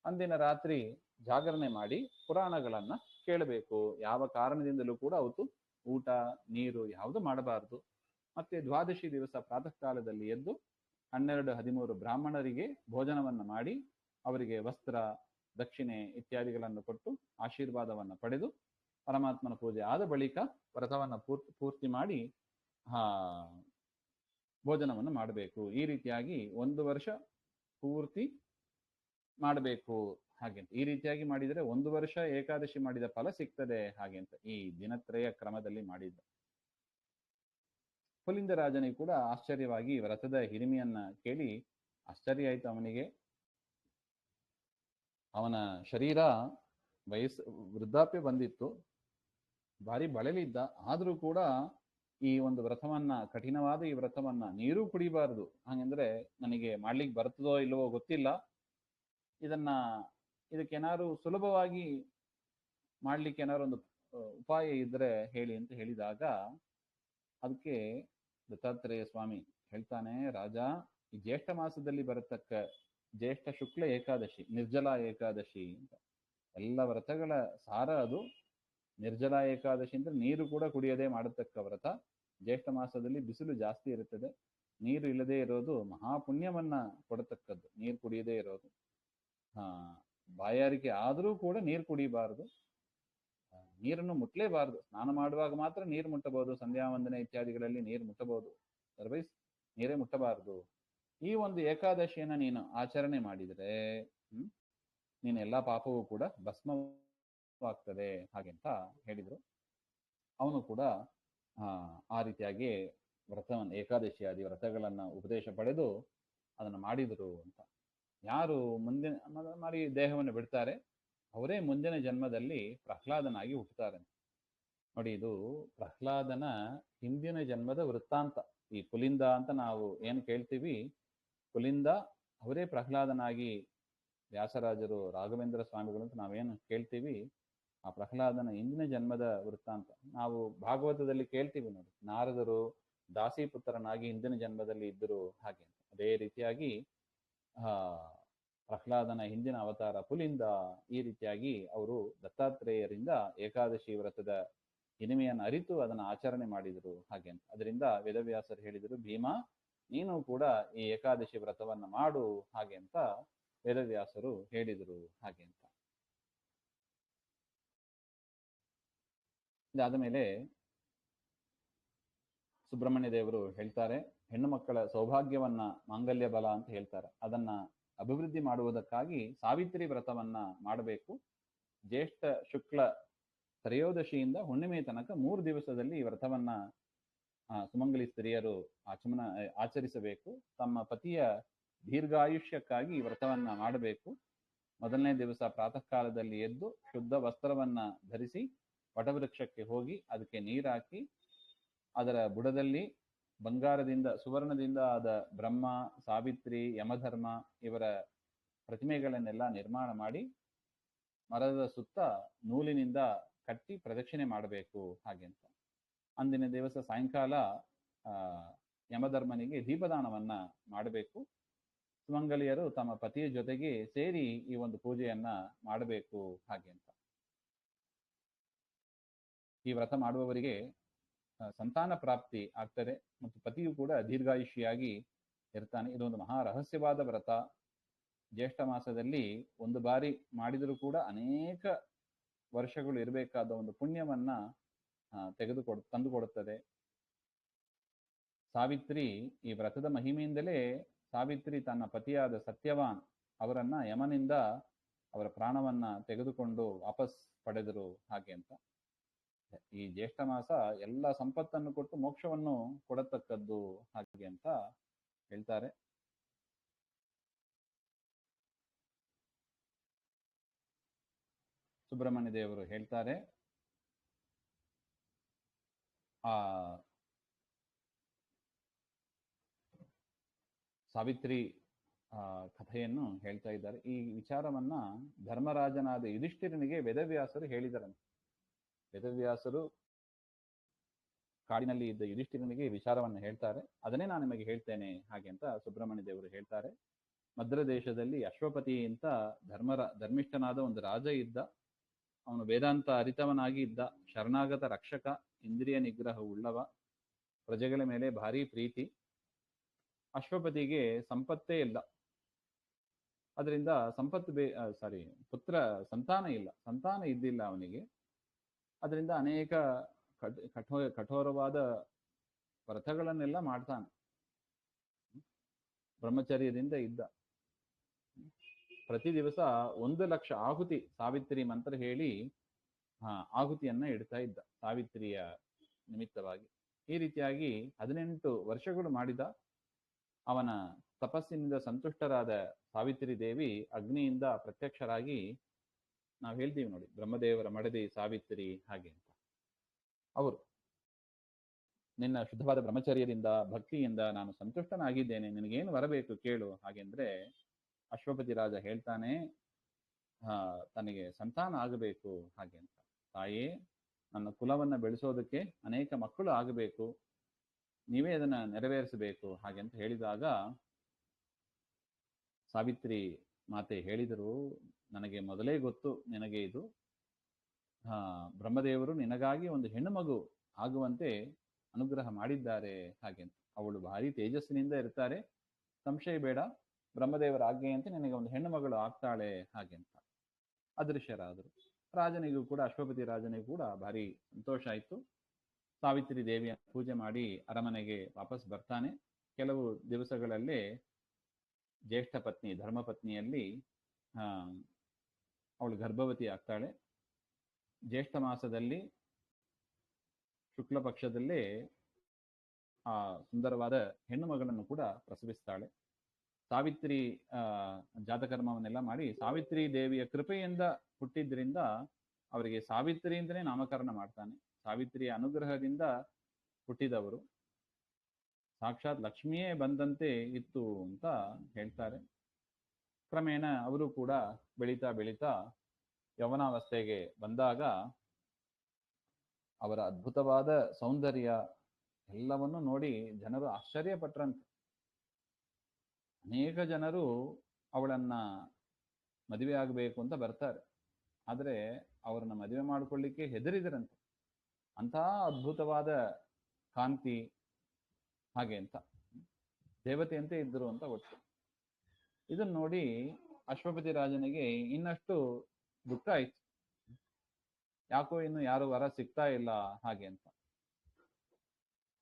ಅಂದಿನ ರಾತ್ರಿ ಜಾಗರಣೆ ಮಾಡಿ ಪುರಾಣಗಳನ್ನ ಕೇಳಬೇಕು. ಯಾವ ಕಾರಣದಿಂದಲೂ ಕೂಡ ಅವತ್ತು ಊಟ ನೀರು ಯಾವುದು ಮಾಡಬಾರದು. ಮತ್ತೆ ದ್ವಾದಶಿ ದಿವಸ ಪ್ರಾತಃ ಕಾಲದಲ್ಲಿ ಎದ್ದು 12-13 ಬ್ರಾಹ್ಮಣರಿಗೆ ಭೋಜನವನ್ನ ಮಾಡಿ ಅವರಿಗೆ ವಸ್ತ್ರ, ದಕ್ಷಿಣೆ ಇತ್ಯಾದಿಗಳನ್ನು ಕೊಟ್ಟು ಆಶೀರ್ವಾದವನ್ನ ಪಡೆದು ಪರಮಾತ್ಮನ ಪೂಜೆ ಆದ ಬಳಿಕ ವ್ರತವನ್ನ ಪೂರ್ತಿ ಮಾಡಿ ಭೋಜನವನ್ನು ಮಾಡಬೇಕು. ಈ ರೀತಿಯಾಗಿ 1 ವರ್ಷ ಪೂರ್ತಿ ಮಾಡಬೇಕು ಹಾಗೆಂತ. ಈ ರೀತಿಯಾಗಿ ಮಾಡಿದರೆ 1 ವರ್ಷ ಏಕಾದಶಿ ಮಾಡಿದ ಫಲ ಸಿಗ್ತದೆ ಹಾಗೆಂತ ಈ ದಿನತ್ರಯ ಕ್ರಮದಲ್ಲಿ ಮಾಡಿದ್ದ. ಪುಲಿಂದ ರಾಜನಿಗೆ ಕೂಡ ಆಶ್ಚರ್ಯವಾಗಿ ವ್ರತದ ಹಿರಿಮೆಯನ್ನ ಕೇಳಿ ಆಶ್ಚರ್ಯ ಆಯ್ತು ಅವನಿಗೆ. ಅವನ ಶರೀರ ವೃದ್ಧಾಪ್ಯ ಬಂದಿತ್ತು, ಭಾರಿ ಬಳಲಿದ್ದ. ಆದ್ರೂ ಕೂಡ ಈ ಒಂದು ವ್ರತವನ್ನ, ಕಠಿಣವಾದ ಈ ವ್ರತವನ್ನ, ನೀರು ಕುಡಿಬಾರದು ಹಾಗಂದ್ರೆ ನನಗೆ ಮಾಡ್ಲಿಕ್ಕೆ ಬರ್ತದೋ ಇಲ್ಲವೋ ಗೊತ್ತಿಲ್ಲ, ಇದಕ್ಕೇನಾದ್ರು ಸುಲಭವಾಗಿ ಮಾಡ್ಲಿಕ್ಕೆ ಏನಾದ್ರು ಒಂದು ಉಪಾಯ ಇದ್ರೆ ಹೇಳಿ ಅಂತ ಹೇಳಿದಾಗ ಅದಕ್ಕೆ ದತ್ತಾತ್ರೇಯ ಸ್ವಾಮಿ ಹೇಳ್ತಾನೆ, ರಾಜ, ಈ ಜ್ಯೇಷ್ಠ ಮಾಸದಲ್ಲಿ ಬರತಕ್ಕ ಜ್ಯೇಷ್ಠ ಶುಕ್ಲ ಏಕಾದಶಿ, ನಿರ್ಜಲ ಏಕಾದಶಿ ಅಂತ, ಎಲ್ಲ ವ್ರತಗಳ ಸಾರ ಅದು. ನಿರ್ಜಲ ಏಕಾದಶಿ ಅಂದ್ರೆ ನೀರು ಕೂಡ ಕುಡಿಯದೆ ಮಾಡತಕ್ಕ ವ್ರತ. ಜ್ಯೇಷ್ಠ ಮಾಸದಲ್ಲಿ ಬಿಸಿಲು ಜಾಸ್ತಿ ಇರುತ್ತದೆ, ನೀರು ಇಲ್ಲದೆ ಇರೋದು ಮಹಾಪುಣ್ಯವನ್ನ ಕೊಡತಕ್ಕದ್ದು, ನೀರು ಕುಡಿಯದೇ ಇರೋದು. ಬಾಯಾರಿಕೆ ಆದರೂ ಕೂಡ ನೀರು ಕುಡಿಬಾರದು, ನೀರನ್ನು ಮುಟ್ಲೇಬಾರದು. ಸ್ನಾನ ಮಾಡುವಾಗ ಮಾತ್ರ ನೀರು ಮುಟ್ಟಬಹುದು, ಸಂಧ್ಯಾ ವಂದನೆ ಇತ್ಯಾದಿಗಳಲ್ಲಿ ನೀರು ಮುಟ್ಟಬಹುದು, ಅದರ್ವೈಸ್ ನೀರೇ ಮುಟ್ಟಬಾರದು. ಈ ಒಂದು ಏಕಾದಶಿಯನ್ನ ನೀನು ಆಚರಣೆ ಮಾಡಿದರೆ ನೀನು ಎಲ್ಲಾ ಪಾಪವೂ ಕೂಡ ಭಸ್ಮವಾಗ್ತದೆ ಹಾಗೆಂತ ಹೇಳಿದ್ರು. ಅವನು ಕೂಡ ಆ ರೀತಿಯಾಗಿ ವ್ರತವನ್ನು, ಏಕಾದಶಿಯಾದಿ ವ್ರತಗಳನ್ನ ಉಪದೇಶ ಪಡೆದು ಅದನ್ನ ಮಾಡಿದರು ಅಂತ. ಯಾರು ಮುಂದಿನ ಮಾಡಿ ದೇಹವನ್ನು ಬಿಡ್ತಾರೆ ಅವರೇ ಮುಂದಿನ ಜನ್ಮದಲ್ಲಿ ಪ್ರಹ್ಲಾದನಾಗಿ ಹುಟ್ಟುತ್ತಾರೆ. ನೋಡಿ, ಇದು ಪ್ರಹ್ಲಾದನ ಹಿಂದಿನ ಜನ್ಮದ ವೃತ್ತಾಂತ. ಈ ಪುಲಿಂದ ಅಂತ ನಾವು ಏನು ಕೇಳ್ತೀವಿ, ಪುಲಿಂದ ಅವರೇ ಪ್ರಹ್ಲಾದನಾಗಿ ವ್ಯಾಸರಾಜರು, ರಾಘವೇಂದ್ರ ಸ್ವಾಮಿಗಳು ಅಂತ ನಾವೇನು ಕೇಳ್ತೀವಿ, ಆ ಪ್ರಹ್ಲಾದನ ಹಿಂದಿನ ಜನ್ಮದ ವೃತ್ತಾಂತ ನಾವು ಭಾಗವತದಲ್ಲಿ ಕೇಳ್ತೀವಿ ನೋಡಿ. ನಾರದರು ದಾಸಿಪುತ್ರನಾಗಿ ಹಿಂದಿನ ಜನ್ಮದಲ್ಲಿ ಇದ್ದರು ಹಾಗೆ. ಅದೇ ರೀತಿಯಾಗಿ ಪ್ರಹ್ಲಾದನ ಹಿಂದಿನ ಅವತಾರ ಪುಲಿಂದ. ಈ ರೀತಿಯಾಗಿ ಅವರು ದತ್ತಾತ್ರೇಯರಿಂದ ಏಕಾದಶಿ ವ್ರತದ ಹಿರಿಮೆಯನ್ನು ಅರಿತು ಅದನ್ನು ಆಚರಣೆ ಮಾಡಿದರು ಹಾಗೆ ಅಂತ. ಅದರಿಂದ ವೇದವ್ಯಾಸರು ಹೇಳಿದರು, ಭೀಮಾ ನೀನು ಕೂಡ ಈ ಏಕಾದಶಿ ವ್ರತವನ್ನ ಮಾಡು ಹಾಗೆ ಅಂತ ವೇದವ್ಯಾಸರು ಹೇಳಿದರು ಹಾಗೆ ಅಂತ. ಇದಾದ ಮೇಲೆ ಸುಬ್ರಹ್ಮಣ್ಯ ದೇವರು ಹೇಳ್ತಾರೆ, ಹೆಣ್ಣು ಮಕ್ಕಳ ಸೌಭಾಗ್ಯವನ್ನ ಮಾಂಗಲ್ಯ ಬಲ ಅಂತ ಹೇಳ್ತಾರೆ. ಅದನ್ನ ಅಭಿವೃದ್ಧಿ ಮಾಡುವುದಕ್ಕಾಗಿ ಸಾವಿತ್ರಿ ವ್ರತವನ್ನ ಮಾಡಬೇಕು. ಜ್ಯೇಷ್ಠ ಶುಕ್ಲ ತ್ರಯೋದಶಿಯಿಂದ ಹುಣ್ಣಿಮೆ ತನಕ 3 ದಿವಸದಲ್ಲಿ ಈ ವ್ರತವನ್ನ ಸುಮಂಗಲಿ ಸ್ತ್ರೀಯರು ಆಚರಿಸಬೇಕು. ತಮ್ಮ ಪತಿಯ ದೀರ್ಘಾಯುಷ್ಯಕ್ಕಾಗಿ ಈ ವ್ರತವನ್ನ ಮಾಡಬೇಕು. ಮೊದಲನೇ ದಿವಸ ಪ್ರಾತಃ ಕಾಲದಲ್ಲಿ ಎದ್ದು ಶುದ್ಧ ವಸ್ತ್ರವನ್ನ ಧರಿಸಿ ವಟವೃಕ್ಷಕ್ಕೆ ಹೋಗಿ ಅದಕ್ಕೆ ನೀರಾಕಿ ಅದರ ಬುಡದಲ್ಲಿ ಬಂಗಾರದಿಂದ, ಸುವರ್ಣದಿಂದ ಆದ ಬ್ರಹ್ಮ, ಸಾವಿತ್ರಿ, ಯಮಧರ್ಮ ಇವರ ಪ್ರತಿಮೆಗಳನ್ನೆಲ್ಲ ನಿರ್ಮಾಣ ಮಾಡಿ ಮರದ ಸುತ್ತ ನೂಲಿನಿಂದ ಕಟ್ಟಿ ಪ್ರದಕ್ಷಿಣೆ ಮಾಡಬೇಕು ಹಾಗೆ ಅಂತ. ಅಂದಿನ ದಿವಸ ಸಾಯಂಕಾಲ ಆ ಯಮಧರ್ಮನಿಗೆ ದೀಪದಾನವನ್ನ ಮಾಡಬೇಕು. ಸುಮಂಗಲಿಯರು ತಮ್ಮ ಪತಿಯ ಜೊತೆಗೆ ಸೇರಿ ಈ ಒಂದು ಪೂಜೆಯನ್ನ ಮಾಡಬೇಕು ಹಾಗೆ ಅಂತ. ಈ ವ್ರತ ಮಾಡುವವರಿಗೆ ಸಂತಾನ ಪ್ರಾಪ್ತಿ ಆಗ್ತದೆ ಮತ್ತು ಪತಿಯು ಕೂಡ ದೀರ್ಘಾಯುಷಿಯಾಗಿ ಇರ್ತಾನೆ. ಇದೊಂದು ಮಹಾ ರಹಸ್ಯವಾದ ವ್ರತ. ಜ್ಯೇಷ್ಠ ಮಾಸದಲ್ಲಿ ಒಂದು ಬಾರಿ ಮಾಡಿದರೂ ಕೂಡ ಅನೇಕ ವರ್ಷಗಳು ಇರಬೇಕಾದ ಒಂದು ಪುಣ್ಯವನ್ನ ತಂದುಕೊಡುತ್ತದೆ. ಸಾವಿತ್ರಿ ಈ ವ್ರತದ ಮಹಿಮೆಯಿಂದಲೇ ಸಾವಿತ್ರಿ ತನ್ನ ಪತಿಯಾದ ಸತ್ಯವಾನ್ ಅವರನ್ನ ಯಮನಿಂದ ಅವರ ಪ್ರಾಣವನ್ನ ತೆಗೆದುಕೊಂಡು ವಾಪಸ್ ಪಡೆದರು ಹಾಗೆ ಅಂತ. ಈ ಜ್ಯೇಷ್ಠ ಮಾಸ ಎಲ್ಲ ಸಂಪತ್ತನ್ನು ಕೊಟ್ಟು ಮೋಕ್ಷವನ್ನು ಕೊಡತಕ್ಕದ್ದು ಹಾಗೆ ಅಂತ ಹೇಳ್ತಾರೆ. ಸುಬ್ರಹ್ಮಣ್ಯ ದೇವರು ಹೇಳ್ತಾರೆ, ಆ ಸಾವಿತ್ರಿ ಕಥೆಯನ್ನು ಹೇಳ್ತಾ ಇದ್ದಾರೆ. ಈ ವಿಚಾರವನ್ನ ಧರ್ಮರಾಜನಾದ ಯುಧಿಷ್ಠಿರನಿಗೆ ವೇದವ್ಯಾಸರು ಹೇಳಿದರಂತೆ. ವೇದವ್ಯಾಸರು ಕಾಡಿನಲ್ಲಿ ಇದ್ದ ಯುಧಿಷ್ಠಿರನಿಗೆ ಈ ವಿಚಾರವನ್ನು ಹೇಳ್ತಾರೆ. ಅದನ್ನೇ ನಾನು ನಿಮಗೆ ಹೇಳ್ತೇನೆ ಹಾಗೆ ಅಂತ ಸುಬ್ರಹ್ಮಣ್ಯ ದೇವರು ಹೇಳ್ತಾರೆ. ಮದ್ರ ದೇಶದಲ್ಲಿ ಅಶ್ವಪತಿ ಅಂತ ಧರ್ಮಿಷ್ಠನಾದ ಒಂದು ರಾಜ ಇದ್ದ. ಅವನು ವೇದಾಂತ ಅರಿತವನಾಗಿ ಇದ್ದ, ಶರಣಾಗತ ರಕ್ಷಕ, ಇಂದ್ರಿಯ ನಿಗ್ರಹ ಉಳ್ಳವ, ಪ್ರಜೆಗಳ ಮೇಲೆ ಭಾರಿ ಪ್ರೀತಿ. ಅಶ್ವಪತಿಗೆ ಸಂಪತ್ತೇ ಇಲ್ಲ. ಅದರಿಂದ ಸಂತಾನ ಇಲ್ಲ, ಸಂತಾನ ಇದ್ದಿಲ್ಲ ಅವನಿಗೆ. ಅದರಿಂದ ಅನೇಕ ಕಠೋರವಾದ ವ್ರತಗಳನ್ನೆಲ್ಲ ಮಾಡ್ತಾನೆ. ಬ್ರಹ್ಮಚರ್ಯದಿಂದ ಇದ್ದ. ಪ್ರತಿ ದಿವಸ 1,00,000 ಆಹುತಿ ಸಾವಿತ್ರಿ ಮಂತ್ರ ಹೇಳಿ ಆಹುತಿಯನ್ನ ಇಡ್ತಾ ಇದ್ದ ಸಾವಿತ್ರಿಯ ನಿಮಿತ್ತವಾಗಿ. ಈ ರೀತಿಯಾಗಿ 18 ವರ್ಷಗಳು ಮಾಡಿದ. ಅವನ ತಪಸ್ಸಿನಿಂದ ಸಂತುಷ್ಟರಾದ ಸಾವಿತ್ರಿ ದೇವಿ ಅಗ್ನಿಯಿಂದ ಪ್ರತ್ಯಕ್ಷರಾಗಿ, ನಾವು ಹೇಳ್ತೀವಿ ನೋಡಿ, ಬ್ರಹ್ಮದೇವರ ಮಡದಿ ಸಾವಿತ್ರಿ ಹಾಗೆ ಅಂತ. ಅವರು ನಿನ್ನ ಶುದ್ಧವಾದ ಬ್ರಹ್ಮಚರ್ಯದಿಂದ ಭಕ್ತಿಯಿಂದ ನಾನು ಸಂತುಷ್ಟನಾಗಿದ್ದೇನೆ, ನಿನಗೇನು ಬರಬೇಕು ಕೇಳು ಹಾಗೆಂದ್ರೆ ಅಶ್ವಪತಿ ರಾಜ ಹೇಳ್ತಾನೆ, ತನಗೆ ಸಂತಾನ ಆಗಬೇಕು ಹಾಗೆ ಅಂತ. ತಾಯೇ, ನನ್ನ ಕುಲವನ್ನ ಬೆಳೆಸೋದಕ್ಕೆ ಅನೇಕ ಮಕ್ಕಳು ಆಗಬೇಕು, ನೀವೇ ಅದನ್ನ ನೆರವೇರಿಸಬೇಕು ಹಾಗೆ ಅಂತ ಹೇಳಿದಾಗ ಸಾವಿತ್ರಿ ಮಾತೆ ಹೇಳಿದರು, ನನಗೆ ಮೊದಲೇ ಗೊತ್ತು ನಿನಗೆ ಇದು ಬ್ರಹ್ಮದೇವರು ನಿನಗಾಗಿ ಒಂದು ಹೆಣ್ಣು ಮಗು ಆಗುವಂತೆ ಅನುಗ್ರಹ ಮಾಡಿದ್ದಾರೆ ಹಾಗೆ ಅಂತ. ಅವಳು ಭಾರಿ ತೇಜಸ್ಸಿನಿಂದ ಇರ್ತಾರೆ, ಸಂಶಯ ಬೇಡ, ಬ್ರಹ್ಮದೇವರ ಆಜ್ಞೆಯಂತೆ ನಿನಗೆ ಒಂದು ಹೆಣ್ಣು ಮಗಳು ಆಗ್ತಾಳೆ ಹಾಗೆ ಅಂತ ಅದೃಶ್ಯರಾದರು. ರಾಜನಿಗೂ ಕೂಡ, ಅಶ್ವಪತಿ ರಾಜನಿಗೂ ಕೂಡ ಭಾರಿ ಸಂತೋಷ ಆಯಿತು. ಸಾವಿತ್ರಿ ದೇವಿಯ ಪೂಜೆ ಮಾಡಿ ಅರಮನೆಗೆ ವಾಪಸ್ ಬರ್ತಾನೆ. ಕೆಲವು ದಿವಸಗಳಲ್ಲೇ ಜ್ಯೇಷ್ಠ ಪತ್ನಿ ಧರ್ಮಪತ್ನಿಯಲ್ಲಿ ಅವಳು ಗರ್ಭವತಿ ಆಗ್ತಾಳೆ. ಜ್ಯೇಷ್ಠ ಮಾಸದಲ್ಲಿ ಶುಕ್ಲ ಪಕ್ಷದಲ್ಲೇ ಆ ಸುಂದರವಾದ ಹೆಣ್ಣು ಮಗಳನ್ನು ಕೂಡ ಪ್ರಸವಿಸ್ತಾಳೆ. ಸಾವಿತ್ರಿ ಜಾತಕರ್ಮವನ್ನೆಲ್ಲ ಮಾಡಿ ಸಾವಿತ್ರಿ ದೇವಿಯ ಕೃಪೆಯಿಂದ ಹುಟ್ಟಿದ್ರಿಂದ ಅವರಿಗೆ ಸಾವಿತ್ರಿ ಅಂತಲೇ ನಾಮಕರಣ ಮಾಡ್ತಾನೆ. ಸಾವಿತ್ರಿಯ ಅನುಗ್ರಹದಿಂದ ಹುಟ್ಟಿದವರು, ಸಾಕ್ಷಾತ್ ಲಕ್ಷ್ಮಿಯೇ ಬಂದಂತೆ ಇತ್ತು ಅಂತ ಹೇಳ್ತಾರೆ. ಕ್ರಮೇಣ ಅವರು ಕೂಡ ಬೆಳೀತಾ ಬೆಳೀತಾ ಯೌವನಾವಸ್ಥೆಗೆ ಬಂದಾಗ ಅವರ ಅದ್ಭುತವಾದ ಸೌಂದರ್ಯ ಎಲ್ಲವನ್ನು ನೋಡಿ ಜನರು ಆಶ್ಚರ್ಯಪಟ್ರಂತೆ. ಅನೇಕ ಜನರು ಅವಳನ್ನ ಮದುವೆ ಆಗಬೇಕು ಅಂತ ಬರ್ತಾರೆ, ಆದರೆ ಅವರನ್ನ ಮದುವೆ ಮಾಡಿಕೊಳ್ಳಿಕ್ಕೆ ಹೆದರಿದರಂತೆ. ಅಂಥ ಅದ್ಭುತವಾದ ಕಾಂತಿ ಹಾಗೆ ಅಂತ, ದೇವತೆಯಂತೆ ಇದ್ದರು ಅಂತ ಗೊತ್ತು. ಇದನ್ನು ನೋಡಿ ಅಶ್ವಪತಿ ರಾಜನಿಗೆ ಇನ್ನಷ್ಟು ದುಃಖ ಆಯ್ತು. ಯಾಕೋ ಇನ್ನು ಯಾರು ವರ ಸಿಗ್ತಾ ಇಲ್ಲ ಹಾಗೆ ಅಂತ.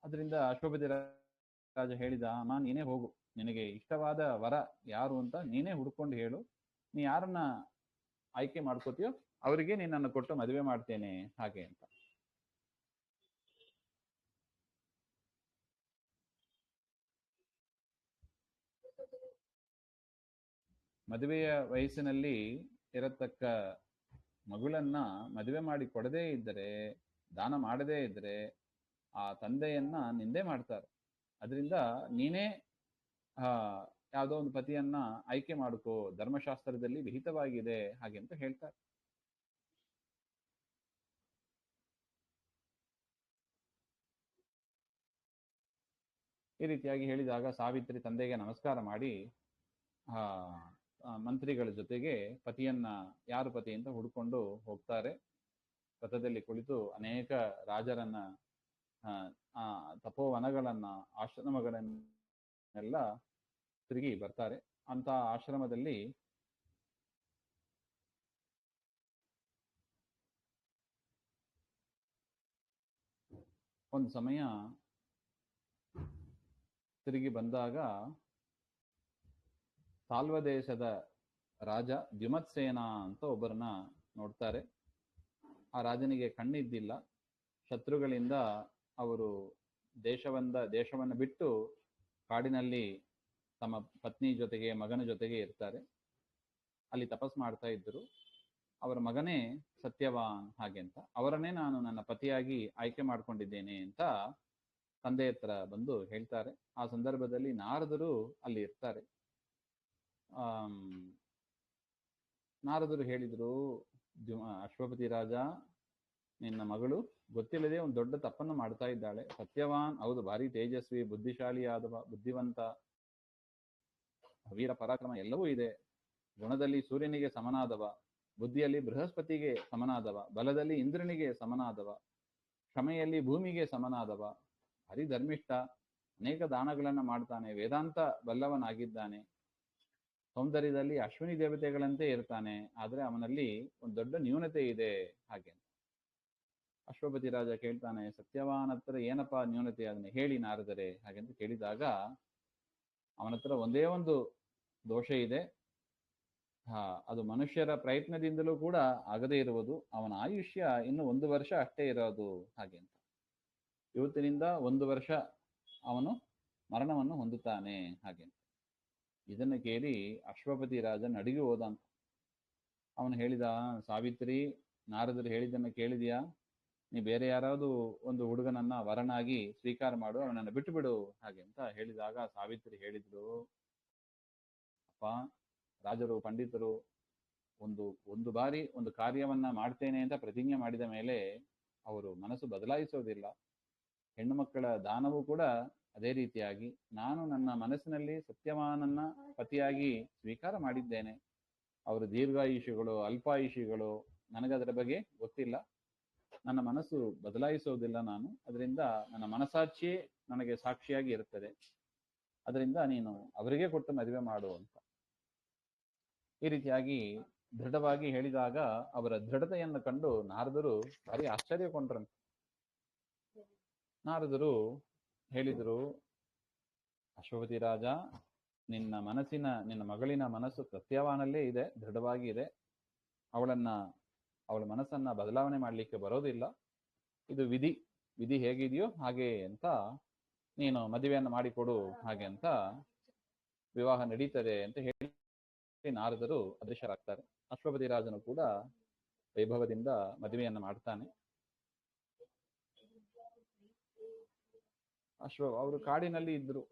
ಅದರಿಂದ ಅಶ್ವಪತಿ ರಾಜ ಹೇಳಿದ, ಅಮ್ಮ ನೀನೇ ಹೋಗು, ನಿನಗೆ ಇಷ್ಟವಾದ ವರ ಯಾರು ಅಂತ ನೀನೇ ಹುಡ್ಕೊಂಡು ಹೇಳು, ನೀ ಯಾರನ್ನ ಆಯ್ಕೆ ಮಾಡ್ಕೋತೀಯೋ ಅವರಿಗೆ ನಿನ್ನನ್ನು ಕೊಟ್ಟು ಮದುವೆ ಮಾಡ್ತೇನೆ ಹಾಗೆ ಅಂತ. ಮದುವೆಯ ವಯಸ್ಸಿನಲ್ಲಿ ಇರತಕ್ಕ ಮಗುಳನ್ನ ಮದುವೆ ಮಾಡಿ ಕೊಡದೇ ಇದ್ದರೆ, ದಾನ ಮಾಡದೇ ಇದ್ದರೆ ಆ ತಂದೆಯನ್ನ ನಿಂದೆ ಮಾಡ್ತಾರೆ. ಅದರಿಂದ ನೀನೇ ಯಾವುದೋ ಒಂದು ಪತಿಯನ್ನ ಆಯ್ಕೆ ಮಾಡ್ಕೋ, ಧರ್ಮಶಾಸ್ತ್ರದಲ್ಲಿ ವಿಹಿತವಾಗಿದೆ ಹಾಗೆ ಅಂತ ಹೇಳ್ತಾರೆ. ಈ ರೀತಿಯಾಗಿ ಹೇಳಿದಾಗ ಸಾವಿತ್ರಿ ತಂದೆಗೆ ನಮಸ್ಕಾರ ಮಾಡಿ ಆ ಮಂತ್ರಿಗಳ ಜೊತೆಗೆ ಪತಿಯನ್ನ ಯಾರು ಪತಿ ಅಂತ ಹುಡ್ಕೊಂಡು ಹೋಗ್ತಾರೆ. ರಥದಲ್ಲಿ ಕುಳಿತು ಅನೇಕ ರಾಜರನ್ನ ಆ ತಪೋವನಗಳನ್ನ ಆಶ್ರಮಗಳನ್ನೆಲ್ಲ ತಿರುಗಿ ಬರ್ತಾರೆ. ಅಂತ ಆಶ್ರಮದಲ್ಲಿ ಒಂದು ಸಮಯ ತಿರುಗಿ ಬಂದಾಗ ಸಾಲ್ವ ದೇಶದ ರಾಜ ದ್ಯುಮತ್ಸೇನ ಅಂತ ಒಬ್ಬರನ್ನ ನೋಡ್ತಾರೆ. ಆ ರಾಜನಿಗೆ ಕಣ್ಣಿದ್ದಿಲ್ಲ. ಶತ್ರುಗಳಿಂದ ಅವರು ದೇಶವನ್ನು ಬಿಟ್ಟು ಕಾಡಿನಲ್ಲಿ ತಮ್ಮ ಪತ್ನಿ ಜೊತೆಗೆ ಮಗನ ಜೊತೆಗೆ ಇರ್ತಾರೆ. ಅಲ್ಲಿ ತಪಸ್ ಮಾಡ್ತಾ ಇದ್ದರು. ಅವರ ಮಗನೇ ಸತ್ಯವಾನ್ ಹಾಗೆ ಅಂತ. ಅವರನ್ನೇ ನಾನು ನನ್ನ ಪತಿಯಾಗಿ ಆಯ್ಕೆ ಮಾಡ್ಕೊಂಡಿದ್ದೇನೆ ಅಂತ ತಂದೆ ಹತ್ರ ಬಂದು ಹೇಳ್ತಾರೆ. ಆ ಸಂದರ್ಭದಲ್ಲಿ ನಾರದರು ಅಲ್ಲಿ ಇರ್ತಾರೆ. ನಾರದರು ಹೇಳಿದ್ರು, ಅಶ್ವಪತಿ ರಾಜ, ನಿನ್ನ ಮಗಳು ಗೊತ್ತಿಲ್ಲದೆ ಒಂದು ದೊಡ್ಡ ತಪ್ಪನ್ನು ಮಾಡ್ತಾ ಇದ್ದಾಳೆ. ಸತ್ಯವಾನ್ ಹೌದು, ಭಾರಿ ತೇಜಸ್ವಿ, ಬುದ್ಧಿಶಾಲಿ ಆದವ, ಬುದ್ಧಿವಂತ, ವೀರ ಪರಾಕ್ರಮ ಎಲ್ಲವೂ ಇದೆ. ಗುಣದಲ್ಲಿ ಸೂರ್ಯನಿಗೆ ಸಮನಾದವ, ಬುದ್ಧಿಯಲ್ಲಿ ಬೃಹಸ್ಪತಿಗೆ ಸಮನಾದವ, ಬಲದಲ್ಲಿ ಇಂದ್ರನಿಗೆ ಸಮನಾದವ, ಕ್ಷಮೆಯಲ್ಲಿ ಭೂಮಿಗೆ ಸಮನಾದವ, ಭಾರಿ ಧರ್ಮಿಷ್ಠ, ಅನೇಕ ದಾನಗಳನ್ನ ಮಾಡ್ತಾನೆ, ವೇದಾಂತ ಬಲ್ಲವನಾಗಿದ್ದಾನೆ, ಸೌಂದರ್ಯದಲ್ಲಿ ಅಶ್ವಿನಿ ದೇವತೆಗಳಂತೆ ಇರ್ತಾನೆ. ಆದ್ರೆ ಅವನಲ್ಲಿ ಒಂದು ದೊಡ್ಡ ನ್ಯೂನತೆ ಇದೆ ಹಾಗೆ. ಅಶ್ವಪತಿ ರಾಜ ಕೇಳ್ತಾನೆ, ಸತ್ಯವಾನ್ ಹತ್ರ ಏನಪ್ಪಾ ನ್ಯೂನತೆ, ಅದನ್ನ ಹೇಳಿ ನಾರದರೆ ಹಾಗೆಂತ ಕೇಳಿದಾಗ ಅವನ ಹತ್ರ ಒಂದೇ ಒಂದು ದೋಷ ಇದೆ. ಅದು ಮನುಷ್ಯರ ಪ್ರಯತ್ನದಿಂದಲೂ ಕೂಡ ಆಗದೇ ಇರುವುದು. ಅವನ ಆಯುಷ್ಯ ಇನ್ನು 1 ವರ್ಷ ಅಷ್ಟೇ ಇರೋದು ಹಾಗೆ ಅಂತ. ಇವತ್ತಿನಿಂದ 1 ವರ್ಷ ಅವನು ಮರಣವನ್ನು ಹೊಂದುತ್ತಾನೆ ಹಾಗೆ. ಇದನ್ನು ಕೇಳಿ ಅಶ್ವಪತಿ ರಾಜ ನಡುಗಿ ಹೋದ ಅಂತ. ಅವನು ಹೇಳಿದ, ಸಾವಿತ್ರಿ, ನಾರದರು ಹೇಳಿದ್ದನ್ನು ಕೇಳಿದ್ಯಾ? ನೀ ಬೇರೆ ಯಾರಾவது ಒಂದು ಹುಡುಗನನ್ನ ವರನಾಗಿ ಸ್ವೀಕಾರ ಮಾಡು, ಅವನನ್ನು ಬಿಟ್ಟು ಬಿಡು ಹಾಗೆ ಅಂತ ಹೇಳಿದಾಗ ಸಾವಿತ್ರಿ ಹೇಳಿದ್ರು, ಅಪ್ಪ, ರಾಜರು ಪಂಡಿತರು ಒಂದು ಬಾರಿ ಒಂದು ಕಾರ್ಯವನ್ನ ಮಾಡ್ತೇನೆ ಅಂತ ಪ್ರತಿಜ್ಞೆ ಮಾಡಿದ ಮೇಲೆ ಅವರು ಮನಸ್ಸು ಬದಲಾಯಿಸೋದಿಲ್ಲ. ಹೆಣ್ಣು ಮಕ್ಕಳ ದಾನವೂ ಕೂಡ ಅದೇ ರೀತಿಯಾಗಿ ನಾನು ನನ್ನ ಮನಸ್ಸಿನಲ್ಲಿ ಸತ್ಯವಾನನ್ನ ಪತಿಯಾಗಿ ಸ್ವೀಕಾರ ಮಾಡಿದ್ದೇನೆ. ಅವರು ದೀರ್ಘಾಯುಷಿಗಳು ಅಲ್ಪಾಯುಷಿಗಳು ನನಗದರ ಬಗ್ಗೆ ಗೊತ್ತಿಲ್ಲ. ನನ್ನ ಮನಸ್ಸು ಬದಲಾಯಿಸೋದಿಲ್ಲ ನಾನು. ಅದರಿಂದ ನನ್ನ ಮನಸಾಕ್ಷಿಯೇ ನನಗೆ ಸಾಕ್ಷಿಯಾಗಿ ಇರುತ್ತದೆ. ಅದರಿಂದ ನೀನು ಅವರಿಗೆ ಕೊಟ್ಟು ಮದುವೆ ಮಾಡು ಅಂತ ಈ ರೀತಿಯಾಗಿ ದೃಢವಾಗಿ ಹೇಳಿದಾಗ ಅವರ ದೃಢತೆಯನ್ನು ಕಂಡು ನಾರದರು ಭಾರಿ ಆಶ್ಚರ್ಯಕೊಂಡ್ರಂತೆ. ನಾರದರು ಹೇಳಿದರು, ಅಶ್ವಪತಿ ರಾಜ, ನಿನ್ನ ಮಗಳಿನ ಮನಸ್ಸು ಸತ್ಯವಾನಲ್ಲೇ ಇದೆ, ದೃಢವಾಗಿ ಇದೆ. ಅವಳ ಮನಸ್ಸನ್ನ ಬದಲಾವಣೆ ಮಾಡಲಿಕ್ಕೆ ಬರೋದಿಲ್ಲ. ಇದು ವಿಧಿ ಹೇಗಿದೆಯೋ ಹಾಗೆ ಅಂತ ನೀನು ಮದುವೆಯನ್ನು ಮಾಡಿಕೊಡು ಹಾಗೆ ಅಂತ ವಿವಾಹ ನಡೀತದೆ ಅಂತ ಹೇಳಿ ನಾರದರು ಅದೃಶ್ಯರಾಗ್ತಾರೆ. ಅಶ್ವಪತಿ ರಾಜನು ಕೂಡ ವೈಭವದಿಂದ ಮದುವೆಯನ್ನು ಮಾಡ್ತಾನೆ. ಅವರು ಕಾಡಿನಲ್ಲಿ ಇದ್ರು,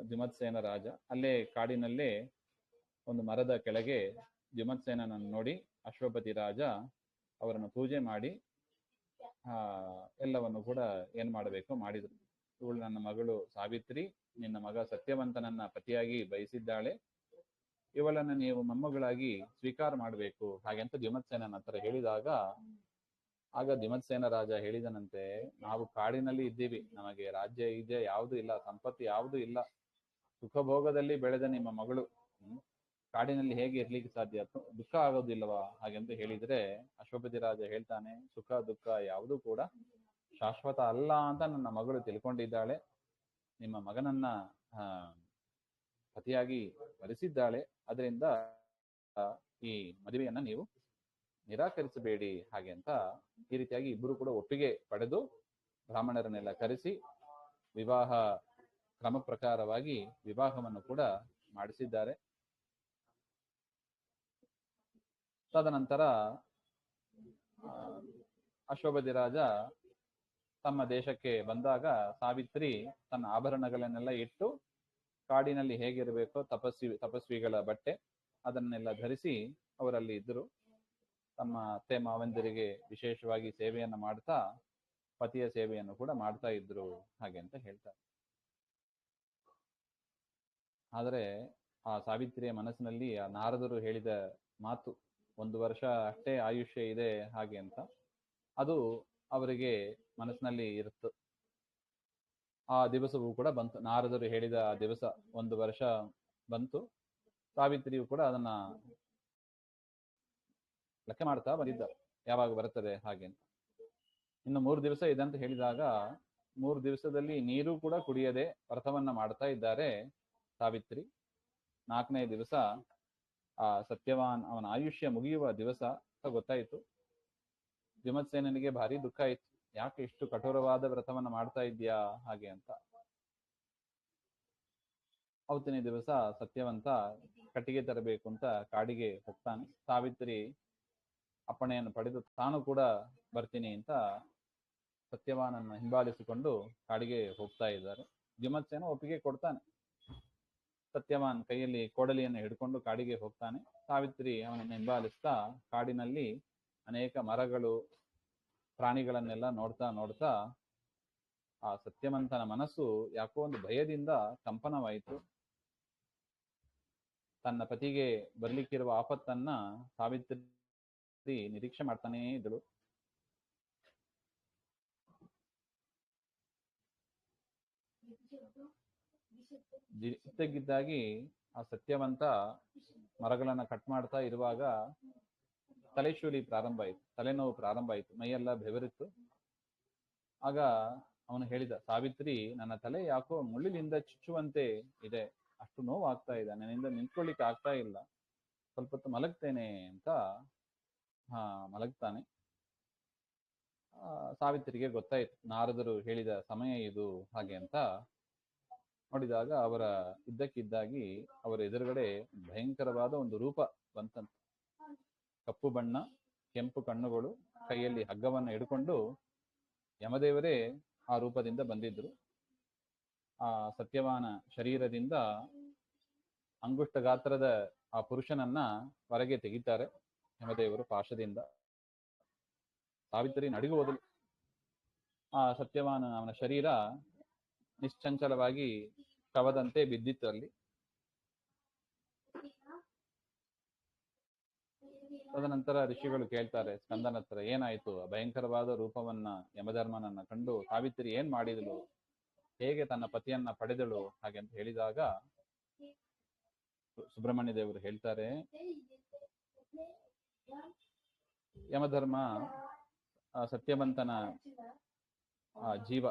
ದ್ಯುಮತ್ಸೇನ ರಾಜ. ಅಲ್ಲೇ ಕಾಡಿನಲ್ಲೇ ಒಂದು ಮರದ ಕೆಳಗೆ ದ್ಯುಮತ್ಸೇನನನ್ನು ನೋಡಿ ಅಶ್ವಪತಿ ರಾಜ ಅವರನ್ನು ಪೂಜೆ ಮಾಡಿ ಎಲ್ಲವನ್ನು ಕೂಡ ಏನ್ ಮಾಡಬೇಕು ಮಾಡಿದ್ರು. ಇವಳು ನನ್ನ ಮಗಳು ಸಾವಿತ್ರಿ, ನಿನ್ನ ಮಗ ಸತ್ಯವಂತನನ್ನ ಪತಿಯಾಗಿ ಬಯಸಿದ್ದಾಳೆ, ಇವಳನ್ನ ನೀವು ಮೊಮ್ಮಗಳಾಗಿ ಸ್ವೀಕಾರ ಮಾಡಬೇಕು ಹಾಗೆಂತ ದ್ಯುಮತ್ಸೇನನ ಹತ್ರ ಹೇಳಿದಾಗ ಆಗ ದ್ಯುಮತ್ಸೇನ ರಾಜ ಹೇಳಿದನಂತೆ, ನಾವು ಕಾಡಿನಲ್ಲಿ ಇದ್ದೀವಿ, ನಮಗೆ ರಾಜ್ಯ ಇದೆ ಯಾವುದು ಇಲ್ಲ, ಸಂಪತ್ತು ಯಾವುದು ಇಲ್ಲ, ಸುಖಭೋಗದಲ್ಲಿ ಬೆಳೆದ ನಿಮ್ಮ ಮಗಳು ಕಾಡಿನಲ್ಲಿ ಹೇಗೆ ಇರ್ಲಿಕ್ಕೆ ಸಾಧ್ಯ, ದುಃಖ ಆಗೋದಿಲ್ಲವಾ ಹಾಗೆಂತ ಹೇಳಿದ್ರೆ ಅಶ್ವಪತಿ ರಾಜ ಹೇಳ್ತಾನೆ, ಸುಖ ದುಃಖ ಯಾವುದೂ ಕೂಡ ಶಾಶ್ವತ ಅಲ್ಲ ಅಂತ ನನ್ನ ಮಗಳು ತಿಳ್ಕೊಂಡಿದ್ದಾಳೆ. ನಿಮ್ಮ ಮಗನನ್ನ ಪತಿಯಾಗಿ ವರಿಸಿದ್ದಾಳೆ. ಅದರಿಂದ ಈ ಮದುವೆಯನ್ನ ನೀವು ನಿರಾಕರಿಸಬೇಡಿ ಹಾಗೆ ಅಂತ ಈ ರೀತಿಯಾಗಿ ಇಬ್ಬರು ಕೂಡ ಒಪ್ಪಿಗೆ ಪಡೆದು ಬ್ರಾಹ್ಮಣರನ್ನೆಲ್ಲ ಕರೆಸಿ ವಿವಾಹ ಕ್ರಮ ಪ್ರಕಾರವಾಗಿ ವಿವಾಹವನ್ನು ಕೂಡ ಮಾಡಿಸಿದ್ದಾರೆ. ತದನಂತರ ಅಶ್ವಪತಿ ರಾಜ ತಮ್ಮ ದೇಶಕ್ಕೆ ಬಂದಾಗ ಸಾವಿತ್ರಿ ತನ್ನ ಆಭರಣಗಳನ್ನೆಲ್ಲ ಇಟ್ಟು ಕಾಡಿನಲ್ಲಿ ಹೇಗಿರಬೇಕೋ ತಪಸ್ವಿಗಳ ಬಟ್ಟೆ ಅದನ್ನೆಲ್ಲ ಧರಿಸಿ ಅವರಲ್ಲಿ ಇದ್ದರು. ತಮ್ಮ ಅತ್ತೆ ಮಾವಂದಿರಿಗೆ ವಿಶೇಷವಾಗಿ ಸೇವೆಯನ್ನು ಮಾಡ್ತಾ ಪತಿಯ ಸೇವೆಯನ್ನು ಕೂಡ ಮಾಡ್ತಾ ಇದ್ರು ಹಾಗೆ ಅಂತ ಹೇಳ್ತಾರೆ. ಆದರೆ ಆ ಸಾವಿತ್ರಿಯ ಮನಸ್ಸಿನಲ್ಲಿ ಆ ನಾರದರು ಹೇಳಿದ ಮಾತು 1 ವರ್ಷ ಅಷ್ಟೇ ಆಯುಷ್ಯ ಇದೆ ಹಾಗೆ ಅಂತ, ಅದು ಅವರಿಗೆ ಮನಸ್ಸಿನಲ್ಲಿ ಇರುತ್ತು. ಆ ದಿವಸವೂ ಕೂಡ ಬಂತು. ನಾರದರು ಹೇಳಿದ ಆ ದಿವಸ 1 ವರ್ಷ ಬಂತು. ಸಾವಿತ್ರಿಯು ಕೂಡ ಅದನ್ನ ಲೆಕ್ಕ ಮಾಡ್ತಾ ಬಂದಿದ್ದ, ಯಾವಾಗ ಬರುತ್ತದೆ ಹಾಗೆ ಅಂತ. ಇನ್ನು 3 ದಿವಸ ಇದೆ ಅಂತ ಹೇಳಿದಾಗ 3 ದಿವಸದಲ್ಲಿ ನೀರು ಕೂಡ ಕುಡಿಯದೆ ವ್ರತವನ್ನ ಮಾಡ್ತಾ ಇದ್ದಾರೆ ಸಾವಿತ್ರಿ. 4ನೇ ದಿವಸ ಆ ಸತ್ಯವಾನ್ ಅವನ ಆಯುಷ್ಯ ಮುಗಿಯುವ ದಿವಸ ಗೊತ್ತಾಯಿತು. ವಿಮತ್ಸೇನನಿಗೆ ಭಾರಿ ದುಃಖ ಆಯ್ತು, ಯಾಕೆ ಇಷ್ಟು ಕಠೋರವಾದ ವ್ರತವನ್ನ ಮಾಡ್ತಾ ಇದ್ಯಾ ಹಾಗೆ ಅಂತ. ಅವತ್ತಿನ ದಿವಸ ಸತ್ಯವಂತ ಕಟ್ಟಿಗೆ ತರಬೇಕು ಅಂತ ಕಾಡಿಗೆ ಹೋಗ್ತಾನೆ. ಸಾವಿತ್ರಿ ಅಪ್ಪಣೆಯನ್ನು ಪಡೆದು ತಾನು ಕೂಡ ಬರ್ತೀನಿ ಅಂತ ಸತ್ಯವಾನನ್ನ ಹಿಂಬಾಲಿಸಿಕೊಂಡು ಕಾಡಿಗೆ ಹೋಗ್ತಾ ಇದ್ದಾರೆ. ವಿಮತ್ಸೇನ ಒಪ್ಪಿಗೆ ಕೊಡ್ತಾನೆ. ಸತ್ಯವಾನ್ ಕೈಯಲ್ಲಿ ಕೋಡಲಿಯನ್ನು ಹಿಡ್ಕೊಂಡು ಕಾಡಿಗೆ ಹೋಗ್ತಾನೆ. ಸಾವಿತ್ರಿ ಅವನನ್ನು ಹಿಂಬಾಲಿಸ್ತಾ ಕಾಡಿನಲ್ಲಿ ಅನೇಕ ಮರಗಳು, ಪ್ರಾಣಿಗಳನ್ನೆಲ್ಲ ನೋಡ್ತಾ ನೋಡ್ತಾ ಆ ಸತ್ಯವಂತನ ಮನಸ್ಸು ಯಾಕೋ ಒಂದು ಭಯದಿಂದ ಕಂಪನವಾಯಿತು. ತನ್ನ ಪತಿಗೆ ಬರ್ಲಿಕ್ಕಿರುವ ಆಪತ್ತನ್ನ ಸಾವಿತ್ರಿ ನಿರೀಕ್ಷೆ ಮಾಡ್ತಾನೇ ಇದ್ದಳು. ಇದ್ದಕ್ಕಿದ್ದಾಗಿ ಆ ಸತ್ಯವಂತ ಮರಗಳನ್ನ ಕಟ್ ಮಾಡ್ತಾ ಇರುವಾಗ ತಲೆಶೂಲಿ ಪ್ರಾರಂಭ ಆಯಿತು, ತಲೆನೋವು ಪ್ರಾರಂಭ ಆಯಿತು, ಮೈಯೆಲ್ಲ ಬೆವರಿತ್ತು. ಆಗ ಅವನು ಹೇಳಿದ, ಸಾವಿತ್ರಿ, ನನ್ನ ತಲೆ ಯಾಕೋ ಮುಳ್ಳಿನಿಂದ ಚುಚ್ಚುವಂತೆ ಇದೆ, ಅಷ್ಟು ನೋವು ಆಗ್ತಾ ಇದೆ, ನನ್ನಿಂದ ನಿಂತ್ಕೊಳ್ಳಿಕ್ಕೆ ಆಗ್ತಾ ಇಲ್ಲ, ಸ್ವಲ್ಪ ಹೊತ್ತು ಮಲಗ್ತೇನೆ ಅಂತ ಮಲಗ್ತಾನೆ. ಸಾವಿತ್ರಿಗೆ ಗೊತ್ತಾಯ್ತು ನಾರದರು ಹೇಳಿದ ಸಮಯ ಇದು ಹಾಗೆ ಅಂತ. ನೋಡಿದಾಗ ಅವರ ಇದ್ದಕ್ಕಿದ್ದಾಗಿ ಅವರ ಎದುರುಗಡೆ ಭಯಂಕರವಾದ ಒಂದು ರೂಪ ಬಂತಂತೆ. ಕಪ್ಪು ಬಣ್ಣ, ಕೆಂಪು ಕಣ್ಣುಗಳು, ಕೈಯಲ್ಲಿ ಹಗ್ಗವನ್ನು ಹಿಡ್ಕೊಂಡು ಯಮದೇವರೇ ಆ ರೂಪದಿಂದ ಬಂದಿದ್ರು. ಆ ಸತ್ಯವಾನ ಶರೀರದಿಂದ ಅಂಗುಷ್ಟ ಗಾತ್ರದ ಆ ಪುರುಷನನ್ನ ಹೊರಗೆ ತೆಗಿತಾರೆ ಯಮದೇವರು ಪಾಶದಿಂದ. ಸಾವಿತ್ರಿ ನಡುಗು ಹೋದಳು. ಆ ಸತ್ಯವಾನ ಅವನ ಶರೀರ ನಿಶ್ಚಂಚಲವಾಗಿ ಕವದಂತೆ ಬಿದ್ದಿತ್ತು ಅಲ್ಲಿ. ತದನಂತರ ಋಷಿಗಳು ಕೇಳ್ತಾರೆ ಸ್ಕಂದನ ಹತ್ರ, ಏನಾಯ್ತು? ಭಯಂಕರವಾದ ರೂಪವನ್ನ ಯಮಧರ್ಮನನ್ನ ಕಂಡು ಸಾವಿತ್ರಿ ಏನ್ ಮಾಡಿದಳು, ಹೇಗೆ ತನ್ನ ಪತಿಯನ್ನ ಪಡೆದಳು ಹಾಗೆ ಅಂತ ಹೇಳಿದಾಗ ಸುಬ್ರಹ್ಮಣ್ಯ ದೇವರು ಹೇಳ್ತಾರೆ, ಯಮಧರ್ಮ ಸತ್ಯವಂತನ ಜೀವ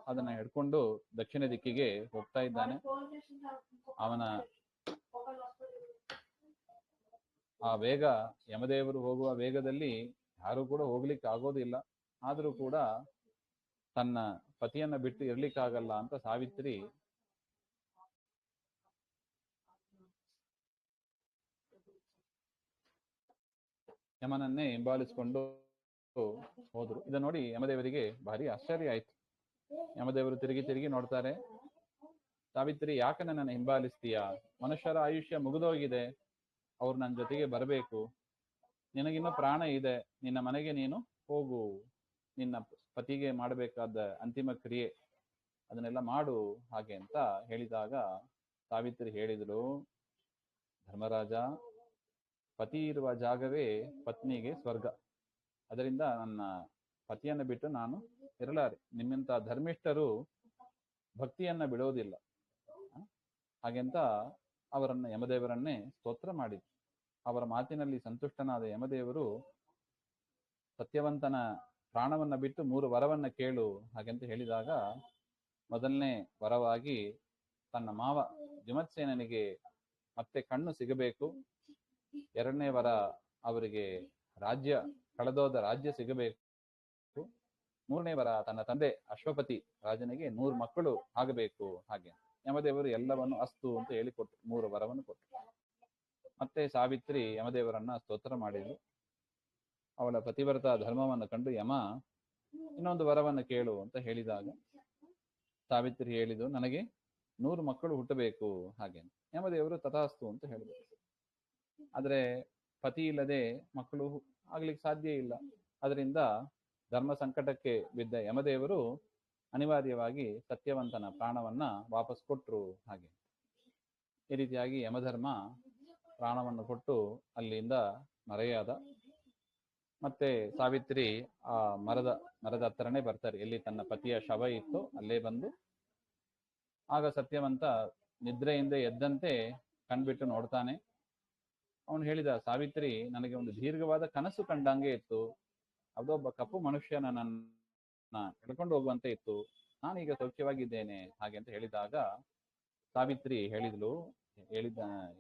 ಅದನ್ನ ಹಿಡ್ಕೊಂಡು ದಕ್ಷಿಣ ದಿಕ್ಕಿಗೆ ಹೋಗ್ತಾ ಇದ್ದಾನೆ. ಅವನ ಆ ವೇಗ, ಯಮದೇವರು ಹೋಗುವ ವೇಗದಲ್ಲಿ ಯಾರು ಕೂಡ ಹೋಗ್ಲಿಕ್ಕೆ ಆಗೋದಿಲ್ಲ. ಆದರೂ ಕೂಡ ತನ್ನ ಪತಿಯನ್ನ ಬಿಟ್ಟು ಇರ್ಲಿಕ್ಕಾಗಲ್ಲ ಅಂತ ಸಾವಿತ್ರಿ ಯಮನನ್ನೇ ಹಿಂಬಾಲಿಸಿಕೊಂಡು ಹೋದ್ರು. ಇದನ್ನ ನೋಡಿ ಯಮದೇವರಿಗೆ ಭಾರಿ ಆಶ್ಚರ್ಯ ಆಯ್ತು. ಯಮದೇವರು ತಿರುಗಿ ತಿರುಗಿ ನೋಡ್ತಾರೆ, ಸಾವಿತ್ರಿ ಯಾಕೆ ನನ್ನನ್ನು ಹಿಂಬಾಲಿಸ್ತೀಯಾ? ಮನುಷ್ಯರ ಆಯುಷ್ಯ ಮುಗಿದೋಗಿದೆ, ಅವ್ರು ನನ್ನ ಜೊತೆಗೆ ಬರಬೇಕು, ನಿನಗಿನ್ನೂ ಪ್ರಾಣ ಇದೆ, ನಿನ್ನ ಮನೆಗೆ ನೀನು ಹೋಗು, ನಿನ್ನ ಪತಿಗೆ ಮಾಡಬೇಕಾದ ಅಂತಿಮ ಕ್ರಿಯೆ ಅದನ್ನೆಲ್ಲ ಮಾಡು ಹಾಗೆ ಅಂತ ಹೇಳಿದಾಗ ಸಾವಿತ್ರಿ ಹೇಳಿದಳು, ಧರ್ಮರಾಜ, ಪತಿ ಇರುವ ಜಾಗವೇ ಪತ್ನಿಗೆ ಸ್ವರ್ಗ, ಅದರಿಂದ ನನ್ನ ಪತಿಯನ್ನು ಬಿಟ್ಟು ನಾನು ಇರಲಾರೆ. ನಿಮ್ಮಂತ ಧರ್ಮಿಷ್ಠರು ಭಕ್ತಿಯನ್ನ ಬಿಡೋದಿಲ್ಲ ಹಾಗೆಂತ ಅವರನ್ನ ಯಮದೇವರನ್ನೇ ಸ್ತೋತ್ರ ಮಾಡಿದ್ರು. ಅವರ ಮಾತಿನಲ್ಲಿ ಸಂತುಷ್ಟನಾದ ಯಮದೇವರು ಸತ್ಯವಂತನ ಪ್ರಾಣವನ್ನ ಬಿಟ್ಟು 3 ವರವನ್ನ ಕೇಳು ಹಾಗೆಂತ ಹೇಳಿದಾಗ, ಮೊದಲನೇ ವರವಾಗಿ ತನ್ನ ಮಾವ ವಿಮತ್ಸೇನನಿಗೆ ಮತ್ತೆ ಕಣ್ಣು ಸಿಗಬೇಕು, 2ನೇ ವರ ಅವರಿಗೆ ರಾಜ್ಯ, ಕಳೆದೋದ ರಾಜ್ಯ ಸಿಗಬೇಕು, 3ನೇ ವರ ತನ್ನ ತಂದೆ ಅಶ್ವಪತಿ ರಾಜನಿಗೆ 100 ಮಕ್ಕಳು ಆಗಬೇಕು ಹಾಗೆ. ಯಮದೇವರು ಎಲ್ಲವನ್ನು ಅಸ್ತು ಅಂತ ಹೇಳಿಕೊಟ್ರು, 3 ವರವನ್ನು ಕೊಟ್ಟರು. ಮತ್ತೆ ಸಾವಿತ್ರಿ ಯಮದೇವರನ್ನ ಸ್ತೋತ್ರ ಮಾಡಿದ್ರು. ಅವಳ ಪತಿವ್ರತ ಧರ್ಮವನ್ನು ಕಂಡು ಯಮ ಇನ್ನೊಂದು ವರವನ್ನು ಕೇಳು ಅಂತ ಹೇಳಿದಾಗ ಸಾವಿತ್ರಿ ಹೇಳಿದ್ದು, ನನಗೆ 100 ಮಕ್ಕಳು ಹುಟ್ಟಬೇಕು ಹಾಗೆ. ಯಮದೇವರು ತಥಾಸ್ತು ಅಂತ ಹೇಳಿದರು. ಆದ್ರೆ ಪತಿ ಇಲ್ಲದೆ ಮಕ್ಕಳು ಆಗ್ಲಿಕ್ಕೆ ಸಾಧ್ಯ ಇಲ್ಲ. ಅದರಿಂದ ಧರ್ಮ ಸಂಕಟಕ್ಕೆ ಬಿದ್ದ ಯಮದೇವರು ಅನಿವಾರ್ಯವಾಗಿ ಸತ್ಯವಂತನ ಪ್ರಾಣವನ್ನ ವಾಪಸ್ ಕೊಟ್ರು ಹಾಗೆ. ಈ ರೀತಿಯಾಗಿ ಯಮಧರ್ಮ ಪ್ರಾಣವನ್ನು ಕೊಟ್ಟು ಅಲ್ಲಿಂದ ಮರೆಯಾದ. ಮತ್ತೆ ಸಾವಿತ್ರಿ ಆ ಮರದ ಹತ್ರನೇ ಬರ್ತಾರೆ, ಎಲ್ಲಿ ತನ್ನ ಪತಿಯ ಶವ ಇತ್ತು ಅಲ್ಲೇ ಬಂದು. ಆಗ ಸತ್ಯವಂತ ನಿದ್ರೆಯಿಂದ ಎದ್ದಂತೆ ಕಣ್ಬಿಟ್ಟು ನೋಡ್ತಾನೆ. ಅವನು ಹೇಳಿದ, ಸಾವಿತ್ರಿ, ನನಗೆ ಒಂದು ದೀರ್ಘವಾದ ಕನಸು ಕಂಡಂಗೆ ಇತ್ತು. ಅದೊಬ್ಬ ಕಪ್ಪು ಮನುಷ್ಯನ ನನ್ನ ಎಳ್ಕೊಂಡು ಹೋಗುವಂತೆ ಇತ್ತು. ನಾನೀಗ ಸೌಖ್ಯವಾಗಿದ್ದೇನೆ ಹಾಗೆ ಅಂತ ಹೇಳಿದಾಗ ಸಾವಿತ್ರಿ ಹೇಳಿದ್ಲು,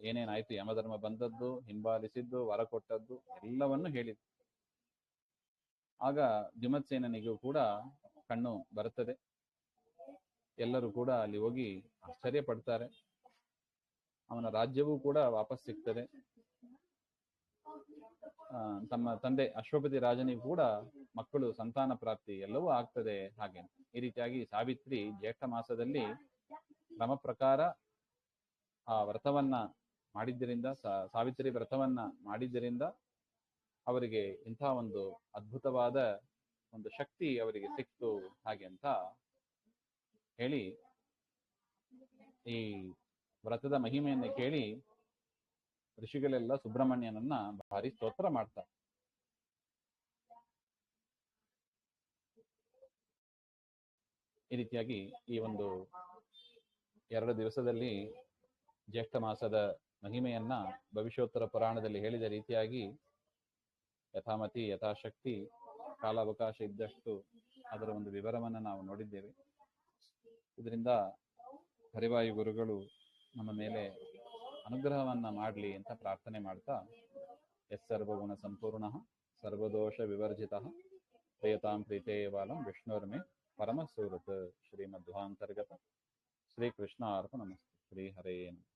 ಏನೇನಾಯ್ತು, ಯಮಧರ್ಮ ಬಂದದ್ದು, ಹಿಂಬಾಲಿಸಿದ್ದು, ವರ ಕೊಟ್ಟದ್ದು ಎಲ್ಲವನ್ನು ಹೇಳಿದ್ರು. ಆಗ ದ್ಯುಮತ್ಸೇನನಿಗೂ ಕೂಡ ಕಣ್ಣು ಬರುತ್ತದೆ. ಎಲ್ಲರೂ ಕೂಡ ಅಲ್ಲಿ ಹೋಗಿ ಆಶ್ಚರ್ಯ ಪಡ್ತಾರೆ. ಅವನ ರಾಜ್ಯವೂ ಕೂಡ ವಾಪಸ್ ಸಿಗ್ತದೆ. ತಮ್ಮ ತಂದೆ ಅಶ್ವಪತಿ ರಾಜನಿಗೂ ಕೂಡ ಮಕ್ಕಳು, ಸಂತಾನ ಪ್ರಾಪ್ತಿ ಎಲ್ಲವೂ ಆಗ್ತದೆ ಹಾಗೆ. ಈ ರೀತಿಯಾಗಿ ಸಾವಿತ್ರಿ ಜ್ಯೇಷ್ಠ ಮಾಸದಲ್ಲಿ ಕ್ರಮ ಪ್ರಕಾರ ಆ ವ್ರತವನ್ನ ಮಾಡಿದ್ದರಿಂದ, ಸಾವಿತ್ರಿ ವ್ರತವನ್ನ ಮಾಡಿದ್ದರಿಂದ ಅವರಿಗೆ ಇಂಥ ಒಂದು ಅದ್ಭುತವಾದ ಒಂದು ಶಕ್ತಿ ಅವರಿಗೆ ಸಿಕ್ತು ಹಾಗೆ ಅಂತ ಹೇಳಿ, ಈ ವ್ರತದ ಮಹಿಮೆಯನ್ನು ಕೇಳಿ ಋಷಿಗಳೆಲ್ಲ ಸುಬ್ರಹ್ಮಣ್ಯನನ್ನ ಭಾರಿ ಸ್ತೋತ್ರ ಮಾಡ್ತಾರೆ. ಈ ರೀತಿಯಾಗಿ ಈ ಒಂದು 2 ದಿವಸದಲ್ಲಿ ಜ್ಯೇಷ್ಠ ಮಾಸದ ಮಹಿಮೆಯನ್ನ ಭವಿಷ್ಯೋತ್ತರ ಪುರಾಣದಲ್ಲಿ ಹೇಳಿದ ರೀತಿಯಾಗಿ ಯಥಾಮತಿ ಯಥಾಶಕ್ತಿ ಕಾಲಾವಕಾಶ ಇದ್ದಷ್ಟು ಅದರ ಒಂದು ವಿವರವನ್ನು ನಾವು ನೋಡಿದ್ದೇವೆ. ಇದರಿಂದ ಹರಿವಾಯು ಗುರುಗಳು ನಮ್ಮ ಮೇಲೆ ಅನುಗ್ರಹವನ್ನ ಮಾಡಲಿ ಅಂತ ಪ್ರಾರ್ಥನೆ ಮಾಡ್ತಾ, ಸರ್ವಗುಣ ಸಂಪೂರ್ಣ ಸರ್ವದೋಷ ವಿವರ್ಜಿತ ಪ್ರಿಯತಾಂ ಪ್ರೀತೇಯವಾಲಂ ವಿಷ್ಣುರ್ಮೆ ಪರಮ ಸುಹೃತ್ ಶ್ರೀಮಧ್ವಾಂತರ್ಗತ ಶ್ರೀಕೃಷ್ಣ ಅರ್ಪಣಮಸ್ತು. ಶ್ರೀ ಹರೇ ನಮಃ.